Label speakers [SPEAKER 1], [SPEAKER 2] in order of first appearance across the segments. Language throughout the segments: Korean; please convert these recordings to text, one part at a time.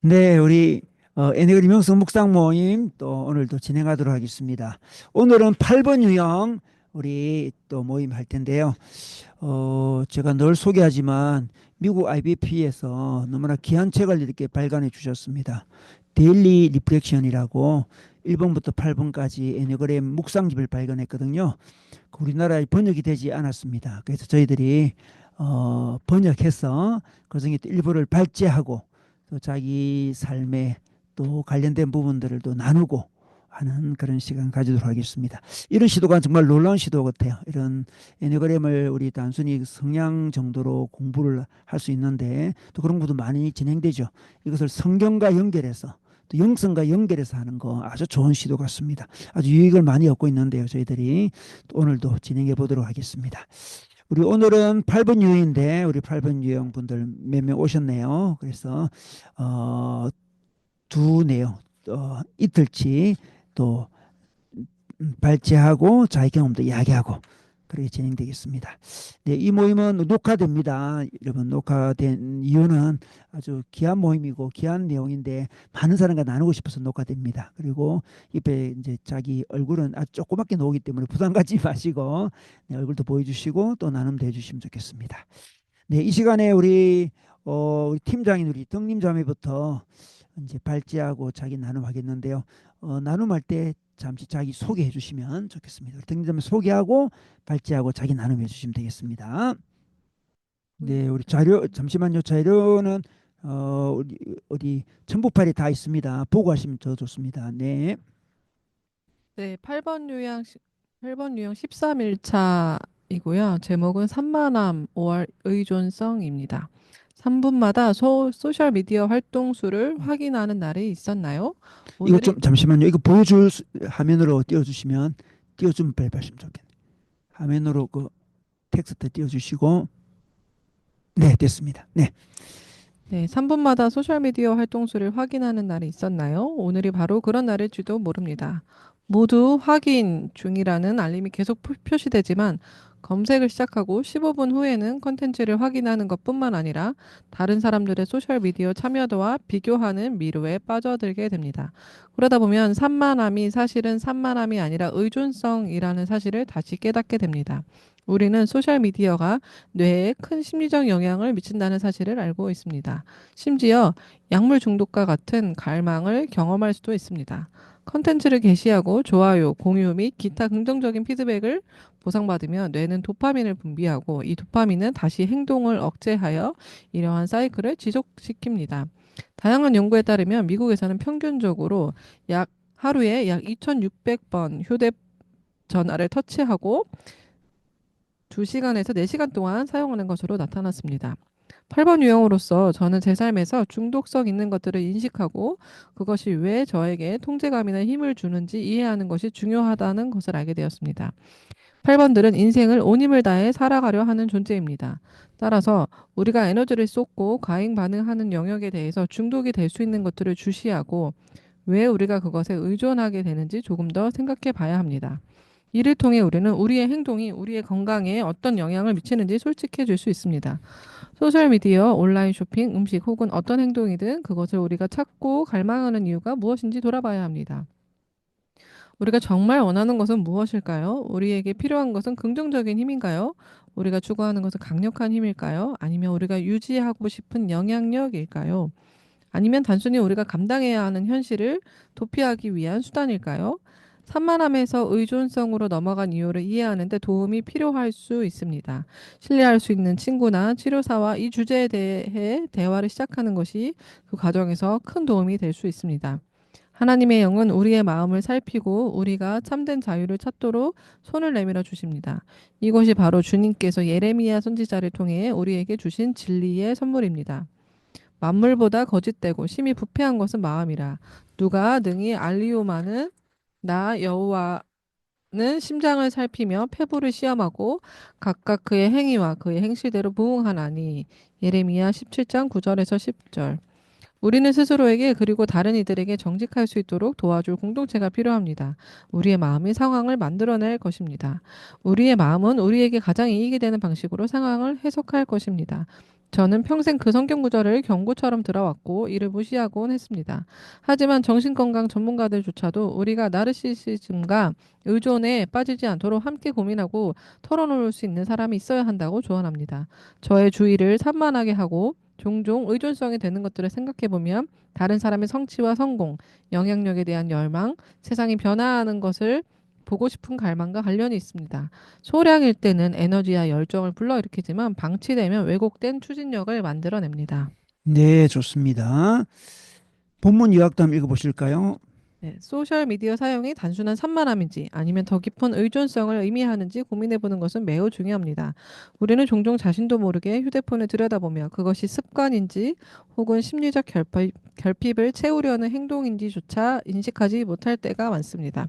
[SPEAKER 1] 네, 우리 애니그리 명성 묵상 모임 또 오늘도 진행하도록 하겠습니다. 오늘은 8번 유형 우리 또 모임 할 텐데요. 제가 늘 소개하지만 미국 IBP에서 너무나 귀한 책을 이렇게 발간해 주셨습니다. 데일리 리프렉션이라고 1번부터 8번까지 애니그램 묵상집을 발간했거든요. 우리나라에 번역이 되지 않았습니다. 그래서 저희들이 번역해서 그중에 또 일부를 발제하고 또 자기 삶에 또 관련된 부분들을 또 나누고 하는 그런 시간 가지도록 하겠습니다. 이런 시도가 정말 놀라운 시도 같아요. 이런 애니그램을 우리 단순히 성향 정도로 공부를 할 수 있는데 또 그런 것도 많이 진행되죠. 이것을 성경과 연결해서 또 영성과 연결해서 하는 거 아주 좋은 시도 같습니다. 아주 유익을 많이 얻고 있는데요. 저희들이 또 오늘도 진행해 보도록 하겠습니다. 우리 오늘은 8번 유형인데 우리 8번 유형 분들 몇 명 오셨네요. 그래서 어, 두 내용 이틀치 또 발제하고 자기 경험도 이야기하고 그렇게 진행되겠습니다. 네, 이 모임은 녹화됩니다. 여러분 녹화된 이유는 아주 귀한 모임이고 귀한 내용인데 많은 사람과 나누고 싶어서 녹화됩니다. 그리고 입에 이제 자기 얼굴은 아주 조그맣게 나오기 때문에 부담 갖지 마시고 네, 얼굴도 보여주시고 또 나눔도 해주시면 좋겠습니다. 네, 이 시간에 우리 팀장인 우리 덕님 자매부터 이제 발제하고 자기 나눔하겠는데요. 나눔할 때 잠시 자기 소개해 주시면 좋겠습니다. 우리 덕님 자매 소개하고 발제하고 자기 나눔해 주시면 되겠습니다. 네, 우리 자료 잠시만요. 자료는 우리 어디 첨부판에 다 있습니다. 보고 하시면 더 좋습니다. 네.
[SPEAKER 2] 네, 8번 유형 13일차이고요. 제목은 산만함 5월 의존성입니다. 3분마다 소셜 미디어 활동 수를 확인하는 날이 있었나요?
[SPEAKER 1] 이거
[SPEAKER 2] 오늘이
[SPEAKER 1] 좀 잠시만요. 이거 보여줄 화면으로 띄워주시면 띄워주면 발표하시면 좋겠네요. 화면으로 그 텍스트 띄워주시고 네, 됐습니다. 네.
[SPEAKER 2] 네, 3분마다 소셜미디어 활동 수를 확인하는 날이 있었나요? 오늘이 바로 그런 날일지도 모릅니다. 모두 확인 중이라는 알림이 계속 표시되지만 검색을 시작하고 15분 후에는 컨텐츠를 확인하는 것뿐만 아니라 다른 사람들의 소셜미디어 참여도와 비교하는 미루에 빠져들게 됩니다. 그러다 보면 산만함이 사실은 산만함이 아니라 의존성이라는 사실을 다시 깨닫게 됩니다. 우리는 소셜미디어가 뇌에 큰 심리적 영향을 미친다는 사실을 알고 있습니다. 심지어 약물 중독과 같은 갈망을 경험할 수도 있습니다. 컨텐츠를 게시하고 좋아요, 공유 및 기타 긍정적인 피드백을 보상받으며 뇌는 도파민을 분비하고 이 도파민은 다시 행동을 억제하여 이러한 사이클을 지속시킵니다. 다양한 연구에 따르면 미국에서는 평균적으로 약 하루에 약 2,600번 휴대전화를 터치하고 2시간에서 4시간 동안 사용하는 것으로 나타났습니다. 8번 유형으로서 저는 제 삶에서 중독성 있는 것들을 인식하고 그것이 왜 저에게 통제감이나 힘을 주는지 이해하는 것이 중요하다는 것을 알게 되었습니다. 8번들은 인생을 온 힘을 다해 살아가려 하는 존재입니다. 따라서 우리가 에너지를 쏟고 과잉 반응하는 영역에 대해서 중독이 될 수 있는 것들을 주시하고 왜 우리가 그것에 의존하게 되는지 조금 더 생각해 봐야 합니다. 이를 통해 우리는 우리의 행동이 우리의 건강에 어떤 영향을 미치는지 솔직해질 수 있습니다. 소셜미디어, 온라인 쇼핑, 음식 혹은 어떤 행동이든 그것을 우리가 찾고 갈망하는 이유가 무엇인지 돌아봐야 합니다. 우리가 정말 원하는 것은 무엇일까요? 우리에게 필요한 것은 긍정적인 힘인가요? 우리가 추구하는 것은 강력한 힘일까요? 아니면 우리가 유지하고 싶은 영향력일까요? 아니면 단순히 우리가 감당해야 하는 현실을 도피하기 위한 수단일까요? 산만함에서 의존성으로 넘어간 이유를 이해하는 데 도움이 필요할 수 있습니다. 신뢰할 수 있는 친구나 치료사와 이 주제에 대해 대화를 시작하는 것이 그 과정에서 큰 도움이 될 수 있습니다. 하나님의 영은 우리의 마음을 살피고 우리가 참된 자유를 찾도록 손을 내밀어 주십니다. 이것이 바로 주님께서 예레미야 선지자를 통해 우리에게 주신 진리의 선물입니다. 만물보다 거짓되고 심히 부패한 것은 마음이라. 누가 능히 알리오마는 나 여호와는 심장을 살피며 패부를 시험하고 각각 그의 행위와 그의 행실대로 부응하나니. 예레미야 17장 9절에서 10절. 우리는 스스로에게 그리고 다른 이들에게 정직할 수 있도록 도와줄 공동체가 필요합니다. 우리의 마음이 상황을 만들어낼 것입니다. 우리의 마음은 우리에게 가장 이익이 되는 방식으로 상황을 해석할 것입니다. 저는 평생 그 성경 구절을 경고처럼 들어왔고 이를 무시하곤 했습니다. 하지만 정신건강 전문가들조차도 우리가 나르시시즘과 의존에 빠지지 않도록 함께 고민하고 털어놓을 수 있는 사람이 있어야 한다고 조언합니다. 저의 주의를 산만하게 하고 종종 의존성이 되는 것들을 생각해보면 다른 사람의 성취와 성공, 영향력에 대한 열망, 세상이 변화하는 것을 보고 싶은 갈망과 관련이 있습니다. 소량일 때는 에너지와 열정을 불러일으키지만 방치되면 왜곡된 추진력을 만들어냅니다.
[SPEAKER 1] 네, 좋습니다. 본문 요약도 한번 읽어보실까요?
[SPEAKER 2] 네, 소셜미디어 사용이 단순한 산만함인지 아니면 더 깊은 의존성을 의미하는지 고민해보는 것은 매우 중요합니다. 우리는 종종 자신도 모르게 휴대폰을 들여다보며 그것이 습관인지 혹은 심리적 결핍을 채우려는 행동인지조차 인식하지 못할 때가 많습니다.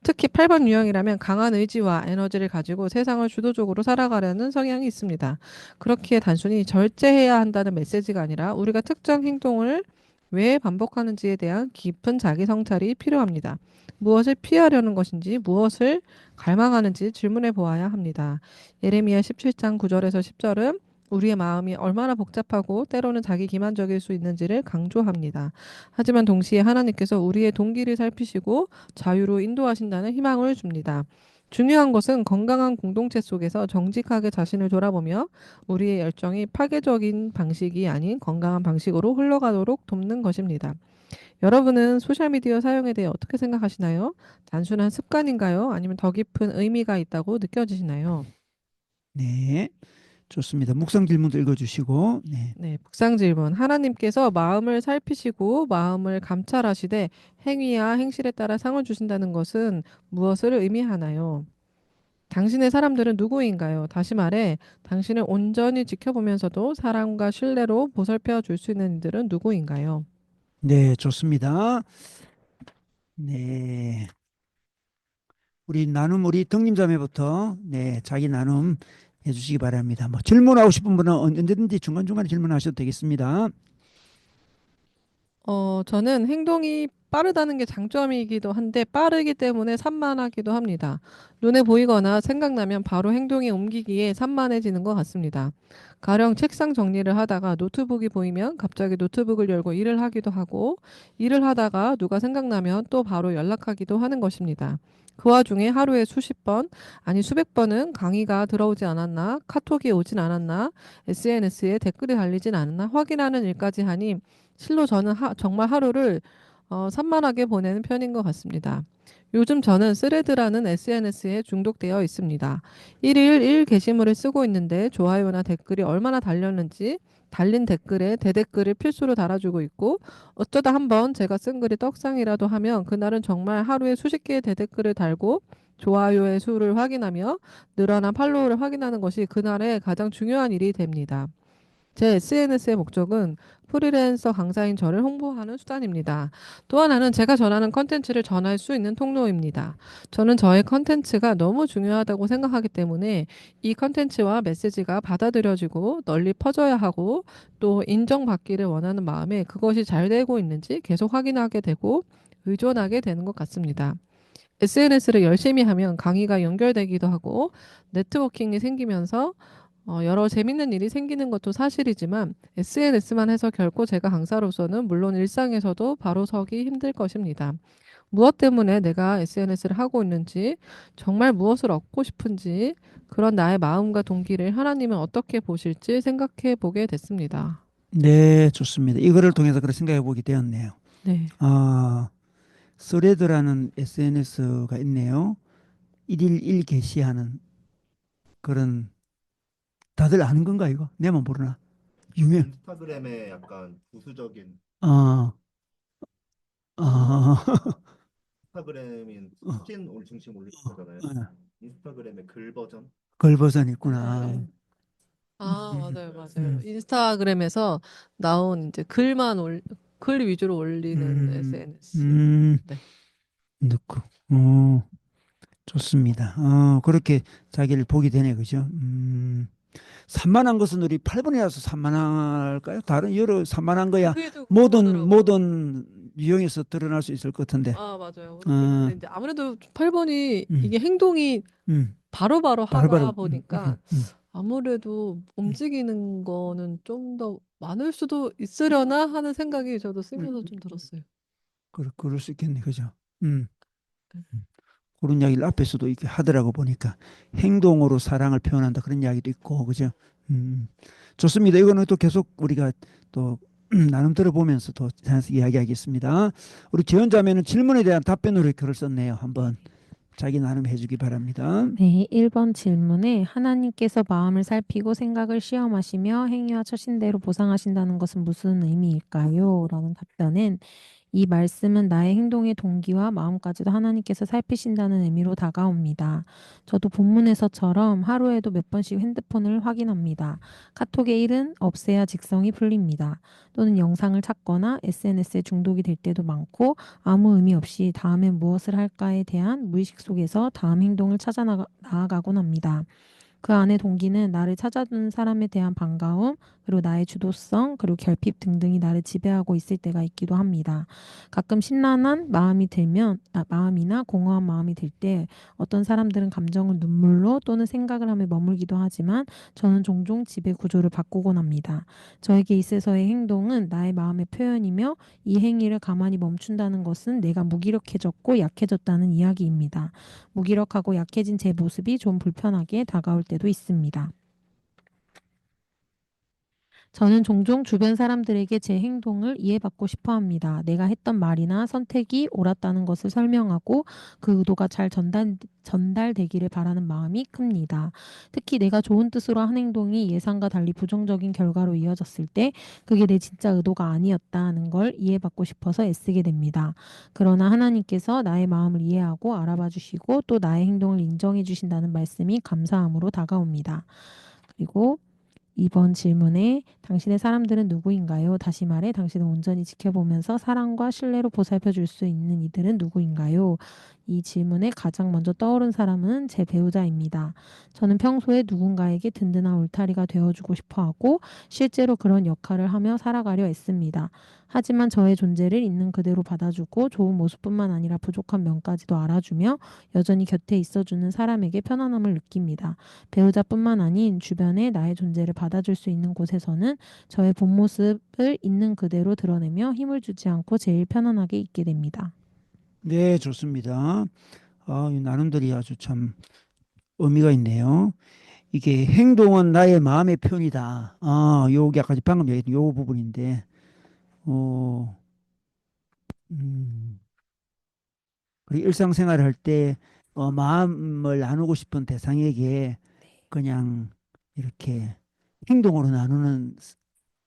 [SPEAKER 2] 특히 8번 유형이라면 강한 의지와 에너지를 가지고 세상을 주도적으로 살아가려는 성향이 있습니다. 그렇기에 단순히 절제해야 한다는 메시지가 아니라 우리가 특정 행동을 왜 반복하는지에 대한 깊은 자기 성찰이 필요합니다. 무엇을 피하려는 것인지, 무엇을 갈망하는지 질문해 보아야 합니다. 예레미야 17장 9절에서 10절은 우리의 마음이 얼마나 복잡하고 때로는 자기 기만적일 수 있는지를 강조합니다. 하지만 동시에 하나님께서 우리의 동기를 살피시고 자유로 인도하신다는 희망을 줍니다. 중요한 것은 건강한 공동체 속에서 정직하게 자신을 돌아보며 우리의 열정이 파괴적인 방식이 아닌 건강한 방식으로 흘러가도록 돕는 것입니다. 여러분은 소셜미디어 사용에 대해 어떻게 생각하시나요? 단순한 습관인가요? 아니면 더 깊은 의미가 있다고 느껴지시나요?
[SPEAKER 1] 네, 좋습니다. 묵상 질문도 읽어주시고, 네.
[SPEAKER 2] 네, 묵상 질문. 하나님께서 마음을 살피시고 마음을 감찰하시되 행위와 행실에 따라 상을 주신다는 것은 무엇을 의미하나요? 당신의 사람들은 누구인가요? 다시 말해, 당신을 온전히 지켜보면서도 사랑과 신뢰로 보살펴 줄 수 있는 이들은 누구인가요?
[SPEAKER 1] 네, 좋습니다. 네. 우리 덕림자매부터, 네, 자기 나눔 해주시기 바랍니다. 뭐, 질문하고 싶은 분은 언제든지 중간중간에 질문하셔도 되겠습니다.
[SPEAKER 2] 저는 행동이 빠르다는 게 장점이기도 한데 빠르기 때문에 산만하기도 합니다. 눈에 보이거나 생각나면 바로 행동에 옮기기에 산만해지는 것 같습니다. 가령 책상 정리를 하다가 노트북이 보이면 갑자기 노트북을 열고 일을 하기도 하고 일을 하다가 누가 생각나면 또 바로 연락하기도 하는 것입니다. 그 와중에 하루에 수십 번, 아니 수백 번은 강의가 들어오지 않았나, 카톡이 오진 않았나, SNS에 댓글이 달리진 않았나 확인하는 일까지 하니 실로 저는 정말 하루를 산만하게 보내는 편인 것 같습니다. 요즘 저는 스레드라는 SNS에 중독되어 있습니다. 일일 일 게시물을 쓰고 있는데 좋아요나 댓글이 얼마나 달렸는지 달린 댓글에 대댓글을 필수로 달아주고 있고 어쩌다 한번 제가 쓴 글이 떡상이라도 하면 그날은 정말 하루에 수십 개의 대댓글을 달고 좋아요의 수를 확인하며 늘어난 팔로우를 확인하는 것이 그날의 가장 중요한 일이 됩니다. 제 SNS의 목적은 프리랜서 강사인 저를 홍보하는 수단입니다. 또 하나는 제가 전하는 컨텐츠를 전할 수 있는 통로입니다. 저는 저의 컨텐츠가 너무 중요하다고 생각하기 때문에 이 컨텐츠와 메시지가 받아들여지고 널리 퍼져야 하고 또 인정받기를 원하는 마음에 그것이 잘 되고 있는지 계속 확인하게 되고 의존하게 되는 것 같습니다. SNS를 열심히 하면 강의가 연결되기도 하고 네트워킹이 생기면서 여러 재밌는 일이 생기는 것도 사실이지만 SNS만 해서 결코 제가 강사로서는 물론 일상에서도 바로 서기 힘들 것입니다. 무엇 때문에 내가 SNS를 하고 있는지, 정말 무엇을 얻고 싶은지, 그런 나의 마음과 동기를 하나님은 어떻게 보실지 생각해 보게 됐습니다.
[SPEAKER 1] 네, 좋습니다. 이거를 통해서 그렇게 생각해 보게 되었네요.
[SPEAKER 2] 네.
[SPEAKER 1] 아, 스레드라는 SNS가 있네요. 일일 일 게시하는 그런, 다들 아는 건가, 이거? 내만 모르나? 유명.
[SPEAKER 3] 인스타그램의 약간 부수적인
[SPEAKER 1] 아, 아,
[SPEAKER 3] 인스타그램인 사진 중심 올리는 거잖아요. 인스타그램의 글 버전.
[SPEAKER 1] 걸 버전 있구나.
[SPEAKER 2] 네. 아, 맞아요, 맞아요.
[SPEAKER 1] 음,
[SPEAKER 2] 인스타그램에서 나온 이제 글 위주로 올리는
[SPEAKER 1] 음,
[SPEAKER 2] SNS.
[SPEAKER 1] 음,
[SPEAKER 2] 네.
[SPEAKER 1] 넣고, 좋습니다. 그렇게 자기를 보게 되네, 그죠? 산만한 것은 우리 8번이라서 산만할까요? 다른 여러 산만한 거야.
[SPEAKER 2] 그게도
[SPEAKER 1] 모든,
[SPEAKER 2] 그러더라고요.
[SPEAKER 1] 모든 유형에서 드러날 수 있을 것 같은데.
[SPEAKER 2] 아, 맞아요. 그렇긴
[SPEAKER 1] 어,
[SPEAKER 2] 한데 이제 아무래도 8번이
[SPEAKER 1] 음,
[SPEAKER 2] 이게 행동이
[SPEAKER 1] 음,
[SPEAKER 2] 바로바로 하다
[SPEAKER 1] 바로바로,
[SPEAKER 2] 보니까 아무래도 움직이는 거는 좀 더 많을 수도 있으려나 하는 생각이 저도 쓰면서 좀 들었어요.
[SPEAKER 1] 그럴 수 있겠네, 그죠? 음. 그런 이야기를 앞에서도 이렇게 하더라고 보니까 행동으로 사랑을 표현한다 그런 이야기도 있고 그죠? 음, 좋습니다. 이거는 또 계속 우리가 또 나눔 들어보면서 더 자세히 이야기하겠습니다. 우리 지원자매는 질문에 대한 답변으로 글을 썼네요. 한번 자기 나눔해 주기 바랍니다.
[SPEAKER 4] 네, 1번 질문에 하나님께서 마음을 살피고 생각을 시험하시며 행위와 처신대로 보상하신다는 것은 무슨 의미일까요? 라는 답변은 이 말씀은 나의 행동의 동기와 마음까지도 하나님께서 살피신다는 의미로 다가옵니다. 저도 본문에서처럼 하루에도 몇 번씩 핸드폰을 확인합니다. 카톡의 일은 없애야 직성이 풀립니다. 또는 영상을 찾거나 SNS에 중독이 될 때도 많고 아무 의미 없이 다음엔 무엇을 할까에 대한 무의식 속에서 다음 행동을 찾아 나아가곤 합니다. 그 안의 동기는 나를 찾아주는 사람에 대한 반가움, 그리고 나의 주도성, 그리고 결핍 등등이 나를 지배하고 있을 때가 있기도 합니다. 가끔 심란한 마음이 들면, 마음이나 공허한 마음이 들 때 어떤 사람들은 감정을 눈물로 또는 생각을 하며 머물기도 하지만 저는 종종 지배 구조를 바꾸곤 합니다. 저에게 있어서의 행동은 나의 마음의 표현이며 이 행위를 가만히 멈춘다는 것은 내가 무기력해졌고 약해졌다는 이야기입니다. 무기력하고 약해진 제 모습이 좀 불편하게 다가올 때도 있습니다. 저는 종종 주변 사람들에게 제 행동을 이해받고 싶어 합니다. 내가 했던 말이나 선택이 옳았다는 것을 설명하고 그 의도가 잘 전달되기를 바라는 마음이 큽니다. 특히 내가 좋은 뜻으로 한 행동이 예상과 달리 부정적인 결과로 이어졌을 때 그게 내 진짜 의도가 아니었다는 걸 이해받고 싶어서 애쓰게 됩니다. 그러나 하나님께서 나의 마음을 이해하고 알아봐 주시고 또 나의 행동을 인정해 주신다는 말씀이 감사함으로 다가옵니다. 그리고 2번 질문에 당신의 사람들은 누구인가요? 다시 말해 당신은 온전히 지켜보면서 사랑과 신뢰로 보살펴 줄 수 있는 이들은 누구인가요? 이 질문에 가장 먼저 떠오른 사람은 제 배우자입니다. 저는 평소에 누군가에게 든든한 울타리가 되어주고 싶어 하고 실제로 그런 역할을 하며 살아가려 애씁니다. 하지만 저의 존재를 있는 그대로 받아주고 좋은 모습뿐만 아니라 부족한 면까지도 알아주며 여전히 곁에 있어주는 사람에게 편안함을 느낍니다. 배우자뿐만 아닌 주변에 나의 존재를 받아줄 수 있는 곳에서는 저의 본 모습을 있는 그대로 드러내며 힘을 주지 않고 제일 편안하게 있게 됩니다.
[SPEAKER 1] 네, 좋습니다. 이 나눔들이 아주 참 의미가 있네요. 이게 행동은 나의 마음의 표현이다. 요게 아까 방금 얘기했던 요 부분인데, 어, 음, 우리 일상생활을 할 때, 마음을 나누고 싶은 대상에게 그냥 이렇게 행동으로 나누는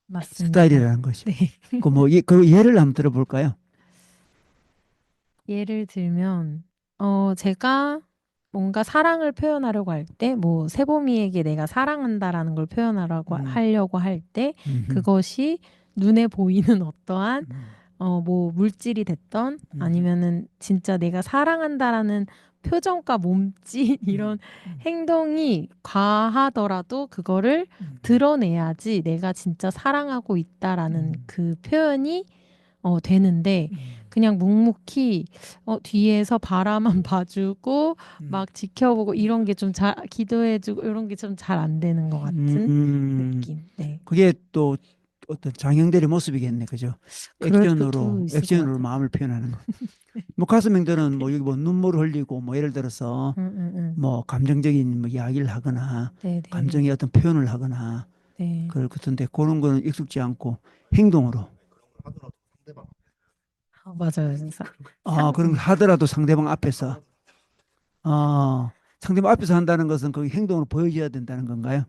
[SPEAKER 4] 맞습니다.
[SPEAKER 1] 스타일이라는 것이.
[SPEAKER 4] 네.
[SPEAKER 1] 그 예를 한번 들어볼까요?
[SPEAKER 4] 예를 들면, 제가 뭔가 사랑을 표현하려고 할 때, 뭐, 세보미에게 내가 사랑한다라는 걸 표현하려고
[SPEAKER 1] 음,
[SPEAKER 4] 하려고 할 때,
[SPEAKER 1] 음흠,
[SPEAKER 4] 그것이 눈에 보이는 어떠한
[SPEAKER 1] 음,
[SPEAKER 4] 뭐 물질이 됐던
[SPEAKER 1] 음,
[SPEAKER 4] 아니면은 진짜 내가 사랑한다라는 표정과 몸짓 이런
[SPEAKER 1] 음,
[SPEAKER 4] 행동이 과하더라도 그거를
[SPEAKER 1] 음,
[SPEAKER 4] 드러내야지 내가 진짜 사랑하고 있다라는
[SPEAKER 1] 음,
[SPEAKER 4] 그 표현이 되는데
[SPEAKER 1] 음,
[SPEAKER 4] 그냥 묵묵히 뒤에서 바라만 봐주고
[SPEAKER 1] 음,
[SPEAKER 4] 막 지켜보고 이런 게 좀 잘 기도해주고 이런 게 좀 잘 안 되는 것 같은
[SPEAKER 1] 음.
[SPEAKER 4] 느낌. 네.
[SPEAKER 1] 그게 또 어떤 장형들의 모습이겠네, 그죠?
[SPEAKER 4] 그럴 수도 있을 것
[SPEAKER 1] 액션으로
[SPEAKER 4] 같아요.
[SPEAKER 1] 마음을 표현하는 거. 뭐 가수명들은 뭐 여기 뭐 눈물을 흘리고 뭐 예를 들어서
[SPEAKER 4] 응, 응, 응.
[SPEAKER 1] 뭐 감정적인 뭐 이야기를 하거나
[SPEAKER 4] 네네네.
[SPEAKER 1] 감정의 어떤 표현을 하거나
[SPEAKER 4] 네.
[SPEAKER 1] 그럴 것같은데 그런 거는 익숙지 않고 행동으로
[SPEAKER 3] 그런 걸 하더라도 상대방
[SPEAKER 4] 맞아요. 진짜.
[SPEAKER 1] 그런 걸 하더라도 상대방 앞에서 상대방 앞에서 한다는 것은 그 행동으로 보여줘야 된다는 건가요?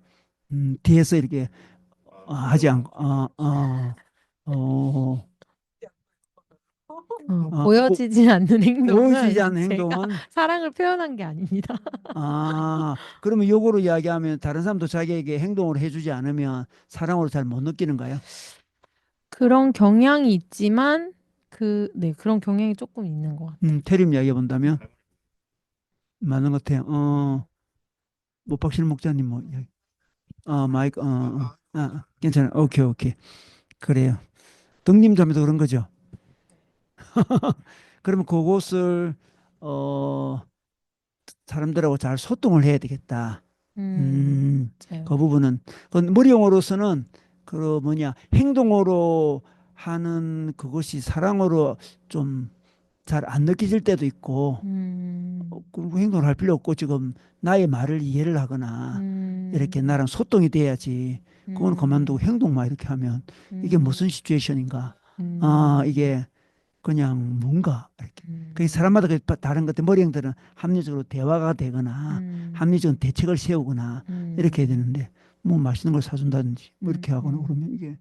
[SPEAKER 1] 뒤에서 이렇게 하지
[SPEAKER 3] 상대방
[SPEAKER 1] 않고 어, 어,
[SPEAKER 4] 보여지지 않는
[SPEAKER 1] 보여지지
[SPEAKER 4] 행동은
[SPEAKER 1] 않는
[SPEAKER 4] 제가
[SPEAKER 1] 행동은
[SPEAKER 4] 사랑을 표현한 게 아닙니다.
[SPEAKER 1] 그러면 요거로 이야기하면 다른 사람도 자기에게 행동을 해주지 않으면 사랑으로 잘 못 느끼는가요?
[SPEAKER 4] 그런 경향이 있지만 네, 그런 경향이 조금 있는 것 같아요.
[SPEAKER 1] 테림 이야기해 본다면 맞는 것 같아요. 뭐 박실 목자님 뭐 이야기. 마이크 괜찮아요. 오케이 오케이 그래요. 등님 자매도 그런 거죠. 그러면 그곳을 어 사람들하고 잘 소통을 해야 되겠다.
[SPEAKER 4] 맞아요.
[SPEAKER 1] 그 부분은 그 머리용어로서는 그 뭐냐 행동으로 하는 그것이 사랑으로 좀 잘 안 느껴질 때도 있고 그 행동을 할 필요 없고 지금 나의 말을 이해를 하거나 이렇게 나랑 소통이 돼야지 그건 그만두고 행동만 이렇게 하면 이게 무슨 시츄에이션인가 아 이게 그냥 뭔가 이렇게 그게 사람마다 다른 것 같아 머리형들은 합리적으로 대화가 되거나 합리적인 대책을 세우거나 이렇게 해야 되는데 뭐 맛있는 걸 사준다든지 뭐 이렇게 하거나 그러면 이게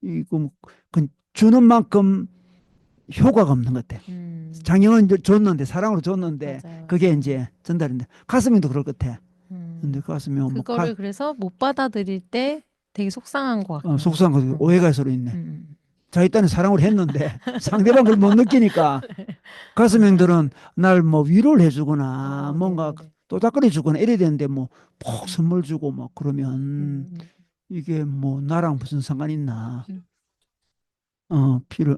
[SPEAKER 1] 이거 뭐 그 주는 만큼 효과가 없는 것 같아. 장영은 이제 줬는데 사랑으로 줬는데
[SPEAKER 4] 맞아요.
[SPEAKER 1] 그게 이제 전달인데 가슴이도 그럴 것 같아. 근데 가슴이 뭐
[SPEAKER 4] 그거를 그래서 못 받아들일 때 되게 속상한 것 같긴 해요.
[SPEAKER 1] 속상한 거 오해가 서로 있네.
[SPEAKER 4] 음.
[SPEAKER 1] 자기 딴에 사랑으로 했는데 상대방 그걸 못 느끼니까 가슴형들은 날 뭐 위로를 해주거나 뭔가
[SPEAKER 4] 네네네.
[SPEAKER 1] 또닥거려 주거나 이래야 되는데 뭐 푹 선물 주고 막 그러면 이게 뭐 나랑 무슨 상관 있나 필요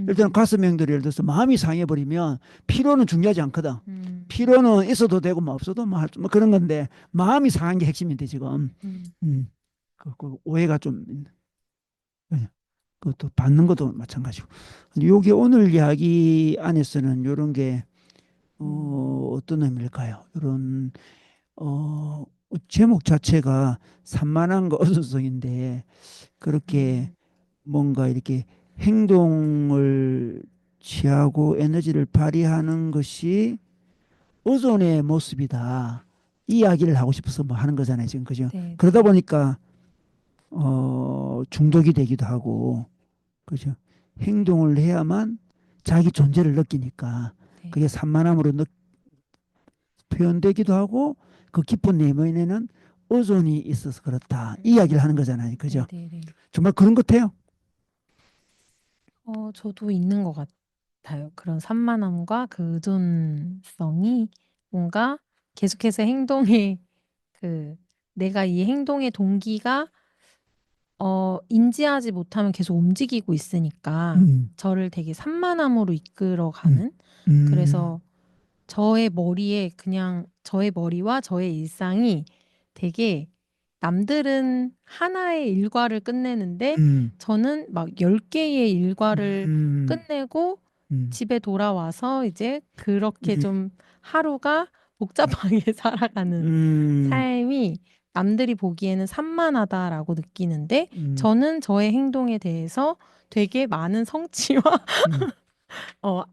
[SPEAKER 1] 일단 가슴형들이 예를 들어서 마음이 상해버리면 필요는 중요하지 않거든. 필요는 있어도 되고 뭐 없어도 뭐 그런 건데 마음이 상한 게 핵심인데 지금 그 오해가 좀 있네. 그것도 받는 것도 마찬가지고. 근데 요게 오늘 이야기 안에서는 요런 게 어떤 의미일까요? 이런 제목 자체가 산만한 거 어순성인데 그렇게 뭔가 이렇게 행동을 취하고 에너지를 발휘하는 것이 의존의 모습이다. 이 이야기를 하고 싶어서 뭐 하는 거잖아요, 지금 그죠?
[SPEAKER 4] 네,
[SPEAKER 1] 그러다 보니까 중독이 되기도 하고 그죠? 행동을 해야만 자기 존재를 느끼니까
[SPEAKER 4] 네.
[SPEAKER 1] 그게 산만함으로 표현되기도 하고 그 깊은 내면에는 의존이 있어서 그렇다. 이 이야기를 하는 거잖아요. 그죠?
[SPEAKER 4] 네네네.
[SPEAKER 1] 정말 그런 것 같아요.
[SPEAKER 4] 저도 있는 것 같아요. 그런 산만함과 그 의존성이 뭔가 계속해서 행동에 그 내가 이 행동의 동기가 인지하지 못하면 계속 움직이고 있으니까
[SPEAKER 1] 음,
[SPEAKER 4] 저를 되게 산만함으로 이끌어가는
[SPEAKER 1] 음,
[SPEAKER 4] 그래서 저의 머리에 그냥 저의 머리와 저의 일상이 되게 남들은 하나의 일과를 끝내는데 저는 막 10개의 일과를 끝내고
[SPEAKER 1] 음,
[SPEAKER 4] 집에 돌아와서 이제 그렇게 좀 하루가 복잡하게 살아가는 삶이 남들이 보기에는 산만하다라고 느끼는데 저는 저의 행동에 대해서 되게 많은 성취와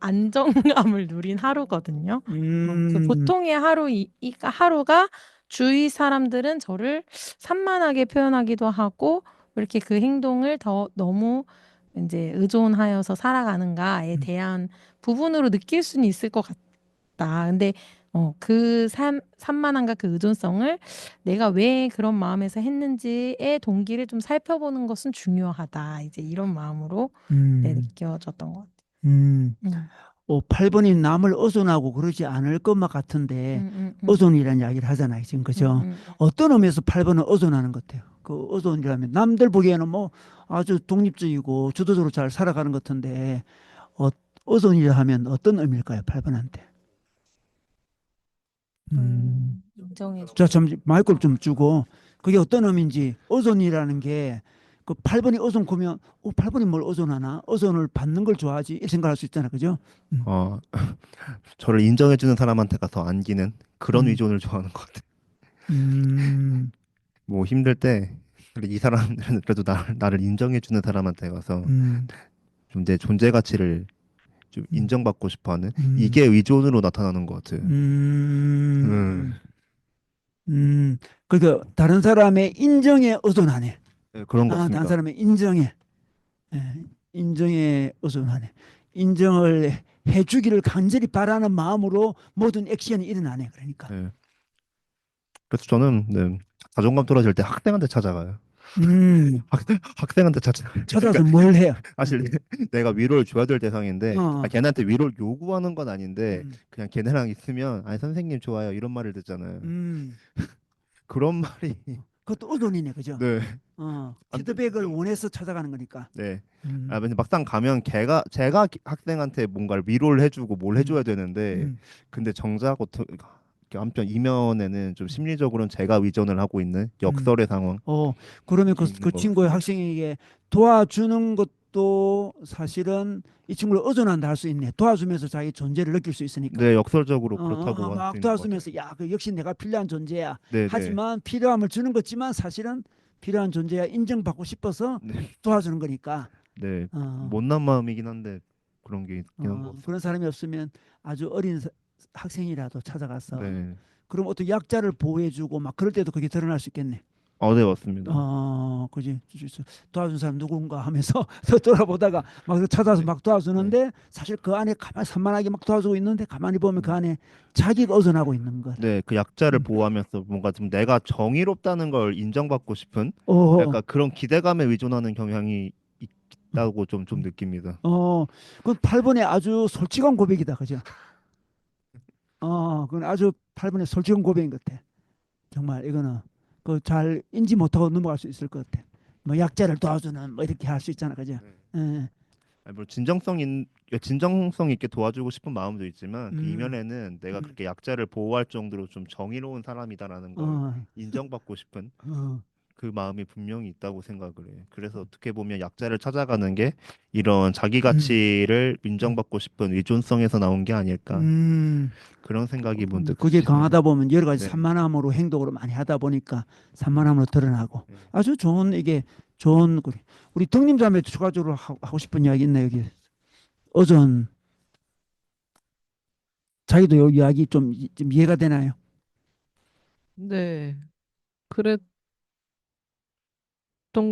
[SPEAKER 4] 안정감을 누린 하루거든요. 그 보통의 하루가 주위 사람들은 저를 산만하게 표현하기도 하고 왜 이렇게 그 행동을 더 너무 이제 의존하여서 살아가는가에 대한 부분으로 느낄 수는 있을 것 같다. 근데 그 산만함과 그 의존성을 내가 왜 그런 마음에서 했는지의 동기를 좀 살펴보는 것은 중요하다. 이제 이런 마음으로 느껴졌던 것 같아요.
[SPEAKER 1] 8번이 남을 의존하고 그러지 않을 것만 같은데 의존이라는 이야기를 하잖아요. 지금 그죠? 어떤 의미에서 8번은 의존하는 것 같아요. 그 의존이라면 남들 보기에는 뭐 아주 독립적이고 주도적으로 잘 살아가는 것 같은데 의존이라 하면 어떤 의미일까요? 8번한테.
[SPEAKER 4] 인정해
[SPEAKER 1] 자, 참 마이크를 좀 주고 그게 어떤 의미인지 의존이라는 게 그 8번이 의존 보면 8번이 뭘 의존하나? 의존을 받는 걸 좋아하지? 이렇게 생각할 수 있잖아. 그죠?
[SPEAKER 3] 어, 저를 인정해주는 사람한테가 더 안기는 그런
[SPEAKER 1] 음,
[SPEAKER 3] 의존을 좋아하는 것 같아요.
[SPEAKER 1] 음,
[SPEAKER 3] 뭐 힘들 때 그래, 이 사람들은 그래도 나를 인정해주는 사람한테 가서
[SPEAKER 1] 음,
[SPEAKER 3] 좀 내 존재 가치를 좀
[SPEAKER 1] 음,
[SPEAKER 3] 인정받고 싶어하는
[SPEAKER 1] 음,
[SPEAKER 3] 이게 의존으로 나타나는 것 같아요. 음,
[SPEAKER 1] 음, 그러니까 다른 사람의 인정에 의존하네.
[SPEAKER 3] 네, 그런 것
[SPEAKER 1] 다른
[SPEAKER 3] 같습니다.
[SPEAKER 1] 사람의 인정에, 예, 인정에 의존하네. 인정을 해주기를 간절히 바라는 마음으로 모든 액션이 일어나네. 그러니까.
[SPEAKER 3] 네. 그래서 저는 네, 자존감 떨어질 때 학생한테 찾아가요.
[SPEAKER 1] 음,
[SPEAKER 3] 학생한테 찾아가요.
[SPEAKER 1] 찾아서 뭘 해요?
[SPEAKER 3] 사실 내가 위로를 줘야 될 대상인데
[SPEAKER 1] 어,
[SPEAKER 3] 걔네한테 위로를 요구하는 건 아닌데
[SPEAKER 1] 음,
[SPEAKER 3] 그냥 걔네랑 있으면 아니 선생님 좋아요 이런 말을 듣잖아요.
[SPEAKER 1] 음.
[SPEAKER 3] 그런 말이
[SPEAKER 1] 그것도 의존이네. 그죠?
[SPEAKER 3] 네. 안 돼.
[SPEAKER 1] 피드백을 원해서 찾아가는 거니까.
[SPEAKER 3] 네.
[SPEAKER 1] 음,
[SPEAKER 3] 근데 막상 가면 제가 학생한테 뭔가를 위로를 해주고 뭘
[SPEAKER 1] 음,
[SPEAKER 3] 해줘야 되는데
[SPEAKER 1] 음,
[SPEAKER 3] 근데 정작 한편 이면에는 좀 심리적으로는 제가 의존을 하고 있는 역설의 상황
[SPEAKER 1] 그러면
[SPEAKER 3] 있는
[SPEAKER 1] 그
[SPEAKER 3] 것
[SPEAKER 1] 친구의
[SPEAKER 3] 같습니다.
[SPEAKER 1] 학생에게 도와주는 것도 사실은 이 친구를 의존한다 할 수 있네. 도와주면서 자기 존재를 느낄 수 있으니까.
[SPEAKER 3] 네, 역설적으로 그렇다고 할 수
[SPEAKER 1] 막
[SPEAKER 3] 있는 것 같아요.
[SPEAKER 1] 도와주면서 야, 그 역시 내가 필요한 존재야.
[SPEAKER 3] 네, 네,
[SPEAKER 1] 하지만 필요함을 주는 거지만 사실은 필요한 존재야 인정받고 싶어서
[SPEAKER 3] 네,
[SPEAKER 1] 도와주는 거니까.
[SPEAKER 3] 네,
[SPEAKER 1] 어,
[SPEAKER 3] 못난 마음이긴 한데 그런 게 있긴 한 것
[SPEAKER 1] 그런
[SPEAKER 3] 같습니다.
[SPEAKER 1] 사람이 없으면 아주 어린 학생이라도 찾아가서
[SPEAKER 3] 네,
[SPEAKER 1] 그럼 어떤 약자를 보호해주고 막 그럴 때도 그게 드러날 수 있겠네.
[SPEAKER 3] 네, 맞습니다.
[SPEAKER 1] 그지. 도와준 사람 누군가 하면서 또 돌아보다가 막 찾아서
[SPEAKER 3] 네,
[SPEAKER 1] 막
[SPEAKER 3] 네,
[SPEAKER 1] 도와주는데 사실 그 안에 가만히 산만하게 막 도와주고 있는데 가만히 보면 그
[SPEAKER 3] 음,
[SPEAKER 1] 안에 자기가 의존하고 있는 것.
[SPEAKER 3] 네, 그 약자를
[SPEAKER 1] 음.
[SPEAKER 3] 보호하면서 뭔가 좀 내가 정의롭다는 걸 인정받고 싶은
[SPEAKER 1] 어,
[SPEAKER 3] 약간 그런 기대감에 의존하는 경향이 있다고 좀 느낍니다.
[SPEAKER 1] 그 8번에 아주 솔직한 고백이다. 그죠? 그건 아주 8번에 솔직한 고백인 것 같아. 정말 이거는 그 잘 인지 못하고 넘어갈 수 있을 것 같아. 뭐 약자를 도와주는 뭐 이렇게 할 수 있잖아. 그죠?
[SPEAKER 3] 네.
[SPEAKER 1] 예.
[SPEAKER 3] 아니, 뭐 진정성 있게 도와주고 싶은 마음도 있지만 그
[SPEAKER 1] 음,
[SPEAKER 3] 이면에는 내가
[SPEAKER 1] 음,
[SPEAKER 3] 그렇게 약자를 보호할 정도로 좀 정의로운 사람이다라는 걸
[SPEAKER 1] 어,
[SPEAKER 3] 인정받고 싶은
[SPEAKER 1] 어,
[SPEAKER 3] 그 마음이 분명히 있다고 생각을 해요. 그래서 어떻게 보면 약자를 찾아가는 게 이런 자기 가치를
[SPEAKER 1] 음,
[SPEAKER 3] 인정받고 싶은 의존성에서 나온 게 아닐까
[SPEAKER 1] 음.
[SPEAKER 3] 그런 생각이 문득
[SPEAKER 1] 그게
[SPEAKER 3] 듭니다.
[SPEAKER 1] 강하다 보면 여러 가지
[SPEAKER 3] 네.
[SPEAKER 1] 산만함으로 행동으로 많이 하다 보니까 산만함으로 드러나고
[SPEAKER 3] 네.
[SPEAKER 1] 아주 좋은 이게 좋은 우리 덕림 자매 추가적으로 하고 싶은 이야기 있나요? 여기 어전 자기도 요 이야기 좀 이해가 되나요?
[SPEAKER 2] 네, 그랬던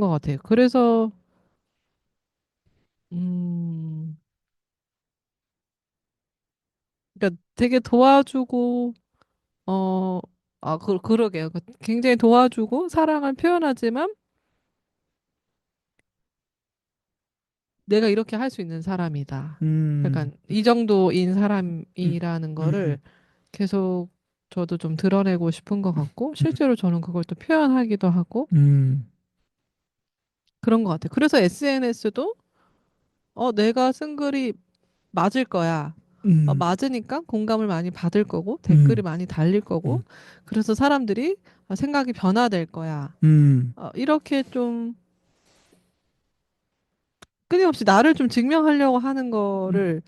[SPEAKER 2] 것 같아요. 그래서 음, 그러니까 되게 도와주고 그러게요. 굉장히 도와주고 사랑을 표현하지만 내가 이렇게 할 수 있는 사람이다.
[SPEAKER 1] 음,
[SPEAKER 2] 약간 이 정도인
[SPEAKER 1] 음,
[SPEAKER 2] 사람이라는 거를
[SPEAKER 1] 음,
[SPEAKER 2] 계속 저도 좀 드러내고 싶은 것 같고 실제로 저는 그걸 또 표현하기도 하고
[SPEAKER 1] 음,
[SPEAKER 2] 그런 것 같아요. 그래서 SNS도 내가 쓴 글이 맞을 거야.
[SPEAKER 1] 음,
[SPEAKER 2] 맞으니까 공감을 많이 받을 거고 댓글이
[SPEAKER 1] 음,
[SPEAKER 2] 많이 달릴 거고
[SPEAKER 1] 음,
[SPEAKER 2] 그래서 사람들이 생각이 변화될 거야.
[SPEAKER 1] 음,
[SPEAKER 2] 이렇게 좀 끊임없이 나를 좀 증명하려고 하는
[SPEAKER 1] 음,
[SPEAKER 2] 거를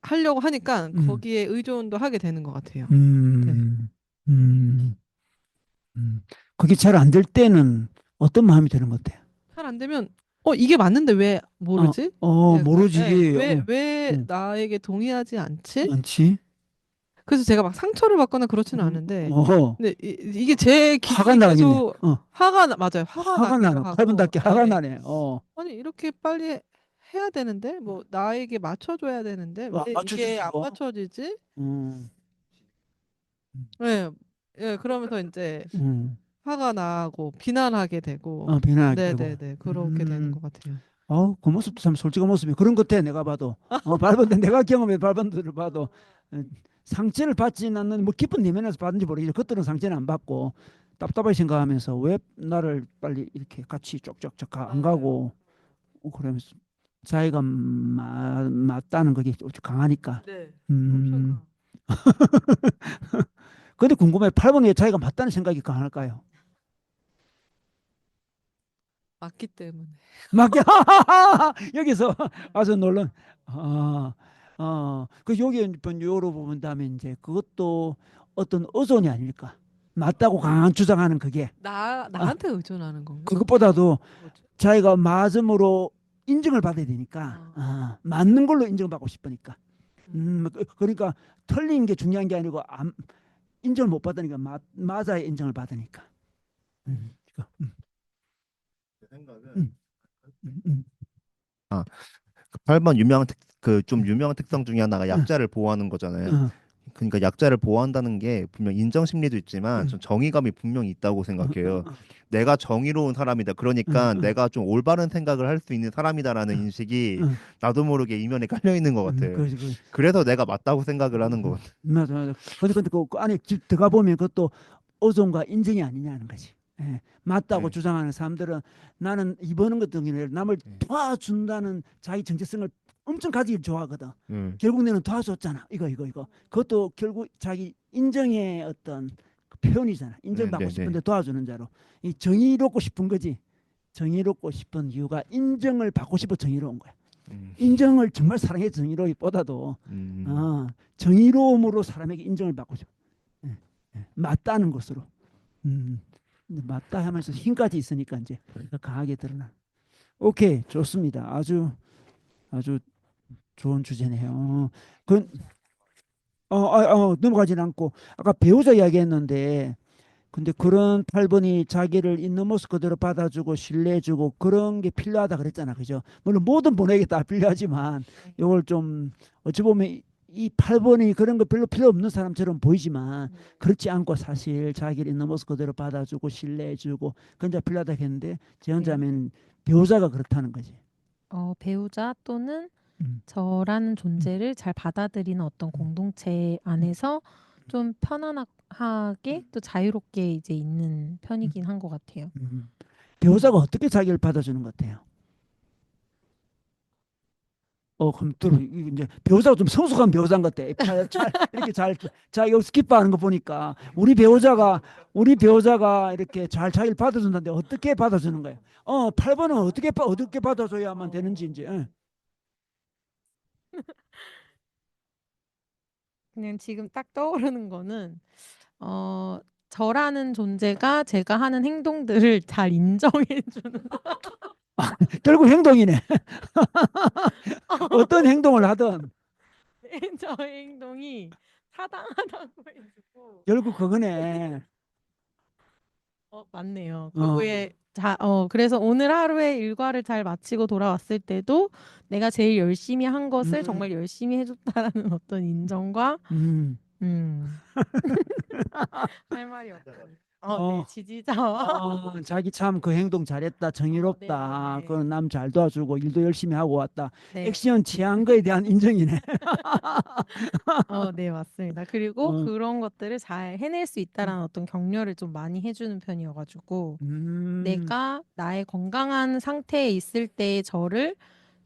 [SPEAKER 2] 하려고 하니까
[SPEAKER 1] 음,
[SPEAKER 2] 거기에 의존도 하게 되는 것 같아요. 네.
[SPEAKER 1] 음, 음, 그게 잘 안 될 때는 어떤 마음이 드는 것 같아요?
[SPEAKER 2] 잘 안 되면 이게 맞는데 왜 모르지?
[SPEAKER 1] 모르지.
[SPEAKER 2] 왜
[SPEAKER 1] 어,
[SPEAKER 2] 나에게 동의하지 않지?
[SPEAKER 1] 않지?
[SPEAKER 2] 그래서 제가 막 상처를 받거나 그렇지는
[SPEAKER 1] 어,
[SPEAKER 2] 않은데
[SPEAKER 1] 어,
[SPEAKER 2] 근데 이게 제
[SPEAKER 1] 화가
[SPEAKER 2] 기준이
[SPEAKER 1] 나겠네.
[SPEAKER 2] 계속 맞아요. 화가
[SPEAKER 1] 화가
[SPEAKER 2] 나기도
[SPEAKER 1] 나는 8분
[SPEAKER 2] 하고
[SPEAKER 1] 답게 화가
[SPEAKER 2] 예.
[SPEAKER 1] 나네.
[SPEAKER 2] 아니 이렇게 빨리 해야 되는데 뭐 나에게 맞춰줘야 되는데 왜 이게 안
[SPEAKER 1] 맞춰주고.
[SPEAKER 2] 맞춰지지?
[SPEAKER 1] 음,
[SPEAKER 2] 예, 예, 그러면서 이제
[SPEAKER 1] 음,
[SPEAKER 2] 화가 나고 비난하게 되고
[SPEAKER 1] 비난하게 되고.
[SPEAKER 2] 네네네 그렇게 되는 것 같아요.
[SPEAKER 1] 그 모습도 참 솔직한 모습이 그런 것 같아. 내가 봐도. 밟은데 내가 경험해 밟은들을 봐도 어, 상처를 받지는 않는 뭐 깊은 내면에서 받는지 모르겠지만 그들은 상처는 안 받고 답답하게 생각하면서 왜 나를 빨리 이렇게 같이 쪽쪽쪽 안
[SPEAKER 2] 맞아요.
[SPEAKER 1] 가고 그러면서 자기가 맞다는 그게 좀 강하니까.
[SPEAKER 2] 네, 엄청
[SPEAKER 1] 음.
[SPEAKER 2] 강합니다.
[SPEAKER 1] 근데 궁금해. 8번에 자기가 맞다는 생각이 강할까요?
[SPEAKER 2] 맞기 때문에.
[SPEAKER 1] 맞게 여기서 아주 놀란 그 여기 요로 보면 다음에 이제 그것도 어떤 의존이 아닐까 맞다고 강한 주장하는 그게 아,
[SPEAKER 2] 나한테 의존하는 건가?
[SPEAKER 1] 그것보다도
[SPEAKER 2] 뭐지?
[SPEAKER 1] 자기가 맞음으로 인정을 받아야 되니까
[SPEAKER 2] 아,
[SPEAKER 1] 맞는 걸로 인정받고 싶으니까
[SPEAKER 2] 음,
[SPEAKER 1] 그러니까 틀린 게 중요한 게 아니고 인정을 못 받으니까 맞아야 인정을 받으니까
[SPEAKER 2] 네.
[SPEAKER 1] 이거,
[SPEAKER 3] 제 생각은
[SPEAKER 1] 음, 음,
[SPEAKER 3] 아, 그 8번 그 좀 유명한 특성 중에 하나가
[SPEAKER 1] 음,
[SPEAKER 3] 약자를 보호하는 거잖아요.
[SPEAKER 1] 어,
[SPEAKER 3] 그러니까 약자를 보호한다는 게 분명 인정 심리도 있지만 좀
[SPEAKER 1] 음,
[SPEAKER 3] 정의감이 분명히 있다고
[SPEAKER 1] 어,
[SPEAKER 3] 생각해요.
[SPEAKER 1] 어,
[SPEAKER 3] 내가 정의로운 사람이다.
[SPEAKER 1] 어,
[SPEAKER 3] 그러니까 내가 좀 올바른 생각을 할 수 있는 사람이다라는 인식이
[SPEAKER 1] 어,
[SPEAKER 3] 나도 모르게 이면에 깔려 있는 것 같아요.
[SPEAKER 1] 그렇지, 그,
[SPEAKER 3] 그래서 내가 맞다고 생각을 하는 것 같아요.
[SPEAKER 1] 맞아, 맞아. 근데 그 안에 들어가 보면 그것도 의존과 인정이 아니냐는 거지. 예, 맞다고
[SPEAKER 3] 네.
[SPEAKER 1] 주장하는 사람들은 나는 이번은 것 등에 남을
[SPEAKER 3] 네.
[SPEAKER 1] 도와준다는 자기 정체성을 엄청 가지기를 좋아하거든.
[SPEAKER 3] 음.
[SPEAKER 1] 결국 내는 도와줬잖아. 이거. 그것도 결국 자기 인정의 어떤 그 표현이잖아. 인정받고
[SPEAKER 3] 네.
[SPEAKER 1] 싶은데 도와주는 자로. 이 정의롭고 싶은 거지. 정의롭고 싶은 이유가 인정을 받고 싶어 정의로운 거야.
[SPEAKER 3] 음.
[SPEAKER 1] 인정을 정말 사랑해 정의로기보다도
[SPEAKER 3] 음.
[SPEAKER 1] 정의로움으로 사람에게 인정을 받고 싶어. 예, 맞다는 것으로. 맞다 하면서 힘까지 있으니까 이제 더 강하게 드러나. 오케이, 좋습니다. 아주 좋은 주제네요. 그, 넘어가진 않고 아까 배우자 이야기했는데, 근데 그런 8번이 자기를 있는 모습 그대로 받아주고 신뢰해주고 그런 게 필요하다 그랬잖아, 그죠? 물론 모든 번호에게 다 필요하지만 이걸 좀 어찌 보면 이 8번이 그런 거 별로 필요 없는 사람처럼 보이지만 그렇지 않고 사실 자기를 있는 모습 그대로 받아주고 신뢰해주고 그런 자 필요하다 했는데 제언자면 배우자가 그렇다는 거지.
[SPEAKER 4] 배우자 또는
[SPEAKER 1] 음.
[SPEAKER 4] 저라는 존재를 잘 받아들이는 어떤 공동체 안에서 좀 편안하게 또 자유롭게 이제 있는 편이긴 한 것 같아요.
[SPEAKER 1] 배우자가 어떻게 자기를 받아주는 것 같아요? 그럼 또 이제 배우자가 좀 성숙한 배우자인 것 같아. 이렇게 자 여기 스킵하는 거 보니까 우리 배우자가 이렇게 잘 자기를 받아준다는데 어떻게 받아주는 거예요? 8번은 어떻게 받아줘야만 되는지 이제.
[SPEAKER 4] 그냥 지금 딱 떠오르는 거는 저라는 존재가 제가 하는 행동들을 잘 인정해 주는
[SPEAKER 1] 결국 행동이네. 어떤 행동을 하든
[SPEAKER 4] 저의 행동이 타당하다고 해주고
[SPEAKER 1] 결국 그거네.
[SPEAKER 4] 맞네요.
[SPEAKER 1] 어,
[SPEAKER 4] 그래서 오늘 하루의 일과를 잘 마치고 돌아왔을 때도 내가 제일 열심히 한 것을
[SPEAKER 1] 음,
[SPEAKER 4] 정말 열심히 해줬다라는 어떤 인정과
[SPEAKER 1] 음,
[SPEAKER 4] 음, 할 말이 없군. 네,
[SPEAKER 1] 어,
[SPEAKER 4] 지지자와
[SPEAKER 1] 자기 참 그 행동 잘했다, 정의롭다,
[SPEAKER 4] 네네네.
[SPEAKER 1] 그건 남 잘 도와주고 일도 열심히 하고 왔다.
[SPEAKER 4] 네.
[SPEAKER 1] 액션 취한 거에 대한 인정이네.
[SPEAKER 4] 네, 맞습니다. 그리고
[SPEAKER 1] 어,
[SPEAKER 4] 그런 것들을 잘 해낼 수 있다라는 어떤 격려를 좀 많이 해주는 편이어가지고
[SPEAKER 1] 음,
[SPEAKER 4] 내가 나의 건강한 상태에 있을 때의 저를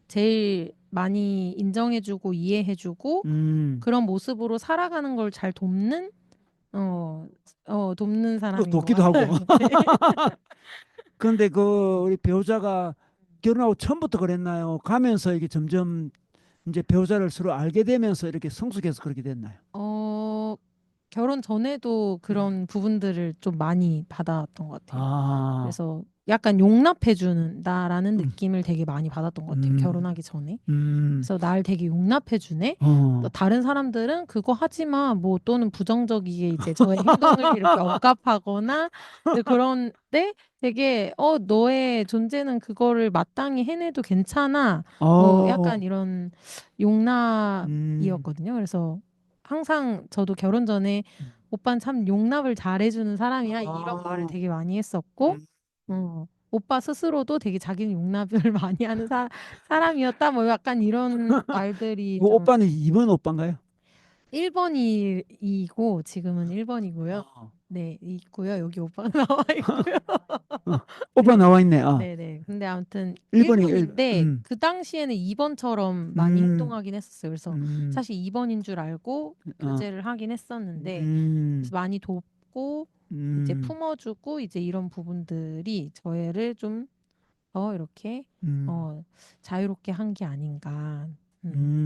[SPEAKER 4] 제일 많이 인정해주고 이해해주고
[SPEAKER 1] 음.
[SPEAKER 4] 그런 모습으로 살아가는 걸 잘 돕는
[SPEAKER 1] 또
[SPEAKER 4] 사람인 것
[SPEAKER 1] 돕기도 하고.
[SPEAKER 4] 같아요. 네.
[SPEAKER 1] 그런데 그 우리 배우자가 결혼하고 처음부터 그랬나요? 가면서 이게 점점 이제 배우자를 서로 알게 되면서 이렇게 성숙해서 그렇게 됐나요?
[SPEAKER 4] 어, 결혼 전에도 그런 부분들을 좀 많이 받아왔던 것 같아요.
[SPEAKER 1] 아,
[SPEAKER 4] 그래서 약간 용납해준다라는
[SPEAKER 1] 음,
[SPEAKER 4] 느낌을 되게 많이 받았던 것 같아요.
[SPEAKER 1] 음,
[SPEAKER 4] 결혼하기 전에.
[SPEAKER 1] 음,
[SPEAKER 4] 그래서 날 되게 용납해주네. 또
[SPEAKER 1] 어,
[SPEAKER 4] 다른 사람들은 그거 하지 마, 뭐 또는 부정적이게 이제 저의 행동을 이렇게 억압하거나 그런데 되게 너의 존재는 그거를 마땅히 해내도 괜찮아. 뭐
[SPEAKER 1] 어,
[SPEAKER 4] 약간 이런
[SPEAKER 1] 음,
[SPEAKER 4] 용납이었거든요. 그래서 항상 저도 결혼 전에 오빠는 참 용납을 잘해주는 사람이야 이런 말을 되게 많이 했었고
[SPEAKER 1] 음.
[SPEAKER 4] 오빠 스스로도 되게 자기는 용납을 많이 하는 사람이었다 뭐 약간 이런 말들이
[SPEAKER 1] 그
[SPEAKER 4] 좀
[SPEAKER 1] 오빠는 2번 오빠인가요?
[SPEAKER 4] 1번이고 지금은 1번이고요.
[SPEAKER 1] 어,
[SPEAKER 4] 네, 있고요. 여기 오빠가 나와 있고요.
[SPEAKER 1] 어,
[SPEAKER 4] 네.
[SPEAKER 1] 오빠 나와 있네.
[SPEAKER 4] 네네. 근데 아무튼
[SPEAKER 1] 1번이
[SPEAKER 4] 1번인데 그 당시에는 2번처럼 많이
[SPEAKER 1] 음,
[SPEAKER 4] 행동하긴 했었어요. 그래서
[SPEAKER 1] 음,
[SPEAKER 4] 사실 2번인 줄 알고
[SPEAKER 1] 어,
[SPEAKER 4] 교제를 하긴 했었는데
[SPEAKER 1] 음,
[SPEAKER 4] 그래서 많이 돕고 이제
[SPEAKER 1] 음,
[SPEAKER 4] 품어주고 이제 이런 부분들이 저희를 좀 더 이렇게
[SPEAKER 1] 음.
[SPEAKER 4] 어, 자유롭게 한 게 아닌가.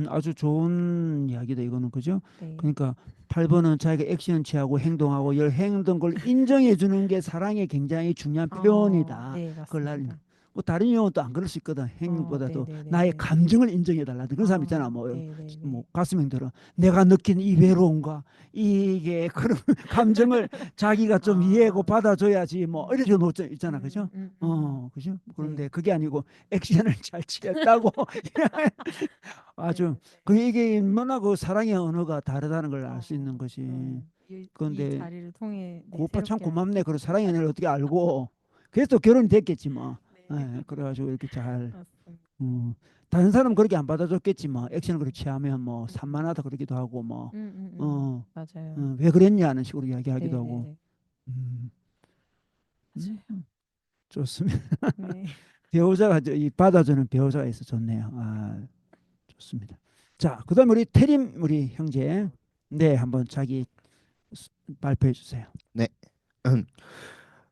[SPEAKER 1] 아주 좋은 이야기다 이거는 그죠?
[SPEAKER 4] 네.
[SPEAKER 1] 그러니까 8번은 자기가 액션 취하고 행동하고 열 행동 걸 인정해 주는 게 사랑의 굉장히 중요한 표현이다.
[SPEAKER 4] 네,
[SPEAKER 1] 그걸
[SPEAKER 4] 맞습니다.
[SPEAKER 1] 뭐 다른 경우는 또 안 그럴 수 있거든. 행동보다도 나의
[SPEAKER 4] 네네네네.
[SPEAKER 1] 감정을 인정해 달라든 그런 사람 있잖아.
[SPEAKER 4] 네네네.
[SPEAKER 1] 뭐 가스맹들은 내가 느낀 이 외로움과 이게 그런 감정을 자기가 좀 이해하고 받아줘야지 뭐 이렇게 놓 있잖아. 그죠? 그죠? 그런데
[SPEAKER 4] 네.
[SPEAKER 1] 그게 아니고 액션을 잘 취했다고 아주
[SPEAKER 4] 네.
[SPEAKER 1] 그 이게 얼마나 그 사랑의 언어가 다르다는 걸 알 수 있는 것이.
[SPEAKER 4] 이
[SPEAKER 1] 그런데
[SPEAKER 4] 자리를 통해
[SPEAKER 1] 그
[SPEAKER 4] 네,
[SPEAKER 1] 오빠 참
[SPEAKER 4] 새롭게 알게
[SPEAKER 1] 고맙네. 그
[SPEAKER 4] 됐습니다.
[SPEAKER 1] 사랑의 언어를 어떻게 알고 그래서 또 결혼이 됐겠지 뭐.
[SPEAKER 4] 네.
[SPEAKER 1] 그래가지고 이렇게 잘.
[SPEAKER 4] 맞습니다.
[SPEAKER 1] 음, 다른 사람은 그렇게 안 받아줬겠지 뭐. 액션을 그렇게 취하면 뭐 산만하다 그러기도 하고 뭐. 어,
[SPEAKER 4] 맞아요.
[SPEAKER 1] 왜 그랬냐는 식으로 이야기하기도 하고.
[SPEAKER 4] 네네네.
[SPEAKER 1] 음, 음,
[SPEAKER 4] 맞아요.
[SPEAKER 1] 좋습니다.
[SPEAKER 4] 네.
[SPEAKER 1] 배우자가 이 받아주는 배우자가 있어 좋네요. 좋습니다. 좋습니다. 자, 그다음 우리 태림 우리 형제. 네, 한번 자기 발표해 주세요.
[SPEAKER 3] 네.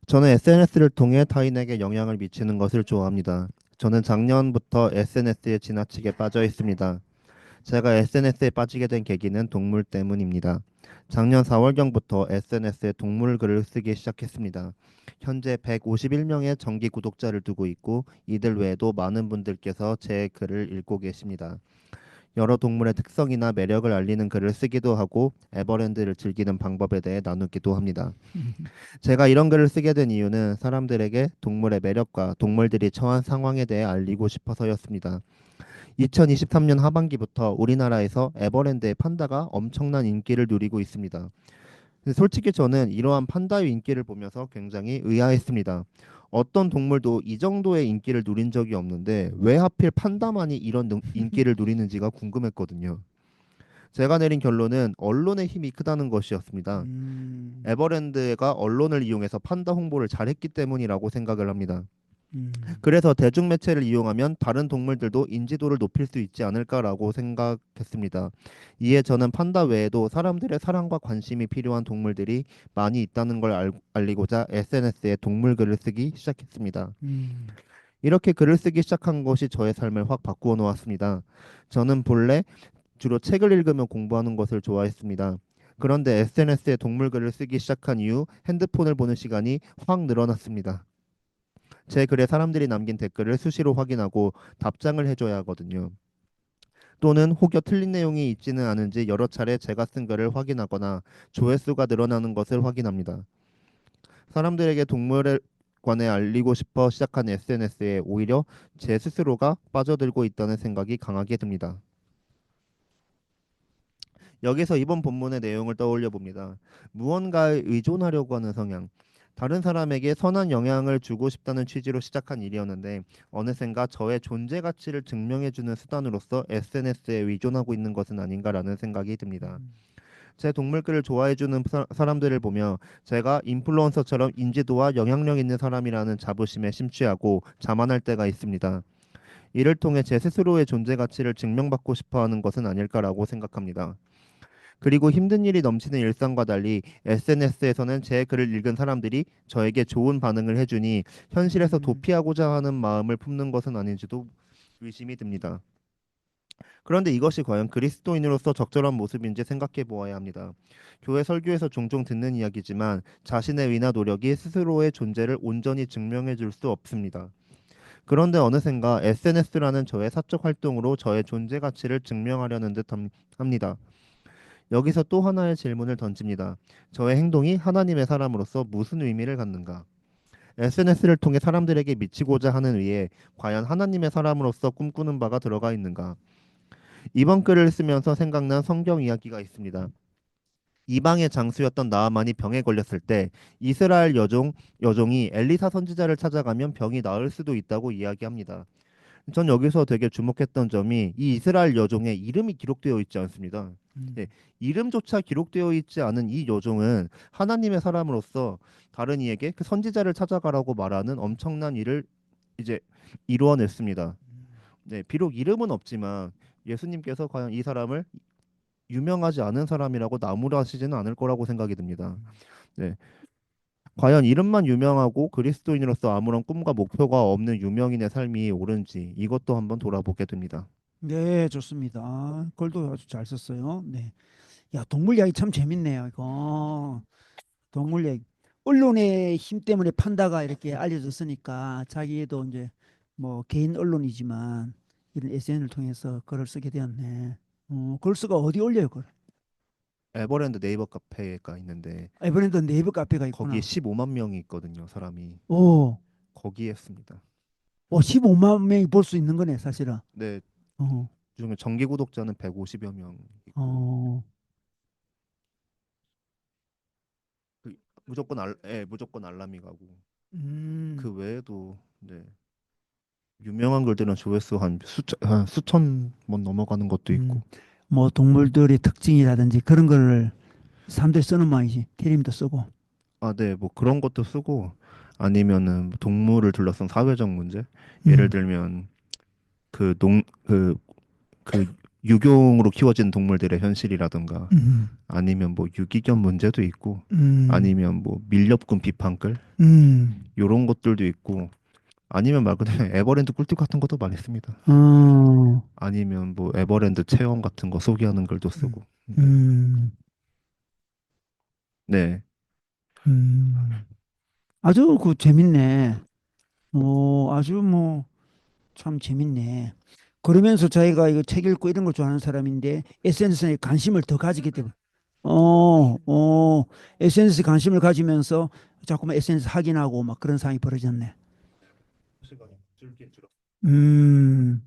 [SPEAKER 3] 저는 SNS를 통해 타인에게 영향을 미치는 것을 좋아합니다. 저는 작년부터 SNS에 지나치게 빠져 있습니다. 제가 SNS에 빠지게 된 계기는 동물 때문입니다. 작년 4월경부터 SNS에 동물 글을 쓰기 시작했습니다. 현재 151명의 정기 구독자를 두고 있고 이들 외에도 많은 분들께서 제 글을 읽고 계십니다. 여러 동물의 특성이나 매력을 알리는 글을 쓰기도 하고 에버랜드를 즐기는 방법에 대해 나누기도 합니다. 제가 이런 글을 쓰게 된 이유는 사람들에게 동물의 매력과 동물들이 처한 상황에 대해 알리고 싶어서였습니다. 2023년 하반기부터 우리나라에서 에버랜드의 판다가 엄청난 인기를 누리고 있습니다. 근데 솔직히 저는 이러한 판다의 인기를 보면서 굉장히 의아했습니다. 어떤 동물도 이 정도의 인기를 누린 적이 없는데 왜 하필 판다만이 이런 인기를 누리는지가 궁금했거든요. 제가 내린 결론은 언론의 힘이 크다는 것이었습니다. 에버랜드가 언론을 이용해서 판다 홍보를 잘했기 때문이라고 생각을 합니다.
[SPEAKER 1] 음.
[SPEAKER 3] 그래서 대중매체를 이용하면 다른 동물들도 인지도를 높일 수 있지 않을까라고 생각했습니다. 이에 저는 판다 외에도 사람들의 사랑과 관심이 필요한 동물들이 많이 있다는 걸 알리고자 SNS에 동물 글을 쓰기 시작했습니다.
[SPEAKER 1] 음.
[SPEAKER 3] 이렇게 글을 쓰기 시작한 것이 저의 삶을 확 바꾸어 놓았습니다. 저는 본래 주로 책을 읽으며 공부하는 것을 좋아했습니다. 그런데 SNS에 동물 글을 쓰기 시작한 이후 핸드폰을 보는 시간이 확 늘어났습니다. 제 글에 사람들이 남긴 댓글을 수시로 확인하고 답장을 해줘야 하거든요. 또는 혹여 틀린 내용이 있지는 않은지 여러 차례 제가 쓴 글을 확인하거나 조회수가 늘어나는 것을 확인합니다. 사람들에게 동물에 관해 알리고 싶어 시작한 SNS에 오히려 제 스스로가 빠져들고 있다는 생각이 강하게 듭니다. 여기서 이번 본문의 내용을 떠올려 봅니다. 무언가에 의존하려고 하는 성향. 다른 사람에게 선한 영향을 주고 싶다는 취지로 시작한 일이었는데 어느샌가 저의 존재 가치를 증명해주는 수단으로서 SNS에 의존하고 있는 것은 아닌가라는 생각이 듭니다. 제 동물글을 좋아해주는 사람들을 보며 제가 인플루언서처럼 인지도와 영향력 있는 사람이라는 자부심에 심취하고 자만할 때가 있습니다. 이를 통해 제 스스로의 존재 가치를 증명받고 싶어하는 것은 아닐까라고 생각합니다. 그리고 힘든 일이 넘치는 일상과 달리 SNS에서는 제 글을 읽은 사람들이 저에게 좋은 반응을 해주니 현실에서 도피하고자 하는 마음을 품는 것은 아닌지도 의심이 듭니다. 그런데 이것이 과연 그리스도인으로서 적절한 모습인지 생각해 보아야 합니다. 교회 설교에서 종종 듣는 이야기지만 자신의 의나 노력이 스스로의 존재를 온전히 증명해 줄 수 없습니다. 그런데 어느샌가 SNS라는 저의 사적 활동으로 저의 존재 가치를 증명하려는 듯 합니다. 여기서 또 하나의 질문을 던집니다. 저의 행동이 하나님의 사람으로서 무슨 의미를 갖는가? SNS를 통해 사람들에게 미치고자 하는 의에 과연 하나님의 사람으로서 꿈꾸는 바가 들어가 있는가? 이번 글을 쓰면서 생각난 성경 이야기가 있습니다. 이방의 장수였던 나아만이 병에 걸렸을 때 이스라엘 여종이 엘리사 선지자를 찾아가면 병이 나을 수도 있다고 이야기합니다. 전 여기서 되게 주목했던 점이 이 이스라엘 여종의 이름이 기록되어 있지 않습니다. 네, 이름조차 기록되어 있지 않은 이 여종은 하나님의 사람으로서 다른 이에게 그 선지자를 찾아가라고 말하는 엄청난 일을 이제 이루어냈습니다. 네, 비록 이름은 없지만 예수님께서 과연 이 사람을 유명하지 않은 사람이라고 나무라시지는 않을 거라고 생각이 듭니다. 네, 과연 이름만 유명하고 그리스도인으로서 아무런 꿈과 목표가 없는 유명인의 삶이 옳은지 이것도 한번 돌아보게 됩니다.
[SPEAKER 1] 네, 좋습니다. 글도 아주 잘 썼어요. 네. 야, 동물 이야기 참 재밌네요. 이거 동물 이야기. 언론의 힘 때문에 판다가 이렇게 알려졌으니까 자기도 이제 뭐 개인 언론이지만 이런 SNS를 통해서 글을 쓰게 되었네. 글 쓰가 어디 올려요, 글?
[SPEAKER 3] 에버랜드 네이버 카페가 있는데
[SPEAKER 1] 에버랜드 네이버 카페가 있구나.
[SPEAKER 3] 거기에 15만 명이 있거든요. 사람이
[SPEAKER 1] 오,
[SPEAKER 3] 거기에 했습니다.
[SPEAKER 1] 15만 명이 볼 수 있는 거네, 사실은.
[SPEAKER 3] 네,
[SPEAKER 1] 어,
[SPEAKER 3] 중에 정기 구독자는 150여 명 있고
[SPEAKER 1] 어,
[SPEAKER 3] 그 무조건 알람이 가고
[SPEAKER 1] 음,
[SPEAKER 3] 그 외에도 네, 유명한 글들은 조회수 한 수천 번 넘어가는 것도 있고
[SPEAKER 1] 뭐 동물들의 특징이라든지 그런 걸 사람들이 쓰는 모양이지. 테림도 쓰고.
[SPEAKER 3] 아, 네, 뭐 그런 것도 쓰고 아니면은 뭐 동물을 둘러싼 사회적 문제 예를
[SPEAKER 1] 음,
[SPEAKER 3] 들면 그 유경으로 키워진 동물들의 현실이라든가
[SPEAKER 1] 음,
[SPEAKER 3] 아니면 뭐 유기견 문제도 있고
[SPEAKER 1] 음,
[SPEAKER 3] 아니면 뭐 밀렵꾼 비판글
[SPEAKER 1] 음,
[SPEAKER 3] 요런 것들도 있고 아니면 말 그대로 에버랜드 꿀팁 같은 것도 많이 씁니다.
[SPEAKER 1] 어,
[SPEAKER 3] 아니면 뭐 에버랜드 체험 같은 거 소개하는 글도
[SPEAKER 1] 음,
[SPEAKER 3] 쓰고. 네.
[SPEAKER 1] 음,
[SPEAKER 3] 네.
[SPEAKER 1] 음. 아주 그 재밌네. 아주 뭐 참 재밌네. 그러면서 자기가 이거 책 읽고 이런 걸 좋아하는 사람인데 SNS에 관심을 더 가지게 되고, SNS에 관심을 가지면서 자꾸만 SNS 확인하고 막 그런 상황이 벌어졌네. 음,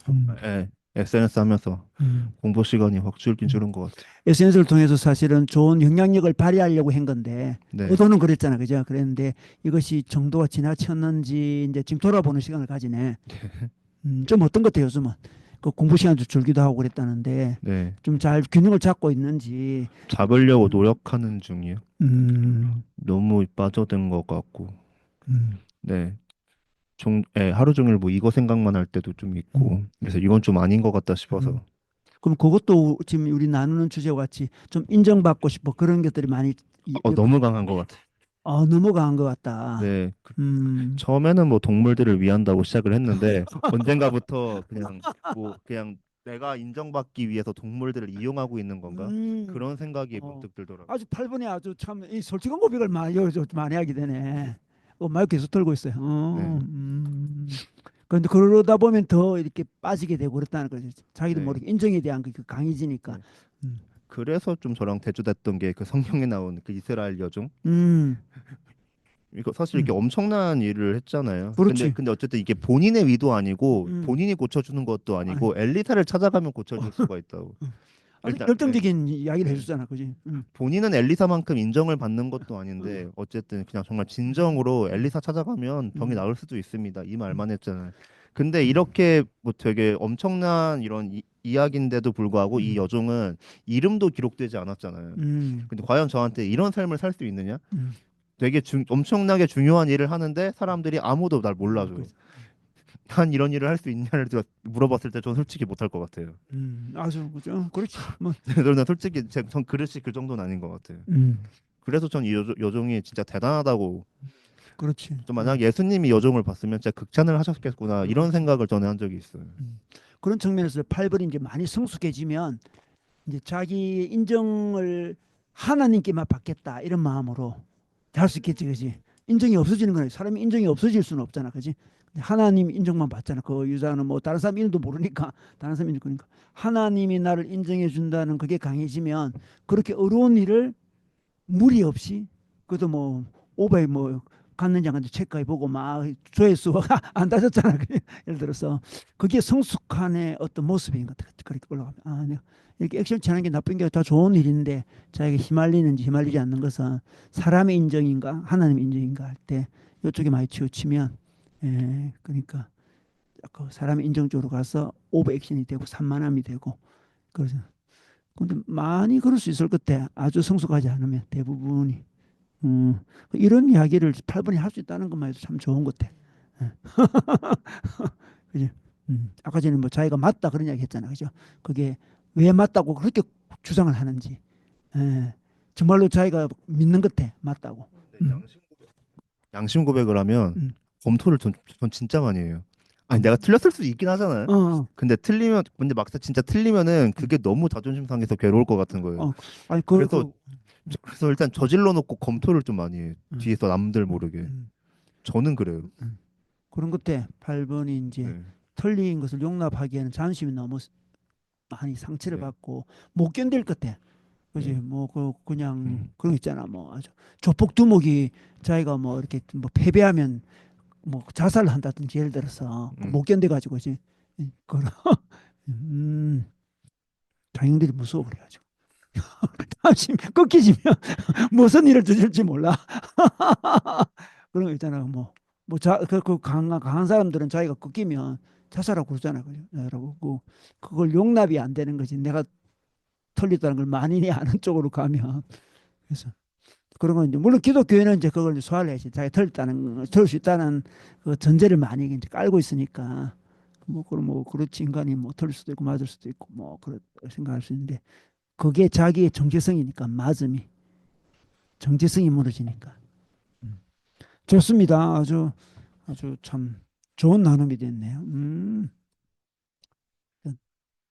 [SPEAKER 1] 음,
[SPEAKER 3] 네. SNS 하면서
[SPEAKER 1] 음.
[SPEAKER 3] 공부 시간이 확 줄긴 줄은 것 같아요.
[SPEAKER 1] SNS를 통해서 사실은 좋은 영향력을 발휘하려고 한 건데
[SPEAKER 3] 네.
[SPEAKER 1] 의도는 그랬잖아, 그죠? 그랬는데 이것이 정도가 지나쳤는지 이제 지금 돌아보는 시간을 가지네. 좀 어떤 것 같아요, 요즘은? 그 공부 시간도 줄기도 하고 그랬다는데
[SPEAKER 3] 네.
[SPEAKER 1] 좀 잘 균형을 잡고 있는지.
[SPEAKER 3] 잡으려고 노력하는 중이에요.
[SPEAKER 1] 음,
[SPEAKER 3] 너무 빠져든 것 같고.
[SPEAKER 1] 음,
[SPEAKER 3] 네. 하루 종일 뭐 이거 생각만 할 때도 좀 있고.
[SPEAKER 1] 음,
[SPEAKER 3] 그래서 이건 좀 아닌 것 같다
[SPEAKER 1] 음.
[SPEAKER 3] 싶어서.
[SPEAKER 1] 그럼 그것도 지금 우리 나누는 주제와 같이 좀 인정받고 싶어 그런 것들이 많이
[SPEAKER 3] 너무 강한 것 같아요.
[SPEAKER 1] 넘어간 것 같다.
[SPEAKER 3] 네.
[SPEAKER 1] 음,
[SPEAKER 3] 처음에는 뭐 동물들을 위한다고 시작을 했는데 언젠가부터 그냥 내가 인정받기 위해서 동물들을 이용하고 있는 건가?
[SPEAKER 1] 음,
[SPEAKER 3] 그런 생각이
[SPEAKER 1] 어,
[SPEAKER 3] 문득 들더라고요.
[SPEAKER 1] 아주 8번에 아주 참 이 솔직한 고백을 많이 하게 되네. 마이크 계속 들고 있어요.
[SPEAKER 3] 네.
[SPEAKER 1] 그런데 그러다 보면 더 이렇게 빠지게 되고 그렇다는 거죠. 자기도
[SPEAKER 3] 네.
[SPEAKER 1] 모르게 인정에 대한 그 강해지니까.
[SPEAKER 3] 네.
[SPEAKER 1] 음,
[SPEAKER 3] 그래서 좀 저랑 대조됐던 게 그 성경에 나온 그 이스라엘 여종.
[SPEAKER 1] 음,
[SPEAKER 3] 이거 사실 이게
[SPEAKER 1] 음.
[SPEAKER 3] 엄청난 일을 했잖아요. 근데
[SPEAKER 1] 그렇지.
[SPEAKER 3] 근데 어쨌든 이게 본인의 의도 아니고
[SPEAKER 1] 음,
[SPEAKER 3] 본인이 고쳐주는 것도
[SPEAKER 1] 아니,
[SPEAKER 3] 아니고 엘리사를 찾아가면 고쳐줄 수가 있다고.
[SPEAKER 1] 음. 아주
[SPEAKER 3] 일단 네.
[SPEAKER 1] 열정적인 이야기를
[SPEAKER 3] 네.
[SPEAKER 1] 해주잖아, 그지?
[SPEAKER 3] 본인은 엘리사만큼 인정을 받는 것도 아닌데 어쨌든 그냥 정말 진정으로
[SPEAKER 1] 음,
[SPEAKER 3] 엘리사 찾아가면 병이
[SPEAKER 1] 음,
[SPEAKER 3] 나을 수도 있습니다. 이
[SPEAKER 1] 음,
[SPEAKER 3] 말만 했잖아요. 근데
[SPEAKER 1] 음,
[SPEAKER 3] 이렇게 뭐 되게 엄청난 이런 이야기인데도 불구하고 이
[SPEAKER 1] 음,
[SPEAKER 3] 여종은 이름도 기록되지 않았잖아요.
[SPEAKER 1] 음,
[SPEAKER 3] 근데 과연 저한테 이런 삶을 살 수 있느냐?
[SPEAKER 1] 음.
[SPEAKER 3] 되게 엄청나게 중요한 일을 하는데 사람들이 아무도 날 몰라줘.
[SPEAKER 1] 그렇지.
[SPEAKER 3] 난 이런 일을 할 수 있냐를 물어봤을 때 저는 솔직히 못할 것 같아요.
[SPEAKER 1] 아주 그죠? 그렇지. 뭐,
[SPEAKER 3] 저는 솔직히 전 그릇이 그 정도는 아닌 것 같아요.
[SPEAKER 1] 음,
[SPEAKER 3] 그래서 전 이 여종이 진짜 대단하다고
[SPEAKER 1] 그렇지.
[SPEAKER 3] 또 만약 예수님이 여종을 봤으면 진짜 극찬을 하셨겠구나 이런
[SPEAKER 1] 그렇지.
[SPEAKER 3] 생각을 전에 한 적이 있어요.
[SPEAKER 1] 그런 측면에서 팔벌이 이제 많이 성숙해지면 이제 자기 인정을 하나님께만 받겠다 이런 마음으로 할 수 있겠지, 그지? 인정이 없어지는 거네. 사람이 인정이 없어질 수는 없잖아, 그지? 하나님 인정만 받잖아. 그 유자는 뭐 다른 사람 이름도 모르니까 다른 사람 이름 그러니까 하나님이 나를 인정해 준다는 그게 강해지면 그렇게 어려운 일을 무리 없이 그래도 뭐 오바에 뭐 갔는지 안 갔는지 체크해 보고 막 조회수가 안 따졌잖아. 예를 들어서 그게 성숙한의 어떤 모습인 것 같아. 그렇게 올라가면 내가 이렇게 액션 취하는 게 나쁜 게 다 좋은 일인데 자기가 휘말리는지 휘말리지 않는 것은 사람의 인정인가 하나님의 인정인가 할 때 이쪽에 많이 치우치면 그러니까 그 사람의 인정 쪽으로 가서 오버 액션이 되고 산만함이 되고 그래서 근데 많이 그럴 수 있을 것 같아. 아주 성숙하지 않으면 대부분이. 이런 이야기를 8번에 할 수 있다는 것만 해도 참 좋은 것 같아. 예. 그지? 아까 전에 뭐 자기가 맞다 그런 이야기 했잖아. 그죠? 그게 왜 맞다고 그렇게 주장을 하는지. 예. 정말로 자기가 믿는 것 같아. 맞다고. 음,
[SPEAKER 3] 양심 고백을 하면
[SPEAKER 1] 음,
[SPEAKER 3] 검토를 전 진짜 많이 해요. 아니
[SPEAKER 1] 음.
[SPEAKER 3] 내가 틀렸을 수 있긴 하잖아요.
[SPEAKER 1] 어, 어,
[SPEAKER 3] 근데 막상 진짜 틀리면은
[SPEAKER 1] 음,
[SPEAKER 3] 그게 너무 자존심 상해서 괴로울 것 같은 거예요.
[SPEAKER 1] 어. 아니,
[SPEAKER 3] 그래서 그래서 일단 저질러 놓고 검토를 좀 많이 해요.
[SPEAKER 1] 음,
[SPEAKER 3] 뒤에서 남들
[SPEAKER 1] 음,
[SPEAKER 3] 모르게.
[SPEAKER 1] 음,
[SPEAKER 3] 저는 그래요.
[SPEAKER 1] 그런 것 같아. 8번이 이제
[SPEAKER 3] 네.
[SPEAKER 1] 틀린 것을 용납하기에는 자존심이 너무 많이 상처를
[SPEAKER 3] 네.
[SPEAKER 1] 받고 못 견딜 것 같아. 그지
[SPEAKER 3] 네.
[SPEAKER 1] 뭐 그냥
[SPEAKER 3] 음.
[SPEAKER 1] 그런 거 있잖아 뭐 아주 조폭 두목이 자기가 뭐 이렇게 뭐 패배하면 뭐 자살을 한다든지 예를 들어서
[SPEAKER 3] 음.
[SPEAKER 1] 못 견뎌 가지고 지 그런 음 장인들이 무서워 그래가지고 다시 꺾이지면 무슨 일을 저질지 몰라 그런 거 있잖아 뭐뭐자그 강한 사람들은 자기가 꺾이면 자살하고 그러잖아 그죠 고 그걸 용납이 안 되는 거지 내가 틀렸다는 걸 만인이 아는 쪽으로 가면 그래서 그런 건 이제 물론 기독교회는 이제 그걸 소화를 해야지 자기가 틀렸다는 틀을 수 있다는 그 전제를 많이 이제 깔고 있으니까 그럼 그렇지 인간이 뭐 틀릴 수도 있고 맞을 수도 있고 뭐 그렇 생각할 수 있는데 그게 자기의 정체성이니까 맞음이 정체성이 무너지니까. 음. 좋습니다. 아주 참 좋은 나눔이 됐네요.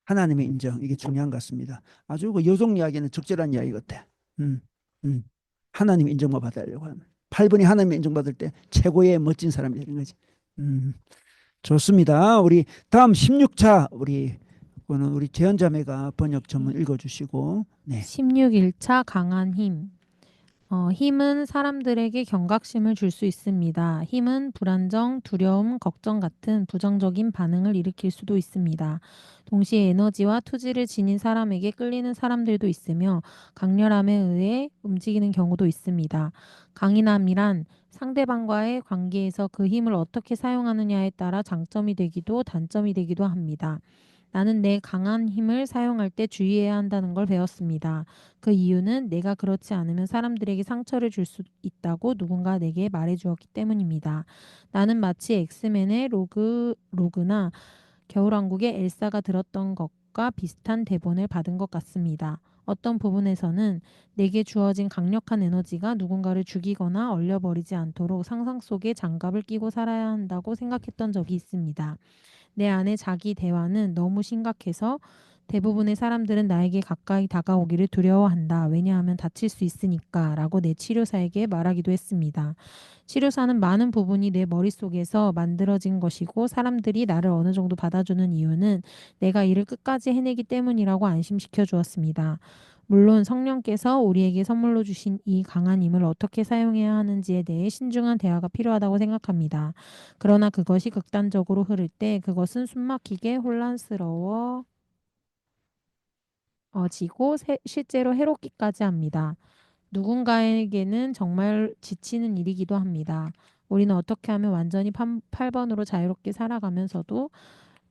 [SPEAKER 1] 하나님의 인정 이게 중요한 것 같습니다. 아주 그 여종 이야기는 적절한 이야기 같아. 음, 음. 하나님 인정만 받으려고 하면 8번이 하나님 인정받을 때 최고의 멋진 사람이 되는 거지. 음, 좋습니다. 우리 다음 16차 우리 그거는 우리 재현 자매가 번역 전문 읽어주시고 네.
[SPEAKER 4] 16일차 강한 힘. 힘은 사람들에게 경각심을 줄 수 있습니다. 힘은 불안정, 두려움, 걱정 같은 부정적인 반응을 일으킬 수도 있습니다. 동시에 에너지와 투지를 지닌 사람에게 끌리는 사람들도 있으며 강렬함에 의해 움직이는 경우도 있습니다. 강인함이란 상대방과의 관계에서 그 힘을 어떻게 사용하느냐에 따라 장점이 되기도 단점이 되기도 합니다. 나는 내 강한 힘을 사용할 때 주의해야 한다는 걸 배웠습니다. 그 이유는 내가 그렇지 않으면 사람들에게 상처를 줄 수 있다고 누군가 내게 말해주었기 때문입니다. 나는 마치 엑스맨의 로그나 겨울왕국의 엘사가 들었던 것과 비슷한 대본을 받은 것 같습니다. 어떤 부분에서는 내게 주어진 강력한 에너지가 누군가를 죽이거나 얼려버리지 않도록 상상 속에 장갑을 끼고 살아야 한다고 생각했던 적이 있습니다. 내 안의 자기 대화는 너무 심각해서 대부분의 사람들은 나에게 가까이 다가오기를 두려워한다. 왜냐하면 다칠 수 있으니까 라고 내 치료사에게 말하기도 했습니다. 치료사는 많은 부분이 내 머릿속에서 만들어진 것이고 사람들이 나를 어느 정도 받아주는 이유는 내가 이를 끝까지 해내기 때문이라고 안심시켜 주었습니다. 물론 성령께서 우리에게 선물로 주신 이 강한 힘을 어떻게 사용해야 하는지에 대해 신중한 대화가 필요하다고 생각합니다. 그러나 그것이 극단적으로 흐를 때 그것은 숨막히게 혼란스러워지고 실제로 해롭기까지 합니다. 누군가에게는 정말 지치는 일이기도 합니다. 우리는 어떻게 하면 완전히 8번으로 자유롭게 살아가면서도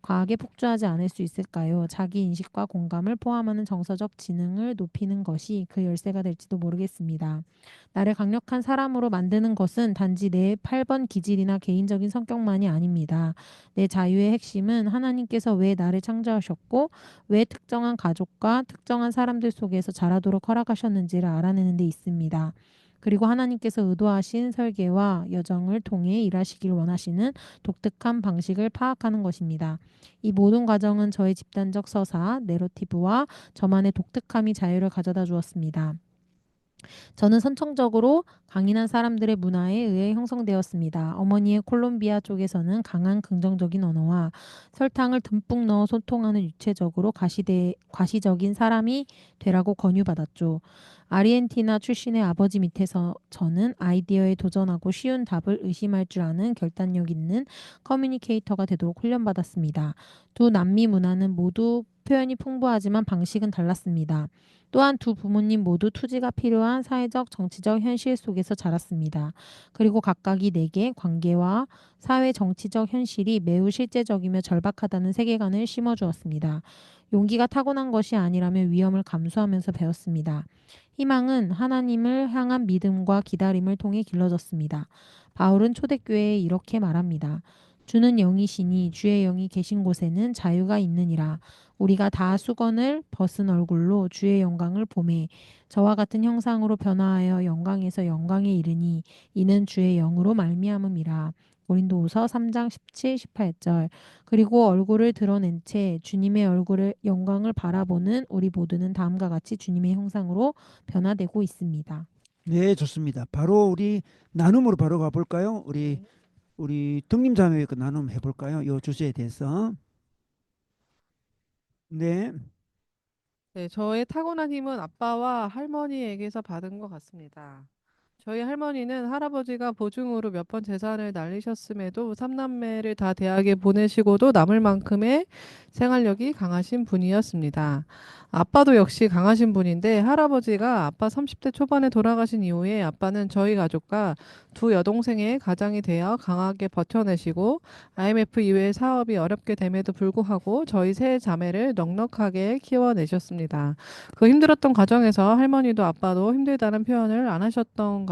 [SPEAKER 4] 과하게 폭주하지 않을 수 있을까요? 자기 인식과 공감을 포함하는 정서적 지능을 높이는 것이 그 열쇠가 될지도 모르겠습니다. 나를 강력한 사람으로 만드는 것은 단지 내 8번 기질이나 개인적인 성격만이 아닙니다. 내 자유의 핵심은 하나님께서 왜 나를 창조하셨고 왜 특정한 가족과 특정한 사람들 속에서 자라도록 허락하셨는지를 알아내는 데 있습니다. 그리고 하나님께서 의도하신 설계와 여정을 통해 일하시길 원하시는 독특한 방식을 파악하는 것입니다. 이 모든 과정은 저의 집단적 서사, 내러티브와 저만의 독특함이 자유를 가져다 주었습니다. 저는 선천적으로 강인한 사람들의 문화에 의해 형성되었습니다. 어머니의 콜롬비아 쪽에서는 강한 긍정적인 언어와 설탕을 듬뿍 넣어 소통하는 유체적으로 과시적인 사람이 되라고 권유받았죠. 아르헨티나 출신의 아버지 밑에서 저는 아이디어에 도전하고 쉬운 답을 의심할 줄 아는 결단력 있는 커뮤니케이터가 되도록 훈련받았습니다. 두 남미 문화는 모두 표현이 풍부하지만 방식은 달랐습니다. 또한 두 부모님 모두 투지가 필요한 사회적 정치적 현실 속에서 자랐습니다. 그리고 각각이 내게 관계와 사회 정치적 현실이 매우 실제적이며 절박하다는 세계관을 심어주었습니다. 용기가 타고난 것이 아니라면 위험을 감수하면서 배웠습니다. 희망은 하나님을 향한 믿음과 기다림을 통해 길러졌습니다. 바울은 초대교회에 이렇게 말합니다. 주는 영이시니 주의 영이 계신 곳에는 자유가 있느니라. 우리가 다 수건을 벗은 얼굴로 주의 영광을 보매 저와 같은 형상으로 변화하여 영광에서 영광에 이르니 이는 주의 영으로 말미암음이라. 고린도후서 3장 17, 18절. 그리고 얼굴을 드러낸 채 주님의 얼굴의 영광을 바라보는 우리 모두는 다음과 같이 주님의 형상으로 변화되고 있습니다.
[SPEAKER 1] 네, 좋습니다. 바로 우리 나눔으로 바로 가볼까요? 우리 등림 자매 그 나눔 해볼까요? 이 주제에 대해서. 네.
[SPEAKER 2] 네, 저의 타고난 힘은 아빠와 할머니에게서 받은 것 같습니다. 저희 할머니는 할아버지가 보증으로 몇 번 재산을 날리셨음에도 삼남매를 다 대학에 보내시고도 남을 만큼의 생활력이 강하신 분이었습니다. 아빠도 역시 강하신 분인데 할아버지가 아빠 30대 초반에 돌아가신 이후에 아빠는 저희 가족과 두 여동생의 가장이 되어 강하게 버텨내시고 IMF 이후에 사업이 어렵게 됨에도 불구하고 저희 세 자매를 넉넉하게 키워내셨습니다. 그 힘들었던 과정에서 할머니도 아빠도 힘들다는 표현을 안 하셨던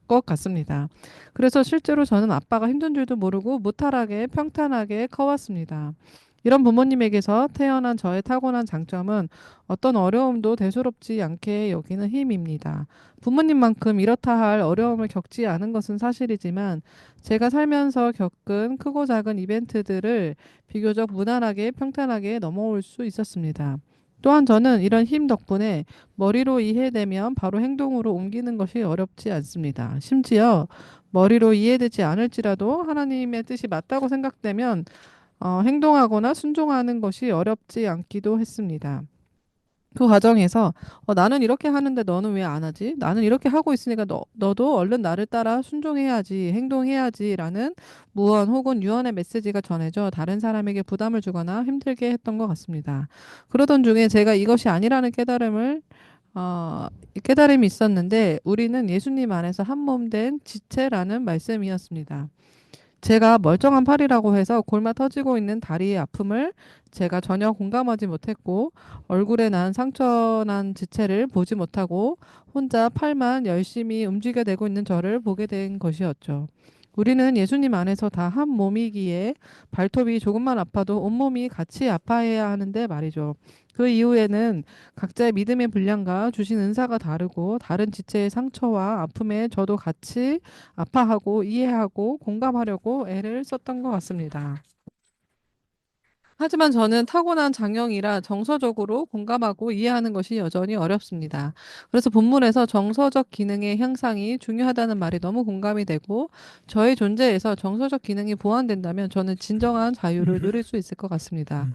[SPEAKER 2] 것 같습니다. 그래서 실제로 저는 아빠가 힘든 줄도 모르고 무탈하게 평탄하게 커왔습니다. 이런 부모님에게서 태어난 저의 타고난 장점은 어떤 어려움도 대수롭지 않게 여기는 힘입니다. 부모님만큼 이렇다 할 어려움을 겪지 않은 것은 사실이지만 제가 살면서 겪은 크고 작은 이벤트들을 비교적 무난하게 평탄하게 넘어올 수 있었습니다. 또한 저는 이런 힘 덕분에 머리로 이해되면 바로 행동으로 옮기는 것이 어렵지 않습니다. 심지어 머리로 이해되지 않을지라도 하나님의 뜻이 맞다고 생각되면 행동하거나 순종하는 것이 어렵지 않기도 했습니다. 그 과정에서 나는 이렇게 하는데 너는 왜 안 하지? 나는 이렇게 하고 있으니까 너도 얼른 나를 따라 순종해야지, 행동해야지라는 무언 혹은 유언의 메시지가 전해져 다른 사람에게 부담을 주거나 힘들게 했던 것 같습니다. 그러던 중에 제가 이것이 아니라는 깨달음이 있었는데 우리는 예수님 안에서 한 몸 된 지체라는 말씀이었습니다. 제가 멀쩡한 팔이라고 해서 골마 터지고 있는 다리의 아픔을 제가 전혀 공감하지 못했고 얼굴에 난 상처난 지체를 보지 못하고 혼자 팔만 열심히 움직여내고 있는 저를 보게 된 것이었죠. 우리는 예수님 안에서 다 한 몸이기에 발톱이 조금만 아파도 온몸이 같이 아파해야 하는데 말이죠. 그 이후에는 각자의 믿음의 분량과 주신 은사가 다르고 다른 지체의 상처와 아픔에 저도 같이 아파하고 이해하고 공감하려고 애를 썼던 것 같습니다. 하지만 저는 타고난 장형이라 정서적으로 공감하고 이해하는 것이 여전히 어렵습니다. 그래서 본문에서 정서적 기능의 향상이 중요하다는 말이 너무 공감이 되고 저의 존재에서 정서적 기능이 보완된다면 저는 진정한 자유를 누릴 수 있을 것 같습니다.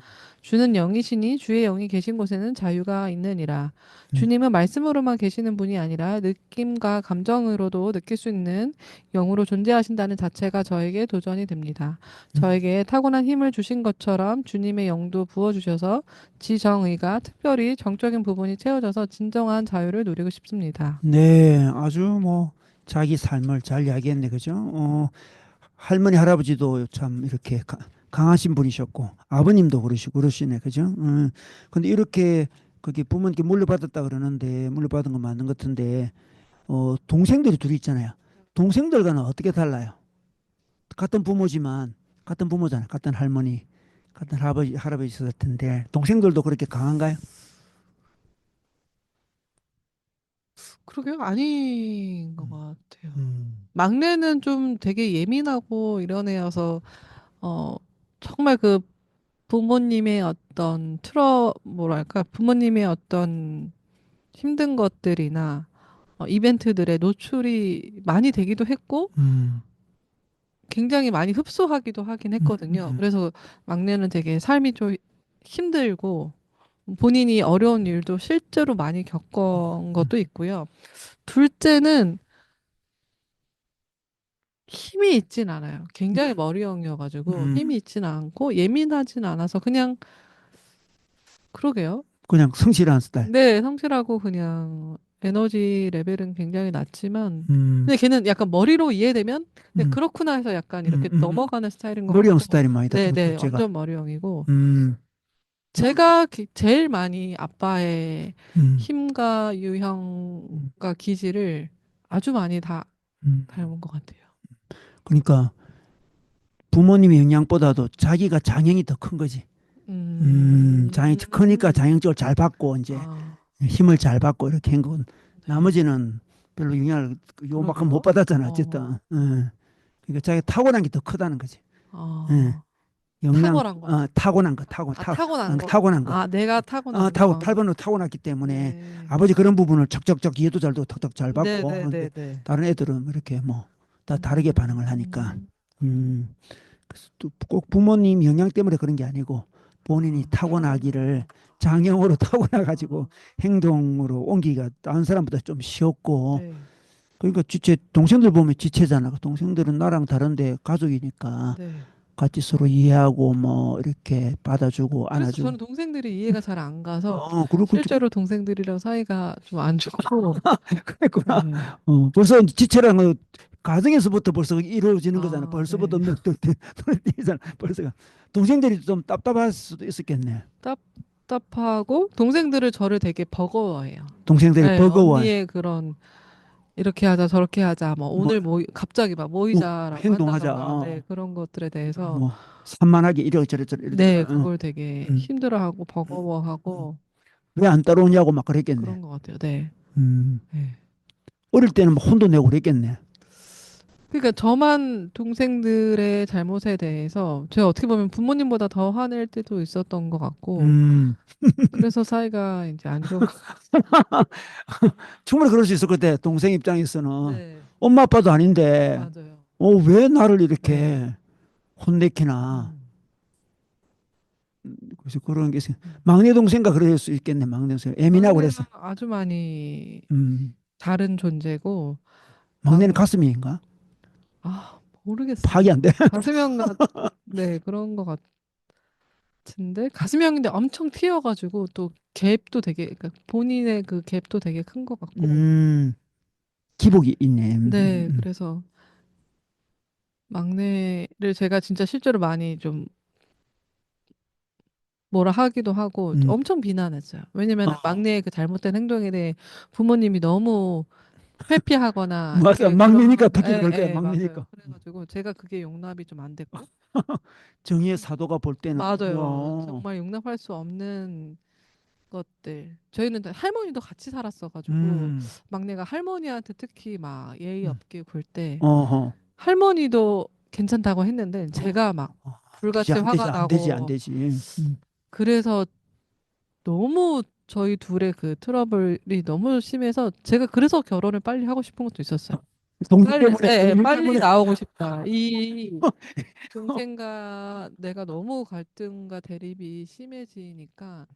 [SPEAKER 2] 주는 영이시니 주의 영이 계신 곳에는 자유가 있느니라. 주님은 말씀으로만 계시는 분이 아니라 느낌과 감정으로도 느낄 수 있는 영으로 존재하신다는 자체가 저에게 도전이 됩니다. 저에게 타고난 힘을 주신 것처럼 주님의 영도 부어주셔서 지정의가 특별히 정적인 부분이 채워져서 진정한 자유를 누리고 싶습니다.
[SPEAKER 1] 네, 아주 뭐 자기 삶을 잘 이야기했네, 그죠? 할머니, 할아버지도 참 이렇게 강하신 분이셨고, 아버님도 그러시네, 그죠? 근데 이렇게 그게 부모님께 물려받았다 그러는데, 물려받은 건 맞는 것 같은데, 동생들이 둘이 있잖아요. 동생들과는 어떻게 달라요? 같은 부모지만, 같은 부모잖아요. 같은 할머니, 같은 할아버지 있었을 텐데, 동생들도 그렇게 강한가요?
[SPEAKER 2] 그러게요. 아닌 것
[SPEAKER 1] 음,
[SPEAKER 2] 같아요.
[SPEAKER 1] 음,
[SPEAKER 2] 막내는 좀 되게 예민하고 이런 애여서 어, 정말 그 부모님의 어떤 뭐랄까, 부모님의 어떤 힘든 것들이나 이벤트들에 노출이 많이 되기도 했고
[SPEAKER 1] 음,
[SPEAKER 2] 굉장히 많이 흡수하기도 하긴
[SPEAKER 1] 음,
[SPEAKER 2] 했거든요. 그래서 막내는 되게 삶이 좀 힘들고 본인이 어려운 일도 실제로 많이 겪은
[SPEAKER 1] 음,
[SPEAKER 2] 것도 있고요. 둘째는 힘이 있진 않아요. 굉장히 머리형이어가지고 힘이 있진 않고 예민하진 않아서 그냥 그러게요.
[SPEAKER 1] 그냥 성실한 스타일.
[SPEAKER 2] 네, 성실하고 그냥 에너지 레벨은 굉장히 낮지만
[SPEAKER 1] 음,
[SPEAKER 2] 근데 걔는 약간 머리로 이해되면 그냥
[SPEAKER 1] 음,
[SPEAKER 2] 그렇구나 해서 약간 이렇게
[SPEAKER 1] 음.
[SPEAKER 2] 넘어가는 스타일인 것
[SPEAKER 1] 머리형
[SPEAKER 2] 같고
[SPEAKER 1] 스타일이 많이다.
[SPEAKER 2] 네, 네,
[SPEAKER 1] 둘째가.
[SPEAKER 2] 완전 머리형이고
[SPEAKER 1] 음,
[SPEAKER 2] 제가 제일 많이 아빠의
[SPEAKER 1] 음,
[SPEAKER 2] 힘과
[SPEAKER 1] 음,
[SPEAKER 2] 유형과 기질을 아주 많이 다
[SPEAKER 1] 음.
[SPEAKER 2] 닮은 것 같아요.
[SPEAKER 1] 그러니까 부모님의 영향보다도 자기가 장형이 더 큰 거지. 장이 크니까
[SPEAKER 2] 음,
[SPEAKER 1] 장형적으로 잘 받고 이제
[SPEAKER 2] 아,
[SPEAKER 1] 힘을 잘 받고 이렇게 한 건
[SPEAKER 2] 네,
[SPEAKER 1] 나머지는 별로 영향을 요만큼 못
[SPEAKER 2] 그러게요.
[SPEAKER 1] 받았잖아 어쨌든. 그러니까 자기가 타고난 게 더 크다는 거지. 예.
[SPEAKER 2] 아,
[SPEAKER 1] 영양
[SPEAKER 2] 탁월한 거죠.
[SPEAKER 1] 타고난 거
[SPEAKER 2] 타고난 거.
[SPEAKER 1] 타고난 거.
[SPEAKER 2] 내가 타고난 거.
[SPEAKER 1] 8번으로 타고났기 때문에
[SPEAKER 2] 네.
[SPEAKER 1] 아버지 그런 부분을 척척척 이해도 잘도 턱턱 잘
[SPEAKER 2] 네,
[SPEAKER 1] 받고
[SPEAKER 2] 네,
[SPEAKER 1] 하는데
[SPEAKER 2] 네, 네.
[SPEAKER 1] 다른 애들은 이렇게 뭐 다 다르게 반응을 하니까.
[SPEAKER 2] 음,
[SPEAKER 1] 음. 그래서 또 꼭 부모님 영향 때문에 그런 게 아니고 본인이 타고나기를 장형으로 타고나 가지고 행동으로 옮기기가 다른 사람보다 좀 쉬웠고
[SPEAKER 2] 네,
[SPEAKER 1] 그러니까 지체 동생들 보면 지체잖아. 동생들은 나랑 다른데 가족이니까
[SPEAKER 2] 네.
[SPEAKER 1] 같이 서로 이해하고 뭐 이렇게 받아주고
[SPEAKER 2] 그래서
[SPEAKER 1] 안아주고
[SPEAKER 2] 저는 동생들이 이해가 잘 안 가서
[SPEAKER 1] 그렇군
[SPEAKER 2] 실제로 동생들이랑 사이가 좀 안 좋고.
[SPEAKER 1] 그랬구나.
[SPEAKER 2] 네.
[SPEAKER 1] 벌써 이제 지체랑은 가정에서부터 벌써 이루어지는 거잖아.
[SPEAKER 2] 아,
[SPEAKER 1] 벌써부터
[SPEAKER 2] 네.
[SPEAKER 1] 눈에 띄잖아. 벌써가 동생들이 좀 답답할 수도 있었겠네.
[SPEAKER 2] 답답하고 동생들을 저를 되게 버거워해요.
[SPEAKER 1] 동생들이
[SPEAKER 2] 네,
[SPEAKER 1] 버거워해.
[SPEAKER 2] 언니의 그런 이렇게 하자 저렇게 하자 뭐
[SPEAKER 1] 뭐,
[SPEAKER 2] 오늘 갑자기 막 모이자라고
[SPEAKER 1] 행동하자.
[SPEAKER 2] 한다던가 네, 그런 것들에 대해서
[SPEAKER 1] 뭐 산만하게 이러저러저러
[SPEAKER 2] 네,
[SPEAKER 1] 어,
[SPEAKER 2] 그걸 되게
[SPEAKER 1] 음.
[SPEAKER 2] 힘들어하고 버거워하고
[SPEAKER 1] 왜 안 따라오냐고 막 그랬겠네.
[SPEAKER 2] 그런 것 같아요. 네.
[SPEAKER 1] 음.
[SPEAKER 2] 네.
[SPEAKER 1] 어릴 때는 뭐 혼도 내고 그랬겠네.
[SPEAKER 2] 그러니까 저만 동생들의 잘못에 대해서 제가 어떻게 보면 부모님보다 더 화낼 때도 있었던 것 같고
[SPEAKER 1] 음.
[SPEAKER 2] 그래서 사이가 이제 안 좋은 것 같아요.
[SPEAKER 1] 충분히 그럴 수 있을 것 같아. 동생 입장에서는
[SPEAKER 2] 네,
[SPEAKER 1] 엄마 아빠도 아닌데
[SPEAKER 2] 맞아요.
[SPEAKER 1] 왜 나를
[SPEAKER 2] 네.
[SPEAKER 1] 이렇게 혼내키나.
[SPEAKER 2] 음.
[SPEAKER 1] 그래서 그런 게
[SPEAKER 2] 음.
[SPEAKER 1] 막내 동생과 그럴 수 있겠네. 막내 동생 예민하고
[SPEAKER 2] 막내랑
[SPEAKER 1] 그래서.
[SPEAKER 2] 아주 많이
[SPEAKER 1] 음.
[SPEAKER 2] 다른 존재고
[SPEAKER 1] 막내는 가슴이인가?
[SPEAKER 2] 모르겠어요.
[SPEAKER 1] 파악이 안 돼.
[SPEAKER 2] 가슴형 네, 그런 것 같은데 가슴형인데 엄청 튀어가지고 또 갭도 되게 그러니까 본인의 그 갭도 되게 큰 것 같고
[SPEAKER 1] 음. 기복이 있네.
[SPEAKER 2] 네, 그래서 막내를 제가 진짜 실제로 많이 좀 뭐라 하기도 하고
[SPEAKER 1] 음.
[SPEAKER 2] 엄청 비난했어요. 왜냐면
[SPEAKER 1] 어,
[SPEAKER 2] 막내의 그 잘못된 행동에 대해 부모님이 너무 회피하거나
[SPEAKER 1] 맞아.
[SPEAKER 2] 이렇게
[SPEAKER 1] 막내니까
[SPEAKER 2] 그런
[SPEAKER 1] 특히 그럴 거야.
[SPEAKER 2] 맞아요.
[SPEAKER 1] 막내니까.
[SPEAKER 2] 그래가지고 제가 그게 용납이 좀 안 됐고
[SPEAKER 1] 정의의 사도가 볼 때는
[SPEAKER 2] 맞아요. 정말 용납할 수 없는 것들. 저희는 다 할머니도 같이 살았어가지고
[SPEAKER 1] 음.
[SPEAKER 2] 막내가 할머니한테 특히 막 예의
[SPEAKER 1] 음.
[SPEAKER 2] 없게 굴 때
[SPEAKER 1] 어허.
[SPEAKER 2] 할머니도 괜찮다고 했는데 제가 막
[SPEAKER 1] 그지
[SPEAKER 2] 불같이
[SPEAKER 1] 안 되지
[SPEAKER 2] 화가
[SPEAKER 1] 안 되지 안
[SPEAKER 2] 나고
[SPEAKER 1] 되지.
[SPEAKER 2] 그래서 너무 저희 둘의 그 트러블이 너무 심해서 제가 그래서 결혼을 빨리 하고 싶은 것도 있었어요.
[SPEAKER 1] 동생
[SPEAKER 2] 빨리,
[SPEAKER 1] 때문에
[SPEAKER 2] 예, 예,
[SPEAKER 1] 동생
[SPEAKER 2] 빨리
[SPEAKER 1] 때문에.
[SPEAKER 2] 나오고 싶다. 이 동생과 내가 너무 갈등과 대립이 심해지니까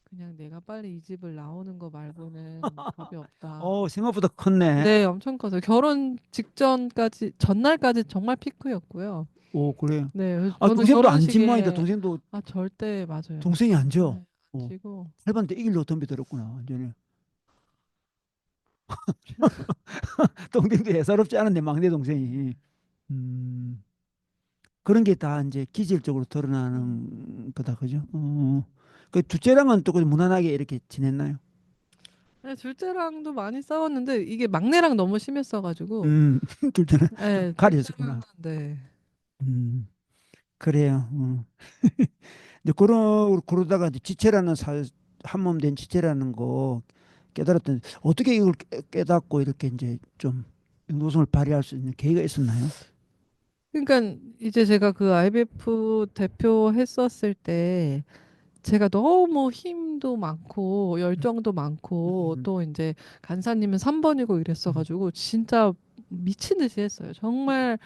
[SPEAKER 2] 그냥 내가 빨리 이 집을 나오는 거 말고는 답이 없다.
[SPEAKER 1] 생각보다 컸네.
[SPEAKER 2] 네, 엄청 커서 결혼 직전까지 전날까지 정말 피크였고요.
[SPEAKER 1] 오, 그래.
[SPEAKER 2] 네, 그래서
[SPEAKER 1] 아,
[SPEAKER 2] 저는
[SPEAKER 1] 동생도 앉은 모양이다.
[SPEAKER 2] 결혼식에
[SPEAKER 1] 동생도
[SPEAKER 2] 절대 맞아요.
[SPEAKER 1] 동생이 앉아.
[SPEAKER 2] 네,
[SPEAKER 1] 어,
[SPEAKER 2] 지고
[SPEAKER 1] 할반때 이길로 덤벼들었구나. 완전히. 동생도 예사롭지 않은데 막내 동생이. 음, 그런 게 다 이제 기질적으로 드러나는 거다, 그죠? 그 둘째랑은 또 그냥 무난하게 이렇게 지냈나요?
[SPEAKER 2] 네, 둘째랑도 많이 싸웠는데 이게 막내랑 너무 심했어가지고
[SPEAKER 1] 둘째는 좀
[SPEAKER 2] 네, 둘째랑은
[SPEAKER 1] 가려졌구나.
[SPEAKER 2] 네.
[SPEAKER 1] 음, 그래요. 근데 그러다가 이제 지체라는 한 몸 된 지체라는 거 깨달았던 어떻게 이걸 깨닫고 이렇게 이제 좀 노선을 발휘할 수 있는 계기가 있었나요?
[SPEAKER 2] 그러니까 이제 제가 그 IBF 대표 했었을 때 제가 너무 힘도 많고 열정도 많고
[SPEAKER 1] 음,
[SPEAKER 2] 또 이제 간사님은 3번이고
[SPEAKER 1] 음.
[SPEAKER 2] 이랬어가지고 진짜 미친 듯이 했어요. 정말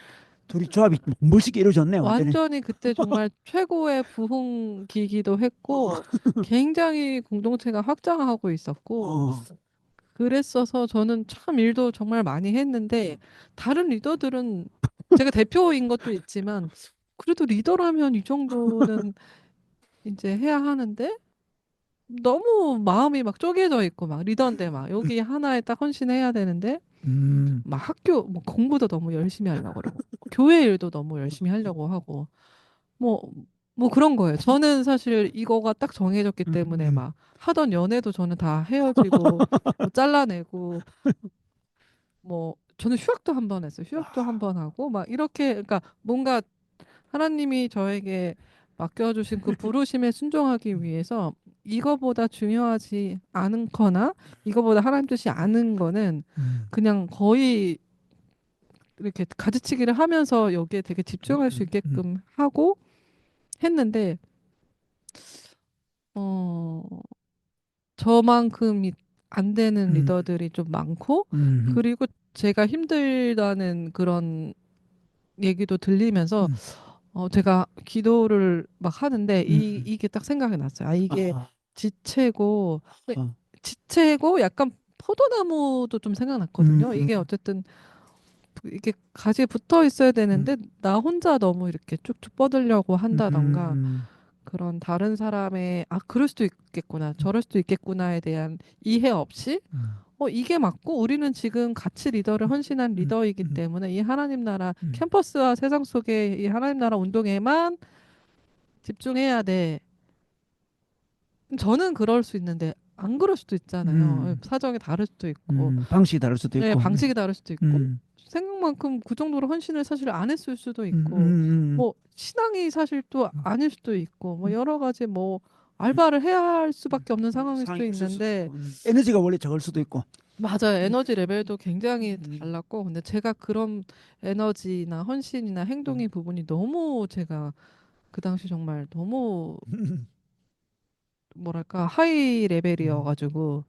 [SPEAKER 1] 둘이 조합이 멋있게 이루어졌네, 완전히.
[SPEAKER 2] 완전히 그때 정말 최고의 부흥기기도 했고 굉장히 공동체가 확장하고 있었고
[SPEAKER 1] 어,
[SPEAKER 2] 그랬어서 저는 참 일도 정말 많이 했는데 다른 리더들은 제가 대표인 것도 있지만 그래도 리더라면 이 정도는 이제 해야 하는데 너무 마음이 막 쪼개져 있고 막 리더인데 막 여기 하나에 딱 헌신해야 되는데
[SPEAKER 1] 음,
[SPEAKER 2] 막 학교 뭐 공부도 너무 열심히 하려고 그러고 교회 일도 너무 열심히 하려고 하고 뭐 뭐 그런 거예요. 저는 사실 이거가 딱 정해졌기
[SPEAKER 1] 음,
[SPEAKER 2] 때문에
[SPEAKER 1] 음.
[SPEAKER 2] 막 하던 연애도 저는 다 헤어지고 뭐 잘라내고 뭐 저는 휴학도 한 번 했어요. 휴학도 한 번 하고 막 이렇게 그러니까 뭔가 하나님이 저에게 맡겨주신 그 부르심에 순종하기 위해서 이거보다 중요하지 않거나 이거보다 하나님 뜻이 아는 거는
[SPEAKER 1] 음,
[SPEAKER 2] 그냥 거의 이렇게 가지치기를 하면서 여기에 되게 집중할 수
[SPEAKER 1] 음, 음,
[SPEAKER 2] 있게끔 하고 했는데 어 저만큼 안 되는
[SPEAKER 1] 음,
[SPEAKER 2] 리더들이 좀 많고
[SPEAKER 1] 음,
[SPEAKER 2] 그리고 제가 힘들다는 그런 얘기도 들리면서
[SPEAKER 1] 음,
[SPEAKER 2] 제가 기도를 막 하는데
[SPEAKER 1] 음.
[SPEAKER 2] 이게 딱 생각이 났어요. 아, 이게
[SPEAKER 1] 아,
[SPEAKER 2] 지체고 근데
[SPEAKER 1] 아,
[SPEAKER 2] 지체고 약간 포도나무도 좀
[SPEAKER 1] 음,
[SPEAKER 2] 생각났거든요.
[SPEAKER 1] 음,
[SPEAKER 2] 이게 어쨌든 이게 가지에 붙어 있어야
[SPEAKER 1] 음,
[SPEAKER 2] 되는데 나 혼자 너무 이렇게 쭉쭉 뻗으려고 한다던가
[SPEAKER 1] 음,
[SPEAKER 2] 그런 다른 사람의 그럴 수도 있겠구나
[SPEAKER 1] 음,
[SPEAKER 2] 저럴 수도 있겠구나에 대한 이해 없이
[SPEAKER 1] 음,
[SPEAKER 2] 이게 맞고 우리는 지금 같이 리더를 헌신한
[SPEAKER 1] 음,
[SPEAKER 2] 리더이기
[SPEAKER 1] 음,
[SPEAKER 2] 때문에 이 하나님 나라
[SPEAKER 1] 음,
[SPEAKER 2] 캠퍼스와 세상 속의 이 하나님 나라 운동에만 집중해야 돼. 저는 그럴 수 있는데 안 그럴 수도 있잖아요.
[SPEAKER 1] 음.
[SPEAKER 2] 사정이 다를 수도 있고,
[SPEAKER 1] 방식이 다를 수도
[SPEAKER 2] 네,
[SPEAKER 1] 있고.
[SPEAKER 2] 방식이 다를 수도 있고,
[SPEAKER 1] 음.
[SPEAKER 2] 생각만큼 그 정도로 헌신을 사실 안 했을 수도
[SPEAKER 1] 음,
[SPEAKER 2] 있고,
[SPEAKER 1] 음,
[SPEAKER 2] 뭐 신앙이 사실 또 아닐 수도 있고, 뭐
[SPEAKER 1] 음.
[SPEAKER 2] 여러 가지 뭐 알바를 해야 할 수밖에 없는 상황일 수도
[SPEAKER 1] 상황이 있을 수도
[SPEAKER 2] 있는데,
[SPEAKER 1] 있고. 에너지가 원래 적을 수도 있고.
[SPEAKER 2] 맞아요. 에너지 레벨도 굉장히
[SPEAKER 1] 음.
[SPEAKER 2] 달랐고, 근데 제가 그런 에너지나 헌신이나 행동의 부분이 너무 제가 그 당시 정말 너무 뭐랄까 하이 레벨이어가지고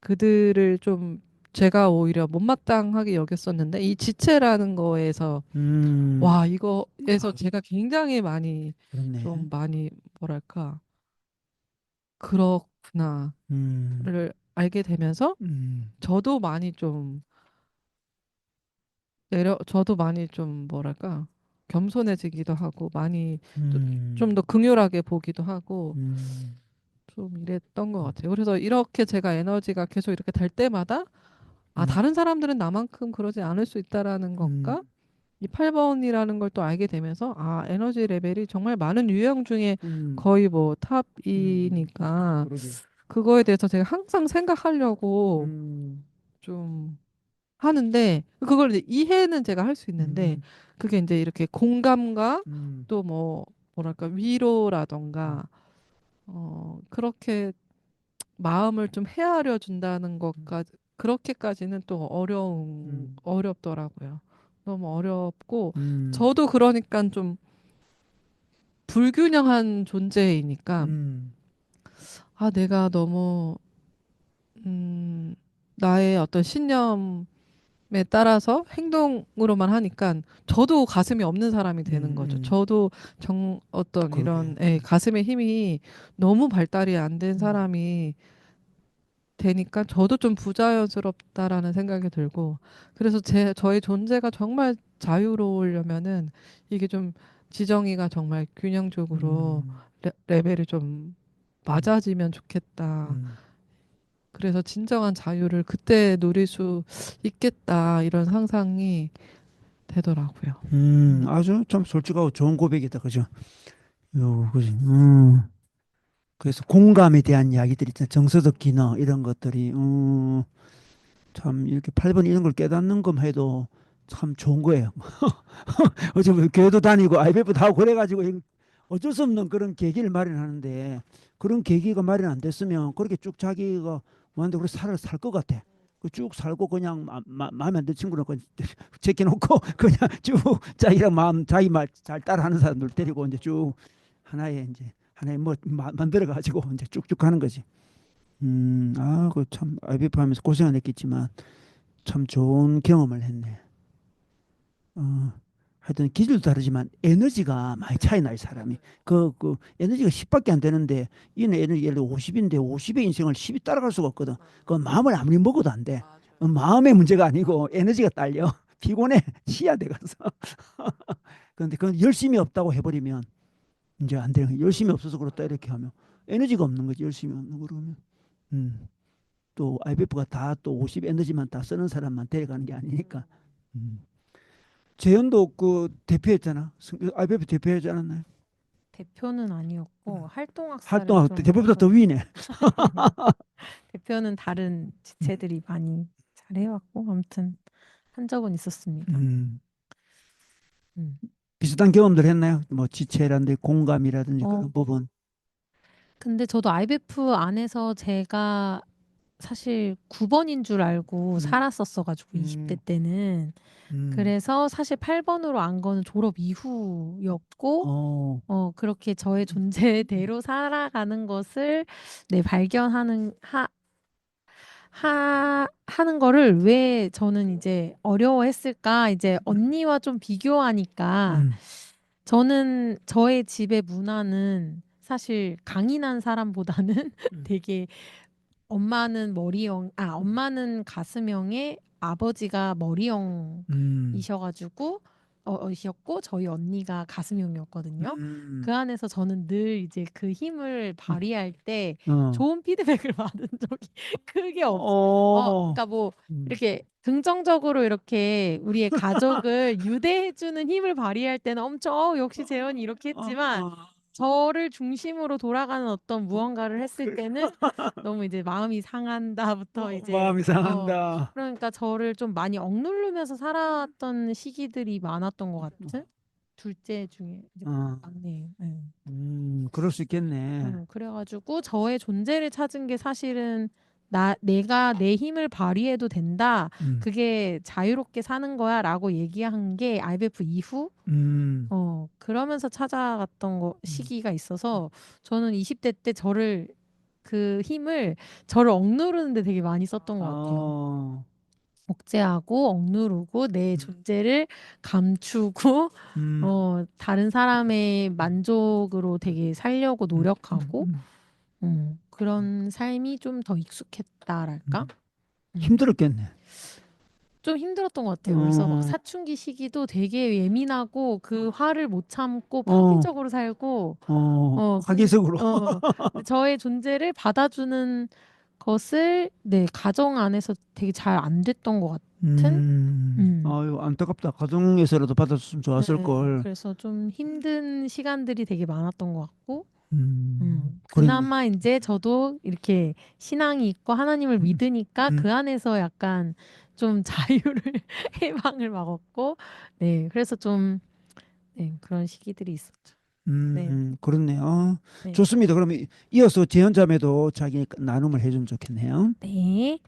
[SPEAKER 2] 그들을 좀 제가 오히려 못마땅하게 여겼었는데 이 지체라는 거에서
[SPEAKER 1] 음.
[SPEAKER 2] 와 이거에서 제가 굉장히 많이
[SPEAKER 1] 그렇네.
[SPEAKER 2] 좀 많이 뭐랄까 그렇구나를
[SPEAKER 1] 음.
[SPEAKER 2] 알게 되면서
[SPEAKER 1] 음.
[SPEAKER 2] 저도 많이 좀 저도 많이 좀 뭐랄까 겸손해지기도 하고 많이 좀
[SPEAKER 1] 음.
[SPEAKER 2] 더 긍휼하게 보기도 하고
[SPEAKER 1] 음.
[SPEAKER 2] 좀 이랬던 것 같아요. 그래서 이렇게 제가 에너지가 계속 이렇게 될 때마다 아,
[SPEAKER 1] 음.
[SPEAKER 2] 다른 사람들은 나만큼 그러지 않을 수 있다라는
[SPEAKER 1] 음.
[SPEAKER 2] 것과 이 8번이라는 걸 또 알게 되면서 아, 에너지 레벨이 정말 많은 유형 중에
[SPEAKER 1] 음.
[SPEAKER 2] 거의 뭐 탑이니까
[SPEAKER 1] 그러게.
[SPEAKER 2] 그거에 대해서 제가 항상 생각하려고
[SPEAKER 1] 음.
[SPEAKER 2] 좀 하는데 그걸 이제 이해는 제가 할 수 있는데
[SPEAKER 1] 음.
[SPEAKER 2] 그게 이제 이렇게 공감과
[SPEAKER 1] 음.
[SPEAKER 2] 또 뭐 뭐랄까 위로라던가 그렇게 마음을 좀 헤아려 준다는 것까지 그렇게까지는 또
[SPEAKER 1] 음.
[SPEAKER 2] 어렵더라고요. 너무 어렵고
[SPEAKER 1] 음.
[SPEAKER 2] 저도 그러니까 좀 불균형한 존재이니까
[SPEAKER 1] 음.
[SPEAKER 2] 아 내가 너무 나의 어떤 신념에 따라서 행동으로만 하니까 저도 가슴이 없는 사람이 되는 거죠.
[SPEAKER 1] 음.
[SPEAKER 2] 저도 어떤
[SPEAKER 1] 그러게.
[SPEAKER 2] 이런 가슴의 힘이 너무 발달이 안 된
[SPEAKER 1] 음.
[SPEAKER 2] 사람이 되니까 저도 좀 부자연스럽다라는 생각이 들고 그래서 저의 존재가 정말 자유로우려면은 이게 좀 지정이가 정말 균형적으로
[SPEAKER 1] 음.
[SPEAKER 2] 레벨이 좀 맞아지면 좋겠다.
[SPEAKER 1] 음.
[SPEAKER 2] 그래서 진정한 자유를 그때 누릴 수 있겠다 이런 상상이 되더라고요.
[SPEAKER 1] 아주 참 솔직하고 좋은 고백이다. 그죠? 그지? 그래서 공감에 대한 이야기들이 있잖아. 정서적 기능, 이런 것들이, 참, 이렇게 8번 이런 걸 깨닫는 것만 해도 참 좋은 거예요. 어차피 교회도 다니고 IBF도 하고 그래가지고 어쩔 수 없는 그런 계기를 마련하는데 그런 계기가 마련 안 됐으면 그렇게 쭉 자기가 뭐한데 그렇게 살 것 같아. 쭉 살고 그냥 마음에 안 드는 친구는 그냥 제껴놓고 그냥 쭉 자기랑 자기 말 잘 따라하는 사람들 데리고 이제 쭉 하나의 뭐 만들어 가지고 이제 쭉쭉 가는 거지. 그 참 IBF 하면서 고생은 했겠지만 참 좋은 경험을 했네. 어, 하여튼 기질도 다르지만 에너지가 많이 차이 나요, 사람이. 그 에너지가 10밖에 안 되는데 이는 에너지 예를 들어 50인데 50의 인생을 10이 따라갈 수가 없거든. 그 마음을 아무리 먹어도 안 돼. 마음의 문제가 아니고 에너지가 딸려. 피곤해. 치야 돼 가서. 그런데 그건 열심히 없다고 해버리면 이제 안 되는 거야. 열심히 없어서 그렇다 이렇게 하면 에너지가 없는 거지. 열심히 없는 거 그러면. 음. 또 IBF가 다 또 50 에너지만 다 쓰는 사람만 데려가는 게 아니니까. 음. 재현도 그 대표했잖아. IBF 대표하지 않았나요?
[SPEAKER 4] 대표는 아니었고 활동학사를
[SPEAKER 1] 활동하고
[SPEAKER 4] 좀
[SPEAKER 1] 대표보다 더 위네.
[SPEAKER 4] 대표는 다른 지체들이 많이 잘해왔고 아무튼 한 적은 있었습니다.
[SPEAKER 1] 음,
[SPEAKER 4] 음.
[SPEAKER 1] 비슷한 경험들 했나요? 뭐 지체라든지 공감이라든지
[SPEAKER 4] 어,
[SPEAKER 1] 그런 부분.
[SPEAKER 4] 근데 저도 IBF 안에서 제가 사실 9번인 줄 알고
[SPEAKER 1] 음,
[SPEAKER 4] 살았었어가지고
[SPEAKER 1] 음,
[SPEAKER 4] 20대 때는
[SPEAKER 1] 음,
[SPEAKER 4] 그래서 사실 8번으로 안 거는 졸업 이후였고
[SPEAKER 1] 어,
[SPEAKER 4] 그렇게 저의 존재대로 살아가는 것을 발견하는 하는 거를 왜 저는 이제 어려워했을까? 이제 언니와 좀 비교하니까
[SPEAKER 1] 음,
[SPEAKER 4] 저는 저의 집의 문화는 사실 강인한 사람보다는
[SPEAKER 1] 음,
[SPEAKER 4] 되게 엄마는 가슴형에 아버지가
[SPEAKER 1] 음,
[SPEAKER 4] 머리형이셔가지고 이셨고 저희 언니가 가슴형이었거든요.
[SPEAKER 1] 음,
[SPEAKER 4] 그 안에서 저는 늘 이제 그 힘을 발휘할 때
[SPEAKER 1] 어,
[SPEAKER 4] 좋은 피드백을 받은 적이 크게
[SPEAKER 1] 어,
[SPEAKER 4] 그러니까 뭐
[SPEAKER 1] 음,
[SPEAKER 4] 이렇게 긍정적으로 이렇게 우리의 가족을 유대해주는 힘을 발휘할 때는 엄청 역시 재현이 이렇게
[SPEAKER 1] 어,
[SPEAKER 4] 했지만
[SPEAKER 1] 어,
[SPEAKER 4] 저를 중심으로 돌아가는 어떤 무언가를 했을 때는 너무 이제 마음이 상한다부터 이제
[SPEAKER 1] 마음이 상한다.
[SPEAKER 4] 그러니까 저를 좀 많이 억누르면서 살았던 시기들이 많았던 것 같은 둘째 중에 이제
[SPEAKER 1] 어,
[SPEAKER 4] 막내예요. 네.
[SPEAKER 1] 그럴 수 있겠네.
[SPEAKER 4] 그래가지고 저의 존재를 찾은 게 사실은 내가 내 힘을 발휘해도 된다.
[SPEAKER 1] 음,
[SPEAKER 4] 그게 자유롭게 사는 거야라고 얘기한 게 IBF 이후
[SPEAKER 1] 음,
[SPEAKER 4] 그러면서 찾아갔던 시기가 있어서 저는 20대 때 그 힘을 저를 억누르는데 되게 많이 썼던 것 같아요.
[SPEAKER 1] 어,
[SPEAKER 4] 억제하고 억누르고 내 존재를 감추고
[SPEAKER 1] 음,
[SPEAKER 4] 다른 사람의 만족으로 되게 살려고 노력하고 그런 삶이 좀 더 익숙했다랄까?
[SPEAKER 1] 힘들었겠네.
[SPEAKER 4] 좀 힘들었던 것 같아요. 그래서 막
[SPEAKER 1] 어,
[SPEAKER 4] 사춘기 시기도 되게 예민하고 그 화를 못 참고
[SPEAKER 1] 어,
[SPEAKER 4] 파괴적으로 살고
[SPEAKER 1] 파괴적으로.
[SPEAKER 4] 근데 저의 존재를 받아주는 것을 네, 가정 안에서 되게 잘 안 됐던 것 같은
[SPEAKER 1] 아유, 안타깝다. 가정에서라도 받았으면 좋았을 걸.
[SPEAKER 4] 그래서 좀 힘든 시간들이 되게 많았던 것 같고
[SPEAKER 1] 그랬네.
[SPEAKER 4] 그나마 이제 저도 이렇게 신앙이 있고 하나님을 믿으니까
[SPEAKER 1] 음,
[SPEAKER 4] 그 안에서 약간 좀 자유를 해방을 막 얻고 네 그래서 좀 네, 그런 시기들이 있었죠. 네,
[SPEAKER 1] 그렇네요.
[SPEAKER 4] 네,
[SPEAKER 1] 좋습니다. 그럼 이어서 재현 자매도 자기 나눔을 해주면 좋겠네요.
[SPEAKER 4] 네.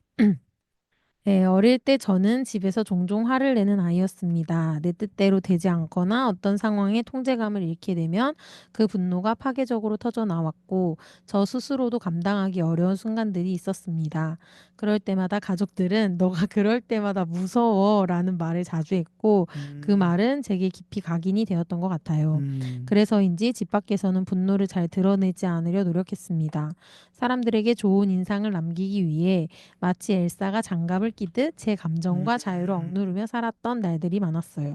[SPEAKER 4] 네, 어릴 때 저는 집에서 종종 화를 내는 아이였습니다. 내 뜻대로 되지 않거나 어떤 상황에 통제감을 잃게 되면 그 분노가 파괴적으로 터져 나왔고 저 스스로도 감당하기 어려운 순간들이 있었습니다. 그럴 때마다 가족들은 너가 그럴 때마다 무서워라는 말을 자주 했고 그 말은 제게 깊이 각인이 되었던 것 같아요. 그래서인지 집 밖에서는 분노를 잘 드러내지 않으려 노력했습니다. 사람들에게 좋은 인상을 남기기 위해 마치 엘사가 장갑을 끼듯 제 감정과 자유를 억누르며 살았던 날들이 많았어요.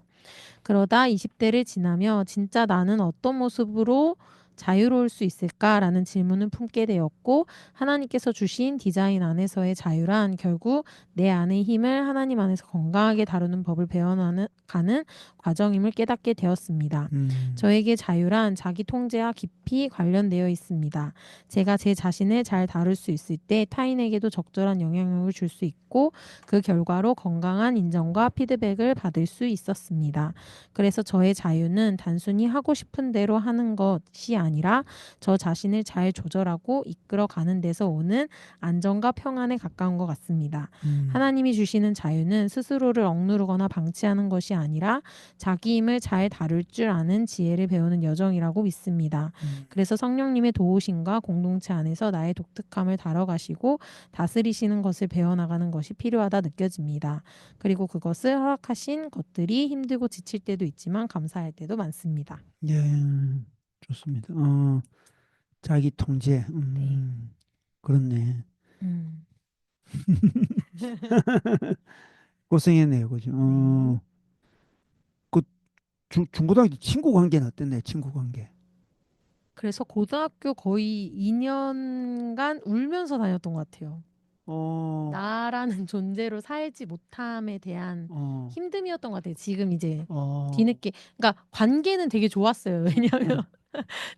[SPEAKER 4] 그러다 20대를 지나며 진짜 나는 어떤 모습으로 자유로울 수 있을까라는 질문을 품게 되었고 하나님께서 주신 디자인 안에서의 자유란 결국 내 안의 힘을 하나님 안에서 건강하게 다루는 법을 배워가는 과정임을 깨닫게 되었습니다. 저에게 자유란 자기 통제와 깊이 관련되어 있습니다. 제가 제 자신을 잘 다룰 수 있을 때 타인에게도 적절한 영향력을 줄 수 있고 그 결과로 건강한 인정과 피드백을 받을 수 있었습니다. 그래서 저의 자유는 단순히 하고 싶은 대로 하는 것이 아니라 저 자신을 잘 조절하고 이끌어 가는 데서 오는 안정과 평안에 가까운 것 같습니다. 하나님이 주시는 자유는 스스로를 억누르거나 방치하는 것이 아니라 자기 힘을 잘 다룰 줄 아는 지혜를 배우는 여정이라고 믿습니다. 그래서 성령님의 도우심과 공동체 안에서 나의 독특함을 다뤄가시고 다스리시는 것을 배워나가는 것이 필요하다 느껴집니다. 그리고 그것을 허락하신 것들이 힘들고 지칠 때도 있지만 감사할 때도 많습니다.
[SPEAKER 1] 예, 좋습니다. 자기 통제.
[SPEAKER 4] 네.
[SPEAKER 1] 그렇네.
[SPEAKER 4] 음.
[SPEAKER 1] 고생했네요, 그죠?
[SPEAKER 4] 네.
[SPEAKER 1] 그 중고등학교 친구 관계는 어땠나요? 친구 관계.
[SPEAKER 4] 그래서 고등학교 거의 2년간 울면서 다녔던 것 같아요.
[SPEAKER 1] 어,
[SPEAKER 4] 나라는 존재로 살지 못함에 대한
[SPEAKER 1] 어,
[SPEAKER 4] 힘듦이었던 것 같아요. 지금 이제
[SPEAKER 1] 어,
[SPEAKER 4] 뒤늦게. 그러니까 관계는 되게 좋았어요. 왜냐하면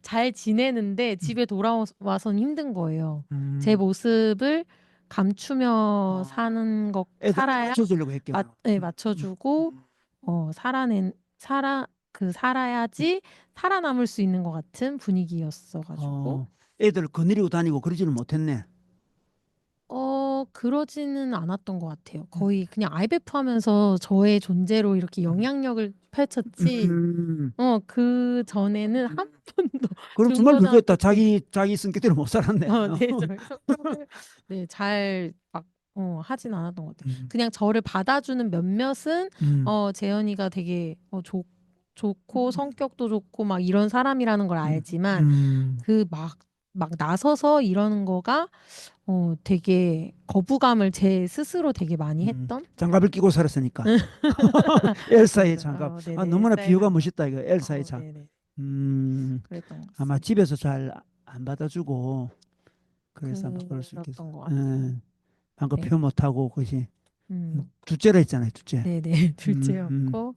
[SPEAKER 4] 잘 지내는데
[SPEAKER 1] 음,
[SPEAKER 4] 집에 돌아와서는 힘든 거예요. 제
[SPEAKER 1] 음,
[SPEAKER 4] 모습을 감추며
[SPEAKER 1] 어,
[SPEAKER 4] 사는 것
[SPEAKER 1] 애들
[SPEAKER 4] 살아야
[SPEAKER 1] 맞춰주려고 했겠구나.
[SPEAKER 4] 네, 맞춰주고 살아야지 살아남을 수 있는 것 같은 분위기였어 가지고
[SPEAKER 1] 애들 거느리고 다니고 그러지는 못했네.
[SPEAKER 4] 그러지는 않았던 것 같아요. 거의 그냥 IBF 하면서 저의 존재로 이렇게 영향력을 펼쳤지.
[SPEAKER 1] 음,
[SPEAKER 4] 그 전에는 한 번도
[SPEAKER 1] 그럼 정말
[SPEAKER 4] 중고등학교
[SPEAKER 1] 그거였다.
[SPEAKER 4] 때
[SPEAKER 1] 자기 성격대로 못 살았네.
[SPEAKER 4] 네, 저희 성격을 네, 잘 막 하진 않았던 것 같아요.
[SPEAKER 1] 음,
[SPEAKER 4] 그냥 저를 받아주는 몇몇은
[SPEAKER 1] 음,
[SPEAKER 4] 재현이가 되게 좋고 성격도 좋고 막 이런 사람이라는 걸
[SPEAKER 1] 음,
[SPEAKER 4] 알지만
[SPEAKER 1] 음,
[SPEAKER 4] 그 막 나서서 이러는 거가 되게 거부감을 제 스스로 되게 많이 했던
[SPEAKER 1] 장갑을 끼고 살았으니까. 엘사의
[SPEAKER 4] 맞아.
[SPEAKER 1] 장갑.
[SPEAKER 4] 네네.
[SPEAKER 1] 너무나
[SPEAKER 4] 엘사의
[SPEAKER 1] 비유가
[SPEAKER 4] 장갑.
[SPEAKER 1] 멋있다, 이거. 엘사의 장갑.
[SPEAKER 4] 네네. 그랬던 것
[SPEAKER 1] 아마
[SPEAKER 4] 같습니다.
[SPEAKER 1] 집에서 잘 안 받아주고, 그래서 아마 그럴 수 있겠어.
[SPEAKER 4] 그랬던 것 같아요.
[SPEAKER 1] 방금
[SPEAKER 4] 네.
[SPEAKER 1] 표현 못하고, 그것이.
[SPEAKER 4] 음.
[SPEAKER 1] 둘째라 했잖아요, 둘째.
[SPEAKER 4] 네네.
[SPEAKER 1] 음,
[SPEAKER 4] 둘째였고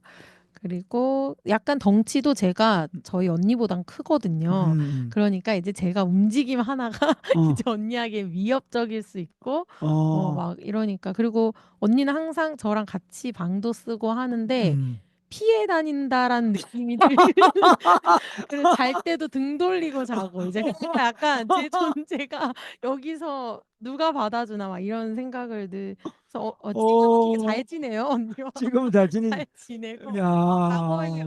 [SPEAKER 4] 그리고 약간 덩치도 제가 저희 언니보단 크거든요. 그러니까 이제 제가 움직임 하나가
[SPEAKER 1] 어,
[SPEAKER 4] 이제 언니에게 위협적일 수 있고
[SPEAKER 1] 어,
[SPEAKER 4] 막 이러니까 그리고 언니는 항상 저랑 같이 방도 쓰고 하는데
[SPEAKER 1] 음.
[SPEAKER 4] 피해 다닌다라는 느낌이 들고 그리고 잘 때도 등 돌리고 자고 이제 그러니까 약간 제 존재가 여기서 누가 받아주나 막 이런 생각을 그래서 지금은 되게
[SPEAKER 1] 어,
[SPEAKER 4] 잘 지내요 언니와
[SPEAKER 1] 지금은 잘 지내지.
[SPEAKER 4] 잘 지내고 과거에
[SPEAKER 1] 야,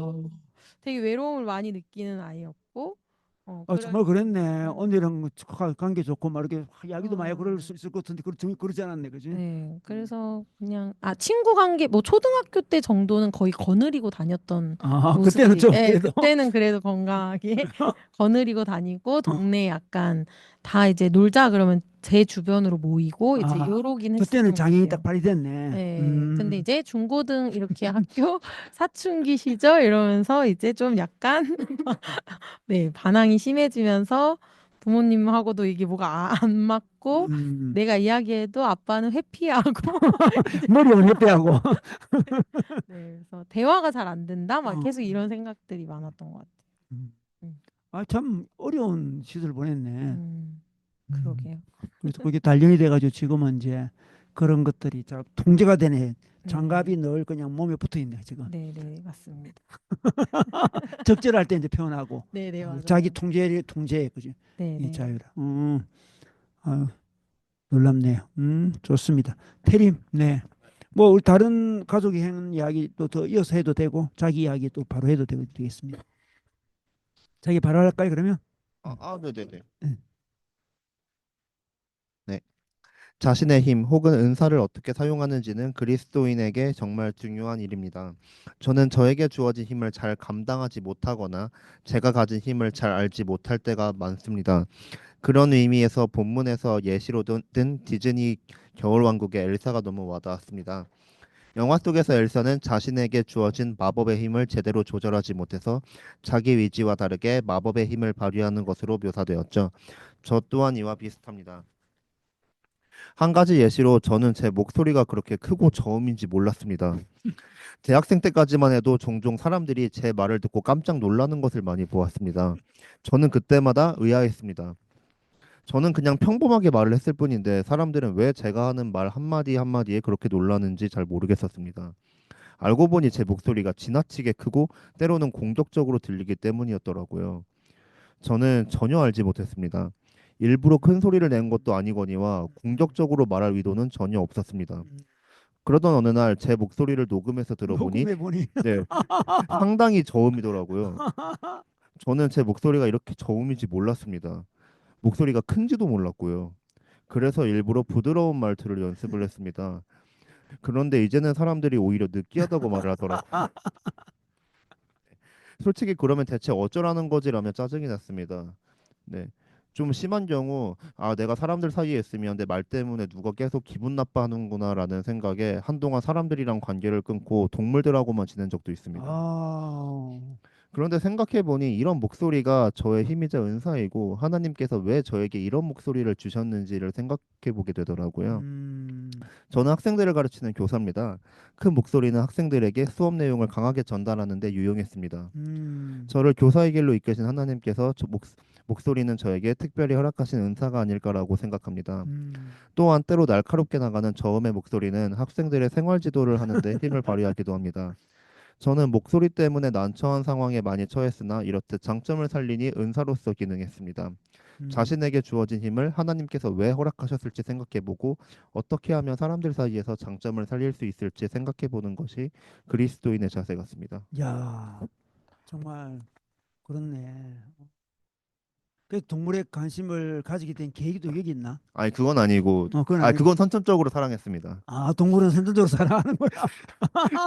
[SPEAKER 4] 되게 외로움을 많이 느끼는 아이였고
[SPEAKER 1] 정말 그랬네.
[SPEAKER 4] 음,
[SPEAKER 1] 언니랑 관계 좋고 막 이렇게 이야기도 많이 그럴 수
[SPEAKER 4] 음.
[SPEAKER 1] 있을 것 같은데 그러지 않았네, 그지?
[SPEAKER 4] 네, 그래서 그냥 친구 관계 뭐 초등학교 때 정도는 거의 거느리고 다녔던
[SPEAKER 1] 그때는
[SPEAKER 4] 모습이
[SPEAKER 1] 좀
[SPEAKER 4] 예,
[SPEAKER 1] 그래도.
[SPEAKER 4] 그때는 그래도 건강하게 거느리고 다니고 동네에 약간 다 이제 놀자 그러면 제 주변으로 모이고 이제
[SPEAKER 1] 아,
[SPEAKER 4] 요러긴
[SPEAKER 1] 그때는
[SPEAKER 4] 했었던 것
[SPEAKER 1] 장애인이 딱
[SPEAKER 4] 같아요.
[SPEAKER 1] 발휘됐네.
[SPEAKER 4] 네, 근데 이제 중고등 이렇게 학교 사춘기 시절 이러면서 이제 좀 약간 네, 반항이 심해지면서 부모님하고도 이게 뭐가 안 맞고
[SPEAKER 1] 음,
[SPEAKER 4] 내가 이야기해도 아빠는 회피하고
[SPEAKER 1] 머리는 협회하고.
[SPEAKER 4] 네, 그래서 대화가 잘 안 된다 막
[SPEAKER 1] 어,
[SPEAKER 4] 계속 이런 생각들이 많았던 것 같아요.
[SPEAKER 1] 음.
[SPEAKER 4] 음,
[SPEAKER 1] 참 어려운 시절 보냈네. 음.
[SPEAKER 4] 그러게요.
[SPEAKER 1] 그래서 그게 단련이 돼가지고 지금은 이제 그런 것들이 다 통제가 되네.
[SPEAKER 4] 네,
[SPEAKER 1] 장갑이 늘 그냥 몸에 붙어 있네, 지금.
[SPEAKER 4] 네, 네, 맞습니다.
[SPEAKER 1] 적절할 때 이제 표현하고,
[SPEAKER 4] 네, 네,
[SPEAKER 1] 자기
[SPEAKER 4] 맞아요.
[SPEAKER 1] 통제, 그지?
[SPEAKER 4] 네,
[SPEAKER 1] 이
[SPEAKER 4] 네.
[SPEAKER 1] 자유라. 아유, 놀랍네요. 좋습니다. 태림, 네. 뭐 우리 다른 가족이 한 이야기 또 더 이어서 해도 되고, 자기 이야기 또 바로 해도 되겠습니다. 자기 바로 할까요, 그러면? 음.
[SPEAKER 3] 네네네.
[SPEAKER 1] 네.
[SPEAKER 3] 네. 자신의 힘 혹은 은사를 어떻게 사용하는지는 그리스도인에게 정말 중요한 일입니다. 저는 저에게 주어진 힘을 잘 감당하지 못하거나 제가 가진 힘을 잘 알지 못할 때가 많습니다. 그런 의미에서 본문에서 예시로 든 디즈니 겨울왕국의 엘사가 너무 와닿았습니다. 영화 속에서 엘사는 자신에게 주어진 마법의 힘을 제대로 조절하지 못해서 자기 의지와 다르게 마법의 힘을 발휘하는 것으로 묘사되었죠. 저 또한 이와 비슷합니다. 한 가지 예시로 저는 제 목소리가 그렇게 크고 저음인지 몰랐습니다. 대학생 때까지만 해도 종종 사람들이 제 말을 듣고 깜짝 놀라는 것을 많이 보았습니다. 저는 그때마다 의아했습니다. 저는 그냥 평범하게 말을 했을 뿐인데 사람들은 왜 제가 하는 말 한마디 한마디에 그렇게 놀라는지 잘 모르겠었습니다. 알고 보니 제 목소리가 지나치게 크고 때로는 공격적으로 들리기 때문이었더라고요. 저는 전혀 알지 못했습니다. 일부러 큰 소리를 낸 것도 아니거니와 공격적으로 말할 의도는 전혀 없었습니다.
[SPEAKER 1] 음.
[SPEAKER 3] 그러던 어느 날 제 목소리를 녹음해서 들어보니
[SPEAKER 1] 녹음해 보니.
[SPEAKER 3] 네, 상당히 저음이더라고요. 저는 제 목소리가 이렇게 저음인지 몰랐습니다. 목소리가 큰지도 몰랐고요. 그래서 일부러 부드러운 말투를 연습을 했습니다. 그런데 이제는 사람들이 오히려 느끼하다고 말을 하더라고요. 솔직히 그러면 대체 어쩌라는 거지라며 짜증이 났습니다. 네. 좀 심한 경우 내가 사람들 사이에 있으면 내 말 때문에 누가 계속 기분 나빠하는구나라는 생각에 한동안 사람들이랑 관계를 끊고 동물들하고만 지낸 적도 있습니다.
[SPEAKER 1] 아,
[SPEAKER 3] 그런데 생각해 보니 이런 목소리가 저의 힘이자 은사이고 하나님께서 왜 저에게 이런 목소리를 주셨는지를 생각해 보게 되더라고요.
[SPEAKER 1] 음,
[SPEAKER 3] 저는 학생들을 가르치는 교사입니다. 큰 목소리는 학생들에게 수업 내용을 강하게 전달하는 데 유용했습니다.
[SPEAKER 1] 음,
[SPEAKER 3] 저를 교사의 길로 이끄신 하나님께서 목소리는 저에게 특별히 허락하신 은사가 아닐까라고 생각합니다.
[SPEAKER 1] 음.
[SPEAKER 3] 또한 때로 날카롭게 나가는 저음의 목소리는 학생들의 생활 지도를 하는데 힘을 발휘하기도 합니다. 저는 목소리 때문에 난처한 상황에 많이 처했으나 이렇듯 장점을 살리니 은사로서 기능했습니다.
[SPEAKER 1] 음.
[SPEAKER 3] 자신에게 주어진 힘을 하나님께서 왜 허락하셨을지 생각해보고 어떻게 하면 사람들 사이에서 장점을 살릴 수 있을지 생각해보는 것이 그리스도인의 자세 같습니다.
[SPEAKER 1] 야, 정말 그렇네. 그 동물에 관심을 가지게 된 계기도 여기 있나?
[SPEAKER 3] 아니 그건 아니고,
[SPEAKER 1] 그건 아니고.
[SPEAKER 3] 그건 선천적으로 사랑했습니다.
[SPEAKER 1] 동물은 선천적으로 살아가는 거야.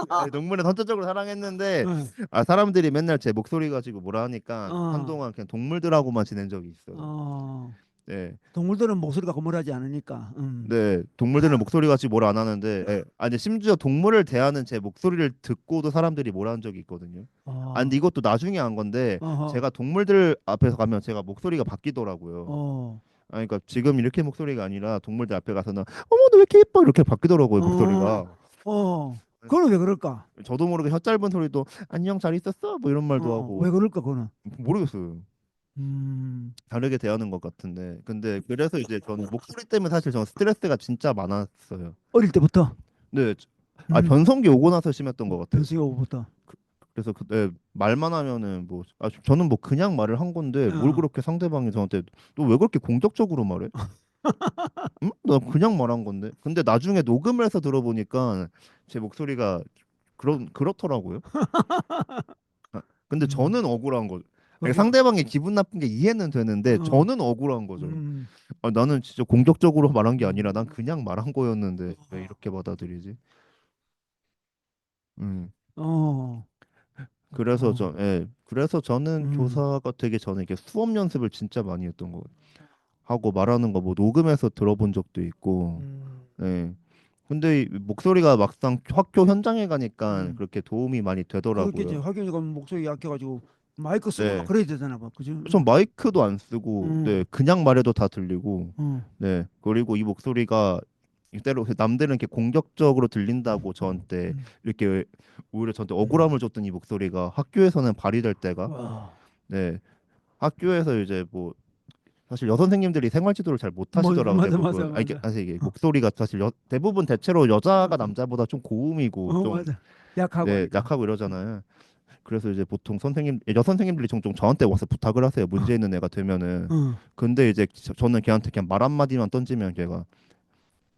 [SPEAKER 3] 아니, 동물은 선천적으로 사랑했는데
[SPEAKER 1] 어,
[SPEAKER 3] 사람들이 맨날 제 목소리 가지고 뭐라 하니까
[SPEAKER 1] 어,
[SPEAKER 3] 한동안 그냥 동물들하고만 지낸 적이 있어요.
[SPEAKER 1] 어.
[SPEAKER 3] 네.
[SPEAKER 1] 동물들은 목소리가 거물하지 않으니까.
[SPEAKER 3] 네, 동물들은 목소리 같이 뭘 안 하는데, 아니 심지어 동물을 대하는 제 목소리를 듣고도 사람들이 뭐라 한 적이 있거든요. 근데
[SPEAKER 1] 어,
[SPEAKER 3] 이것도 나중에 한 건데,
[SPEAKER 1] 어허,
[SPEAKER 3] 제가 동물들 앞에서 가면 제가 목소리가 바뀌더라고요.
[SPEAKER 1] 어,
[SPEAKER 3] 그러니까 지금 이렇게 목소리가 아니라 동물들 앞에 가서는 어머 너 왜 이렇게 예뻐 이렇게 바뀌더라고요
[SPEAKER 1] 어,
[SPEAKER 3] 목소리가.
[SPEAKER 1] 어. 그거는 왜 그럴까?
[SPEAKER 3] 저도 모르게 혀 짧은 소리도 안녕 잘 있었어? 뭐 이런 말도 하고
[SPEAKER 1] 왜 그럴까 그거는?
[SPEAKER 3] 모르겠어요.
[SPEAKER 1] 음,
[SPEAKER 3] 다르게 대하는 것 같은데. 근데 그래서 이제 저는 목소리 때문에 사실 저는 스트레스가 진짜 많았어요.
[SPEAKER 1] 어릴 때부터.
[SPEAKER 3] 네,
[SPEAKER 1] 음,
[SPEAKER 3] 변성기 오고 나서 심했던 것 같아요.
[SPEAKER 1] 변수기 오부터.
[SPEAKER 3] 그래서 네, 말만 하면은 뭐 저는 뭐 그냥 말을 한 건데 뭘
[SPEAKER 1] 어.
[SPEAKER 3] 그렇게 상대방이 저한테 너 왜 그렇게 공격적으로 말해? 응? 나 그냥 말한 건데. 근데 나중에 녹음을 해서 들어보니까 제 목소리가 그렇더라고요. 아, 근데
[SPEAKER 1] 음,
[SPEAKER 3] 저는 억울한 거죠. 아니,
[SPEAKER 1] 그게,
[SPEAKER 3] 상대방이 기분 나쁜 게 이해는 되는데
[SPEAKER 1] 어,
[SPEAKER 3] 저는 억울한 거죠.
[SPEAKER 1] 음,
[SPEAKER 3] 나는 진짜 공격적으로 말한 게
[SPEAKER 1] 음,
[SPEAKER 3] 아니라 난 그냥 말한 거였는데 왜
[SPEAKER 1] 어,
[SPEAKER 3] 이렇게 받아들이지? 음.
[SPEAKER 1] 어,
[SPEAKER 3] 그래서
[SPEAKER 1] 어,
[SPEAKER 3] 그래서 저는
[SPEAKER 1] 음,
[SPEAKER 3] 교사가 되기 전에 이렇게 수업 연습을 진짜 많이 했던 거 하고 말하는 거 뭐 녹음해서 들어본 적도 있고.
[SPEAKER 1] 음,
[SPEAKER 3] 예. 근데 이 목소리가 막상 학교 현장에 가니까
[SPEAKER 1] 음.
[SPEAKER 3] 그렇게 도움이 많이
[SPEAKER 1] 그렇게 이제
[SPEAKER 3] 되더라고요.
[SPEAKER 1] 학교니까 목소리 약해가지고 마이크 쓰고 막
[SPEAKER 3] 네.
[SPEAKER 1] 그래야 되잖아, 뭐, 그죠?
[SPEAKER 3] 전 마이크도 안 쓰고, 네,
[SPEAKER 1] 음,
[SPEAKER 3] 그냥 말해도 다 들리고,
[SPEAKER 1] 음,
[SPEAKER 3] 네, 그리고 이 목소리가 때로 남들은 이렇게 공격적으로 들린다고 저한테
[SPEAKER 1] 음.
[SPEAKER 3] 이렇게 오히려 저한테 억울함을 줬던 이 목소리가 학교에서는 발휘될 때가,
[SPEAKER 1] 와,
[SPEAKER 3] 네, 학교에서 이제 뭐 사실 여선생님들이 생활지도를 잘 못하시더라고
[SPEAKER 1] 맞아, 맞아,
[SPEAKER 3] 대부분. 이게
[SPEAKER 1] 맞아.
[SPEAKER 3] 사실 이게
[SPEAKER 1] 어,
[SPEAKER 3] 목소리가 사실 대부분 대체로 여자가
[SPEAKER 1] 어,
[SPEAKER 3] 남자보다 좀 고음이고 좀
[SPEAKER 1] 맞아. 약하고
[SPEAKER 3] 네,
[SPEAKER 1] 하니까.
[SPEAKER 3] 약하고 이러잖아요. 그래서 이제 보통 여선생님들이 종종 저한테 와서 부탁을 하세요. 문제 있는 애가 되면은.
[SPEAKER 1] 어.
[SPEAKER 3] 근데 이제 저는 걔한테 그냥 말 한마디만 던지면 걔가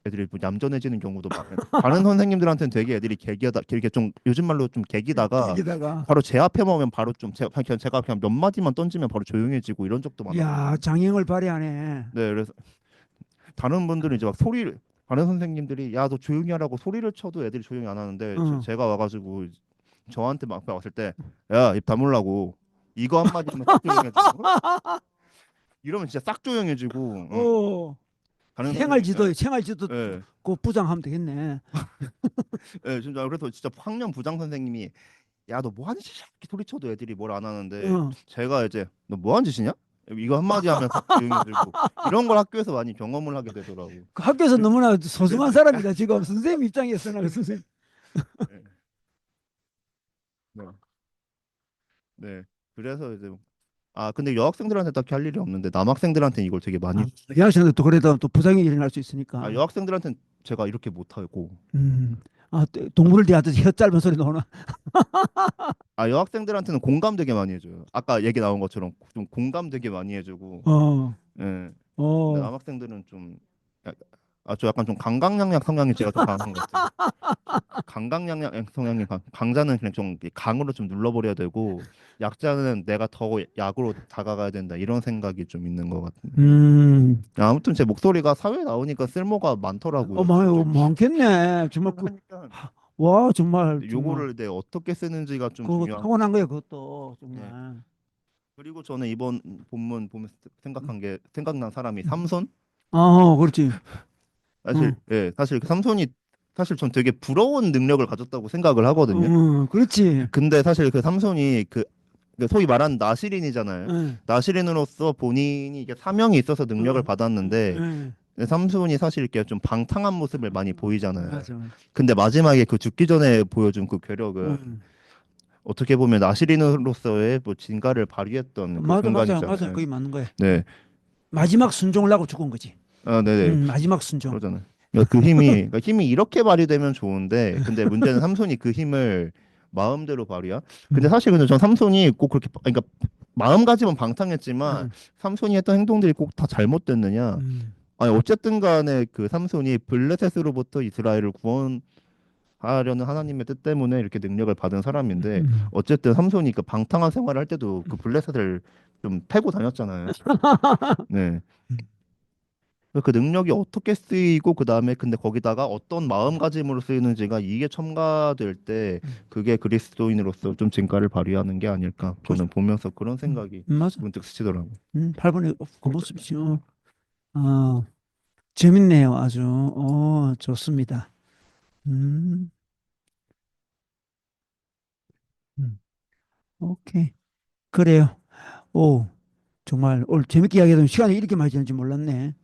[SPEAKER 3] 애들이 뭐 얌전해지는 경우도 많아요. 다른 선생님들한테는 되게 애들이 개기하다 이렇게 좀 요즘 말로 좀 개기다가
[SPEAKER 1] 여기다가,
[SPEAKER 3] 바로 제 앞에 오면 바로 좀 제가 그냥 몇 마디만 던지면 바로 조용해지고 이런 적도
[SPEAKER 1] 야,
[SPEAKER 3] 많았거든요.
[SPEAKER 1] 장애를 발휘하네.
[SPEAKER 3] 네, 그래서 다른 분들은 이제 막 소리를 다른 선생님들이 야 너 조용히 하라고 소리를 쳐도 애들이 조용히 안 하는데
[SPEAKER 1] 어.
[SPEAKER 3] 제가 와가지고 저한테 막 왔을 때 야 입 다물라고 이거 한마디 하면 싹 조용해지고 이러면 진짜 싹 조용해지고
[SPEAKER 1] 어,
[SPEAKER 3] 다른 선생님
[SPEAKER 1] 생활지도
[SPEAKER 3] 예,
[SPEAKER 1] 그 부장하면 되겠네.
[SPEAKER 3] 진짜 그래서 진짜 학년 부장 선생님이 야 너 뭐 하는 짓이야 이렇게 소리쳐도 애들이 뭘 안 하는데
[SPEAKER 1] 어.
[SPEAKER 3] 제가 이제 너 뭐 하는 짓이냐 이거 한마디 하면 싹 조용해지고 이런 걸 학교에서 많이 경험을 하게 되더라고.
[SPEAKER 1] 그 학교에서
[SPEAKER 3] 그래서
[SPEAKER 1] 너무나
[SPEAKER 3] 네,
[SPEAKER 1] 소중한 사람이다, 지금. 선생님 입장에서는, 그 선생님.
[SPEAKER 3] 네, 네. 네. 그래서 이제 근데 여학생들한테 딱히 할 일이 없는데 남학생들한테 이걸 되게 많이
[SPEAKER 1] 아, 여학생들 또 그래도 또 부작용이 일어날 수 있으니까.
[SPEAKER 3] 여학생들한테는 제가 이렇게 못하고
[SPEAKER 1] 동물을 대하듯이 혀 짧은 소리 나오나?
[SPEAKER 3] 여학생들한테는 공감 되게 많이 해줘요. 아까 얘기 나온 것처럼 좀 공감 되게 많이 해주고
[SPEAKER 1] 어,
[SPEAKER 3] 예. 근데
[SPEAKER 1] 어.
[SPEAKER 3] 남학생들은 좀 저 약간 좀 강강약약 성향이 제가 좀 강한 것 같아요. 좀 강강약약 성향이 강자는 그냥 좀 강으로 좀 눌러버려야 되고 약자는 내가 더 약으로 다가가야 된다 이런 생각이 좀 있는 것 같은데
[SPEAKER 1] 음,
[SPEAKER 3] 아무튼 제 목소리가 사회에 나오니까 쓸모가 많더라고요.
[SPEAKER 1] 많겠네. 정말
[SPEAKER 3] 하니까
[SPEAKER 1] 와, 정말, 정말.
[SPEAKER 3] 요거를 내 어떻게 쓰는지가 좀
[SPEAKER 1] 그거
[SPEAKER 3] 중요한 것
[SPEAKER 1] 타고난
[SPEAKER 3] 같아요.
[SPEAKER 1] 거예요, 그것도.
[SPEAKER 3] 네.
[SPEAKER 1] 정말.
[SPEAKER 3] 그리고 저는 이번 본문 보면서
[SPEAKER 1] 음,
[SPEAKER 3] 생각한 게 생각난 사람이
[SPEAKER 1] 음.
[SPEAKER 3] 삼손.
[SPEAKER 1] 그렇지.
[SPEAKER 3] 사실
[SPEAKER 1] 어,
[SPEAKER 3] 사실 그 삼손이 사실 전 되게 부러운 능력을 가졌다고 생각을 하거든요.
[SPEAKER 1] 그렇지.
[SPEAKER 3] 근데 사실 그 삼손이 그 소위 말하는 나시린이잖아요.
[SPEAKER 1] 응,
[SPEAKER 3] 나시린으로서 본인이 이게 사명이 있어서 능력을
[SPEAKER 1] 응,
[SPEAKER 3] 받았는데
[SPEAKER 1] 응.
[SPEAKER 3] 삼손이 사실 이렇게 좀 방탕한 모습을 많이 보이잖아요.
[SPEAKER 1] 맞아, 맞아.
[SPEAKER 3] 근데 마지막에 그 죽기 전에 보여준 그 괴력은
[SPEAKER 1] 응.
[SPEAKER 3] 어떻게 보면 나시린으로서의 뭐 진가를 발휘했던 그
[SPEAKER 1] 맞아, 맞아, 맞아.
[SPEAKER 3] 순간이잖아요.
[SPEAKER 1] 그게 맞는 거야.
[SPEAKER 3] 네,
[SPEAKER 1] 마지막 순종을 하고 죽은 거지.
[SPEAKER 3] 네네.
[SPEAKER 1] 마지막 순종.
[SPEAKER 3] 그러잖아요. 그러니까 힘이 이렇게 발휘되면 좋은데, 근데 문제는 삼손이 그 힘을 마음대로 발휘야. 근데
[SPEAKER 1] 응,
[SPEAKER 3] 사실 근데 전 삼손이 꼭 그렇게 그러니까 마음가짐은 방탕했지만
[SPEAKER 1] 응,
[SPEAKER 3] 삼손이 했던 행동들이 꼭 다 잘못됐느냐?
[SPEAKER 1] 응,
[SPEAKER 3] 아니 어쨌든 간에 그 삼손이 블레셋으로부터 이스라엘을 구원하려는 하나님의 뜻 때문에 이렇게 능력을 받은 사람인데
[SPEAKER 1] 응.
[SPEAKER 3] 어쨌든 삼손이 그 방탕한 생활을 할 때도 그 블레셋을 좀 패고 다녔잖아요. 네. 그 능력이 어떻게 쓰이고 그다음에 근데 거기다가 어떤 마음가짐으로 쓰이는지가 이게 첨가될 때 그게 그리스도인으로서 좀 진가를 발휘하는 게 아닐까
[SPEAKER 1] 그,
[SPEAKER 3] 저는 보면서 그런 생각이
[SPEAKER 1] 맞아.
[SPEAKER 3] 문득 스치더라고요.
[SPEAKER 1] 8번의 그 모습이죠. 어, 재밌네요. 아주. 좋습니다. 음, 음, 오케이. 그래요. 오, 정말 오늘 재밌게 이야기하던 시간이 이렇게 많이 지는지 몰랐네.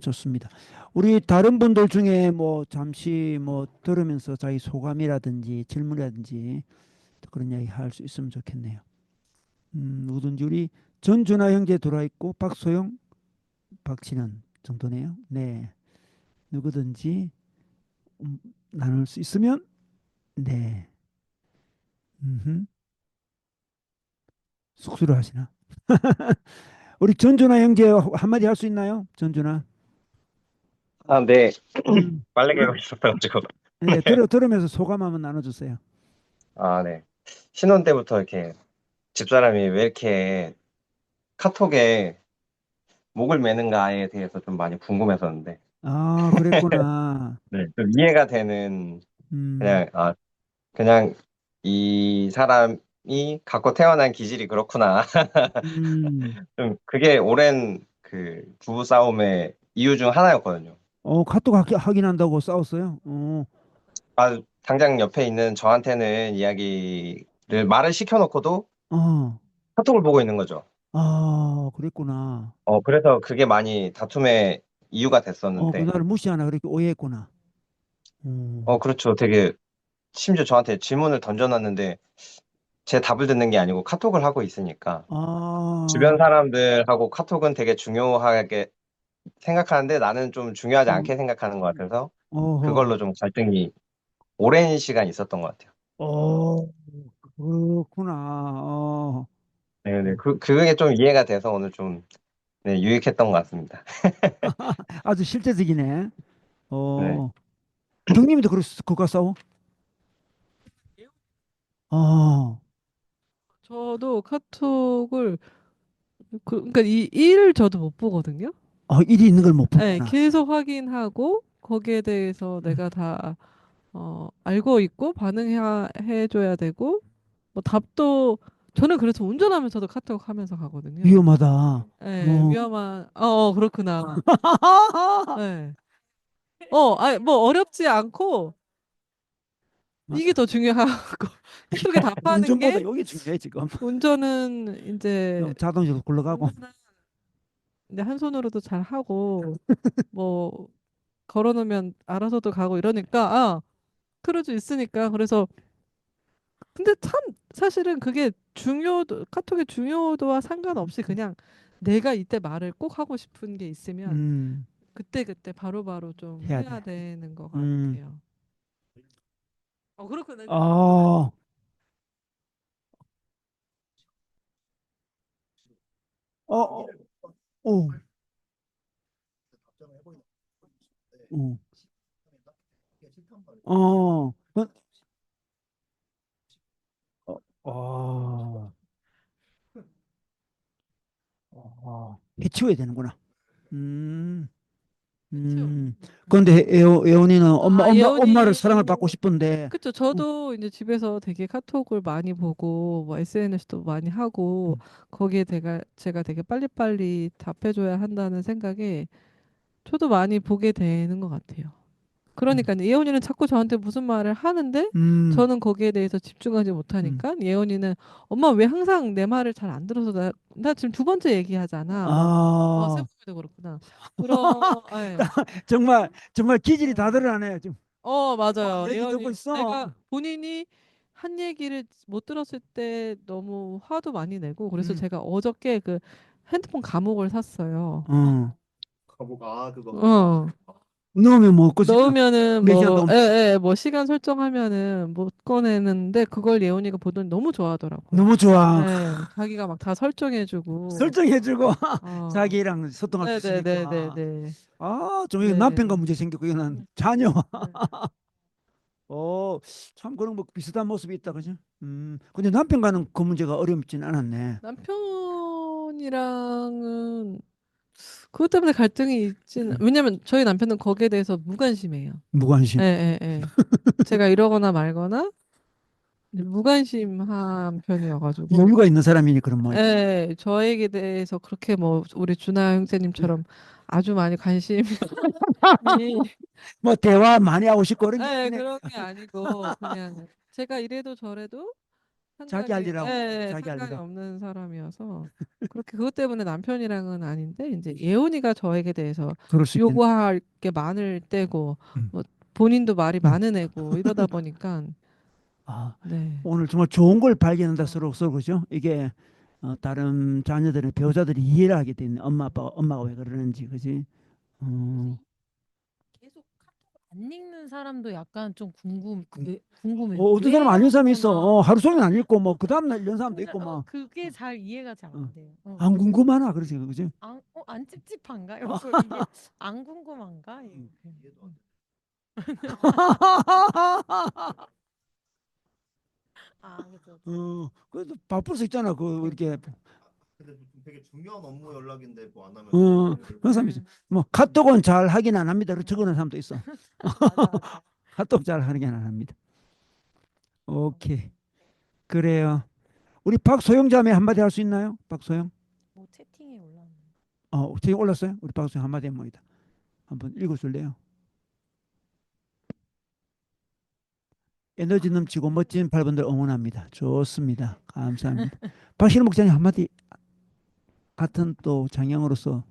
[SPEAKER 1] 좋습니다. 우리 다른 분들 중에 뭐 잠시 뭐 들으면서 자기 소감이라든지 질문이라든지 그런 이야기 할 수 있으면 좋겠네요. 누구든지 우리 전준하 형제 들어와 있고 박소영, 박진현 정도네요. 네. 누구든지 음, 나눌 수 있으면 네. 음흠. 숙수를 하시나? 우리 전준하 형제 한마디 할 수 있나요? 전준하.
[SPEAKER 5] 아, 네.
[SPEAKER 1] 음.
[SPEAKER 5] 빨래 개고 있었어가지고.
[SPEAKER 1] 네, 들으면서 소감 한번 나눠주세요.
[SPEAKER 5] 아, 네. 신혼 때부터 이렇게 집사람이 왜 이렇게 카톡에 목을 매는가에 대해서 좀 많이 궁금했었는데,
[SPEAKER 1] 아, 그랬구나.
[SPEAKER 5] 네. 좀 이해가 되는,
[SPEAKER 1] 음,
[SPEAKER 5] 그냥, 그냥 이 사람이 갖고 태어난 기질이 그렇구나.
[SPEAKER 1] 음.
[SPEAKER 5] 좀 그게 오랜 그 부부 싸움의 이유 중 하나였거든요.
[SPEAKER 1] 카톡 확인한다고 싸웠어요?
[SPEAKER 5] 당장 옆에 있는 저한테는 말을 시켜놓고도
[SPEAKER 1] 어,
[SPEAKER 5] 카톡을 보고 있는 거죠.
[SPEAKER 1] 그랬구나.
[SPEAKER 5] 그래서 그게 많이 다툼의 이유가 됐었는데,
[SPEAKER 1] 그날을 무시하나 그렇게 오해했구나.
[SPEAKER 5] 그렇죠. 되게, 심지어 저한테 질문을 던져놨는데, 제 답을 듣는 게 아니고 카톡을 하고 있으니까, 주변
[SPEAKER 1] 아,
[SPEAKER 5] 사람들하고 카톡은 되게 중요하게 생각하는데 나는 좀 중요하지
[SPEAKER 1] 음,
[SPEAKER 5] 않게 생각하는 것 같아서,
[SPEAKER 1] 어허,
[SPEAKER 5] 그걸로 좀 갈등이 오랜 시간 있었던 것 같아요.
[SPEAKER 1] 어, 그렇구나.
[SPEAKER 5] 네, 네. 그게 좀 이해가 돼서 오늘 좀, 네, 유익했던 것 같습니다.
[SPEAKER 1] 아주 실제적이네.
[SPEAKER 5] 네.
[SPEAKER 1] 어, 형님도 그거 싸워? 어,
[SPEAKER 2] 저도 카톡을 그러니까 이 일을 저도 못 보거든요.
[SPEAKER 1] 일이 있는 걸 못
[SPEAKER 2] 네,
[SPEAKER 1] 보구나.
[SPEAKER 2] 계속 확인하고 거기에 대해서 내가 다 알고 있고 반응해줘야 되고 뭐 답도 저는 그래서 운전하면서도 카톡 하면서 가거든요.
[SPEAKER 1] 위험하다.
[SPEAKER 2] 네, 위험한 그렇구나. 네. 아니 뭐 어렵지 않고 이게 더 중요하고 카톡에 답하는
[SPEAKER 1] 운전보다
[SPEAKER 2] 게
[SPEAKER 1] 이게 중요해, 지금.
[SPEAKER 2] 운전은 이제
[SPEAKER 1] 자동차도 굴러가고.
[SPEAKER 2] 운전은 이제 한 손으로도 잘 하고 뭐 걸어놓으면 알아서도 가고 이러니까 크루즈 있으니까 그래서 근데 참 사실은 그게 중요도 카톡의 중요도와 상관없이 그냥 내가 이때 말을 꼭 하고 싶은 게 있으면
[SPEAKER 1] 음,
[SPEAKER 2] 그때 바로바로 좀
[SPEAKER 1] 해야
[SPEAKER 2] 해야
[SPEAKER 1] 돼.
[SPEAKER 2] 되는 것
[SPEAKER 1] 음,
[SPEAKER 2] 같아요. 그렇구나.
[SPEAKER 1] 어, 어, 어, 어, 어, 어, 어, 해치워야 되는구나. 음,
[SPEAKER 2] 그렇죠.
[SPEAKER 1] 그런데 애원이는 엄마를
[SPEAKER 2] 예원이
[SPEAKER 1] 사랑을 받고 싶은데,
[SPEAKER 2] 그쵸.
[SPEAKER 1] 어,
[SPEAKER 2] 저도 이제 집에서 되게 카톡을 많이 보고 뭐 SNS도 많이 하고
[SPEAKER 1] 음,
[SPEAKER 2] 거기에 제가 되게 빨리빨리 답해줘야 한다는 생각에 저도 많이 보게 되는 것 같아요.
[SPEAKER 1] 음,
[SPEAKER 2] 그러니까 예원이는 자꾸 저한테 무슨 말을 하는데
[SPEAKER 1] 음,
[SPEAKER 2] 저는 거기에 대해서 집중하지
[SPEAKER 1] 음.
[SPEAKER 2] 못하니까 예원이는 엄마 왜 항상 내 말을 잘 안 들어서 나 지금 두 번째 얘기하잖아. 막
[SPEAKER 1] 아,
[SPEAKER 2] 생각해도 그렇구나. 그런 예.
[SPEAKER 1] 정말 기질이 다
[SPEAKER 2] 어.
[SPEAKER 1] 드러나네. 지금
[SPEAKER 2] 맞아요.
[SPEAKER 1] 내 얘기 듣고
[SPEAKER 2] 예언이
[SPEAKER 1] 있어.
[SPEAKER 2] 내가 본인이 한 얘기를 못 들었을 때 너무 화도 많이 내고 그래서
[SPEAKER 1] 음,
[SPEAKER 2] 제가 어저께 그 핸드폰 감옥을 샀어요.
[SPEAKER 1] 어,
[SPEAKER 3] 그거.
[SPEAKER 2] 어.
[SPEAKER 1] 넣으면 뭐 끝이야.
[SPEAKER 2] 넣으면은
[SPEAKER 1] 몇 시간 넘
[SPEAKER 2] 뭐 시간 설정하면은 못 꺼내는데 그걸 예원이가 보더니 너무 좋아하더라고요.
[SPEAKER 1] 너무 좋아.
[SPEAKER 2] 예, 자기가 막 다 설정해주고.
[SPEAKER 1] 설정해주고
[SPEAKER 2] 어,
[SPEAKER 1] 자기랑 소통할 수 있으니까.
[SPEAKER 2] 네네네네네.
[SPEAKER 1] 좀 이거
[SPEAKER 2] 네.
[SPEAKER 1] 남편과 문제 생겼고 이거는 자녀.
[SPEAKER 2] 네.
[SPEAKER 1] 어, 참 그런 뭐 비슷한 모습이 있다, 그죠? 근데 남편과는 그 문제가 어렵진 않았네.
[SPEAKER 2] 남편이랑은 그것 때문에 갈등이 있진 왜냐면 저희 남편은 거기에 대해서 무관심해요.
[SPEAKER 1] 무관심.
[SPEAKER 2] 예, 예, 예. 제가 이러거나 말거나 이제 무관심한 편이어가지고
[SPEAKER 1] 여유가 있는 사람이니 그런 뭐.
[SPEAKER 2] 예, 저에게 대해서 그렇게 뭐 우리 준하 형제님처럼 아주 많이 관심이
[SPEAKER 1] 뭐 대화 많이 하고 싶고 그런 게
[SPEAKER 2] 예,
[SPEAKER 1] 아니네.
[SPEAKER 2] 그런 게 아니고 그냥 제가 이래도 저래도
[SPEAKER 1] 자기 할
[SPEAKER 2] 상관이
[SPEAKER 1] 일하고
[SPEAKER 2] 예,
[SPEAKER 1] 자기 할
[SPEAKER 2] 상관이
[SPEAKER 1] 일하고.
[SPEAKER 2] 없는 사람이어서 그렇게 그것 때문에 남편이랑은 아닌데 이제 예원이가 저에게 대해서
[SPEAKER 1] 그럴 수 있겠네.
[SPEAKER 2] 요구할 게 많을 때고
[SPEAKER 1] 음.
[SPEAKER 2] 뭐 본인도 말이
[SPEAKER 1] 음.
[SPEAKER 2] 많은 애고 이러다 보니까
[SPEAKER 1] 아,
[SPEAKER 2] 네.
[SPEAKER 1] 오늘 정말 좋은 걸 발견한다
[SPEAKER 2] 어.
[SPEAKER 1] 서로 그죠? 이게 다른 자녀들의 배우자들이 이해를 하게 되는 엄마가 왜 그러는지 그지? 어,
[SPEAKER 4] 계속 카톡 안 읽는 사람도 약간 좀
[SPEAKER 1] 그-
[SPEAKER 4] 궁금해요.
[SPEAKER 1] 어떤 사람
[SPEAKER 4] 왜
[SPEAKER 1] 안 읽는 사람이 있어.
[SPEAKER 4] 하는구나.
[SPEAKER 1] 하루 종일 안 읽고 뭐 그 다음날 읽는 사람도 있고 뭐
[SPEAKER 4] 그게 잘 이해가 잘
[SPEAKER 1] 어,
[SPEAKER 4] 안 돼요.
[SPEAKER 1] 안 궁금하나 그러지 그지?
[SPEAKER 4] 안 찝찝한가? 이러고 이게 안 궁금한가? 이렇게. 그죠.
[SPEAKER 1] 그래도 바쁠 수 있잖아. 그 이렇게
[SPEAKER 3] 근데 되게 중요한 업무 연락인데 뭐 안 하면
[SPEAKER 1] 그런 사람이 있어. 뭐 카톡은 잘 하긴 안 합니다. 적어놓은 사람도 있어.
[SPEAKER 4] 맞아.
[SPEAKER 1] 카톡 잘 하긴 안 합니다. 오케이. 그래요. 우리 박소영 자매 한마디 할 수 있나요? 박소영?
[SPEAKER 4] 뭐 채팅에 올라오는.
[SPEAKER 1] 지금 올랐어요? 우리 박소영 한마디 해봅니다. 한번 읽어줄래요? 에너지 넘치고 멋진 발언들 응원합니다. 좋습니다. 감사합니다. 박신호 목사님 한마디 같은 또 장형으로서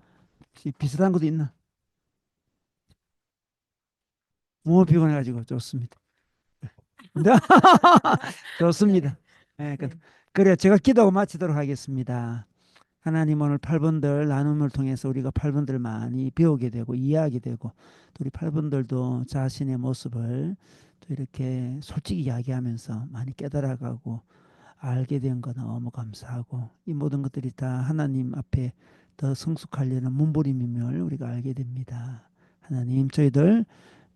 [SPEAKER 1] 비슷한 것도 있나? 너무 피곤해가지고 좋습니다. 네. 좋습니다. 네,
[SPEAKER 4] 네.
[SPEAKER 1] 그래 제가 기도하고 마치도록 하겠습니다. 하나님 오늘 8번들 나눔을 통해서 우리가 8번들 많이 배우게 되고 이해하게 되고 또 우리 8번들도 자신의 모습을 또 이렇게 솔직히 이야기하면서 많이 깨달아가고 알게 된 거 너무 감사하고 이 모든 것들이 다 하나님 앞에 더 성숙하려는 몸부림임을 우리가 알게 됩니다. 하나님 저희들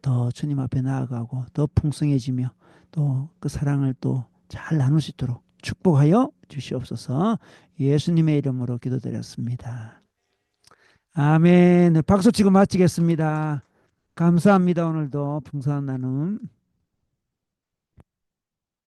[SPEAKER 1] 더 주님 앞에 나아가고 더 풍성해지며 또 그 사랑을 또 잘 나눌 수 있도록 축복하여 주시옵소서. 예수님의 이름으로 기도드렸습니다. 아멘. 박수 치고 마치겠습니다. 감사합니다. 오늘도 풍성한 나눔.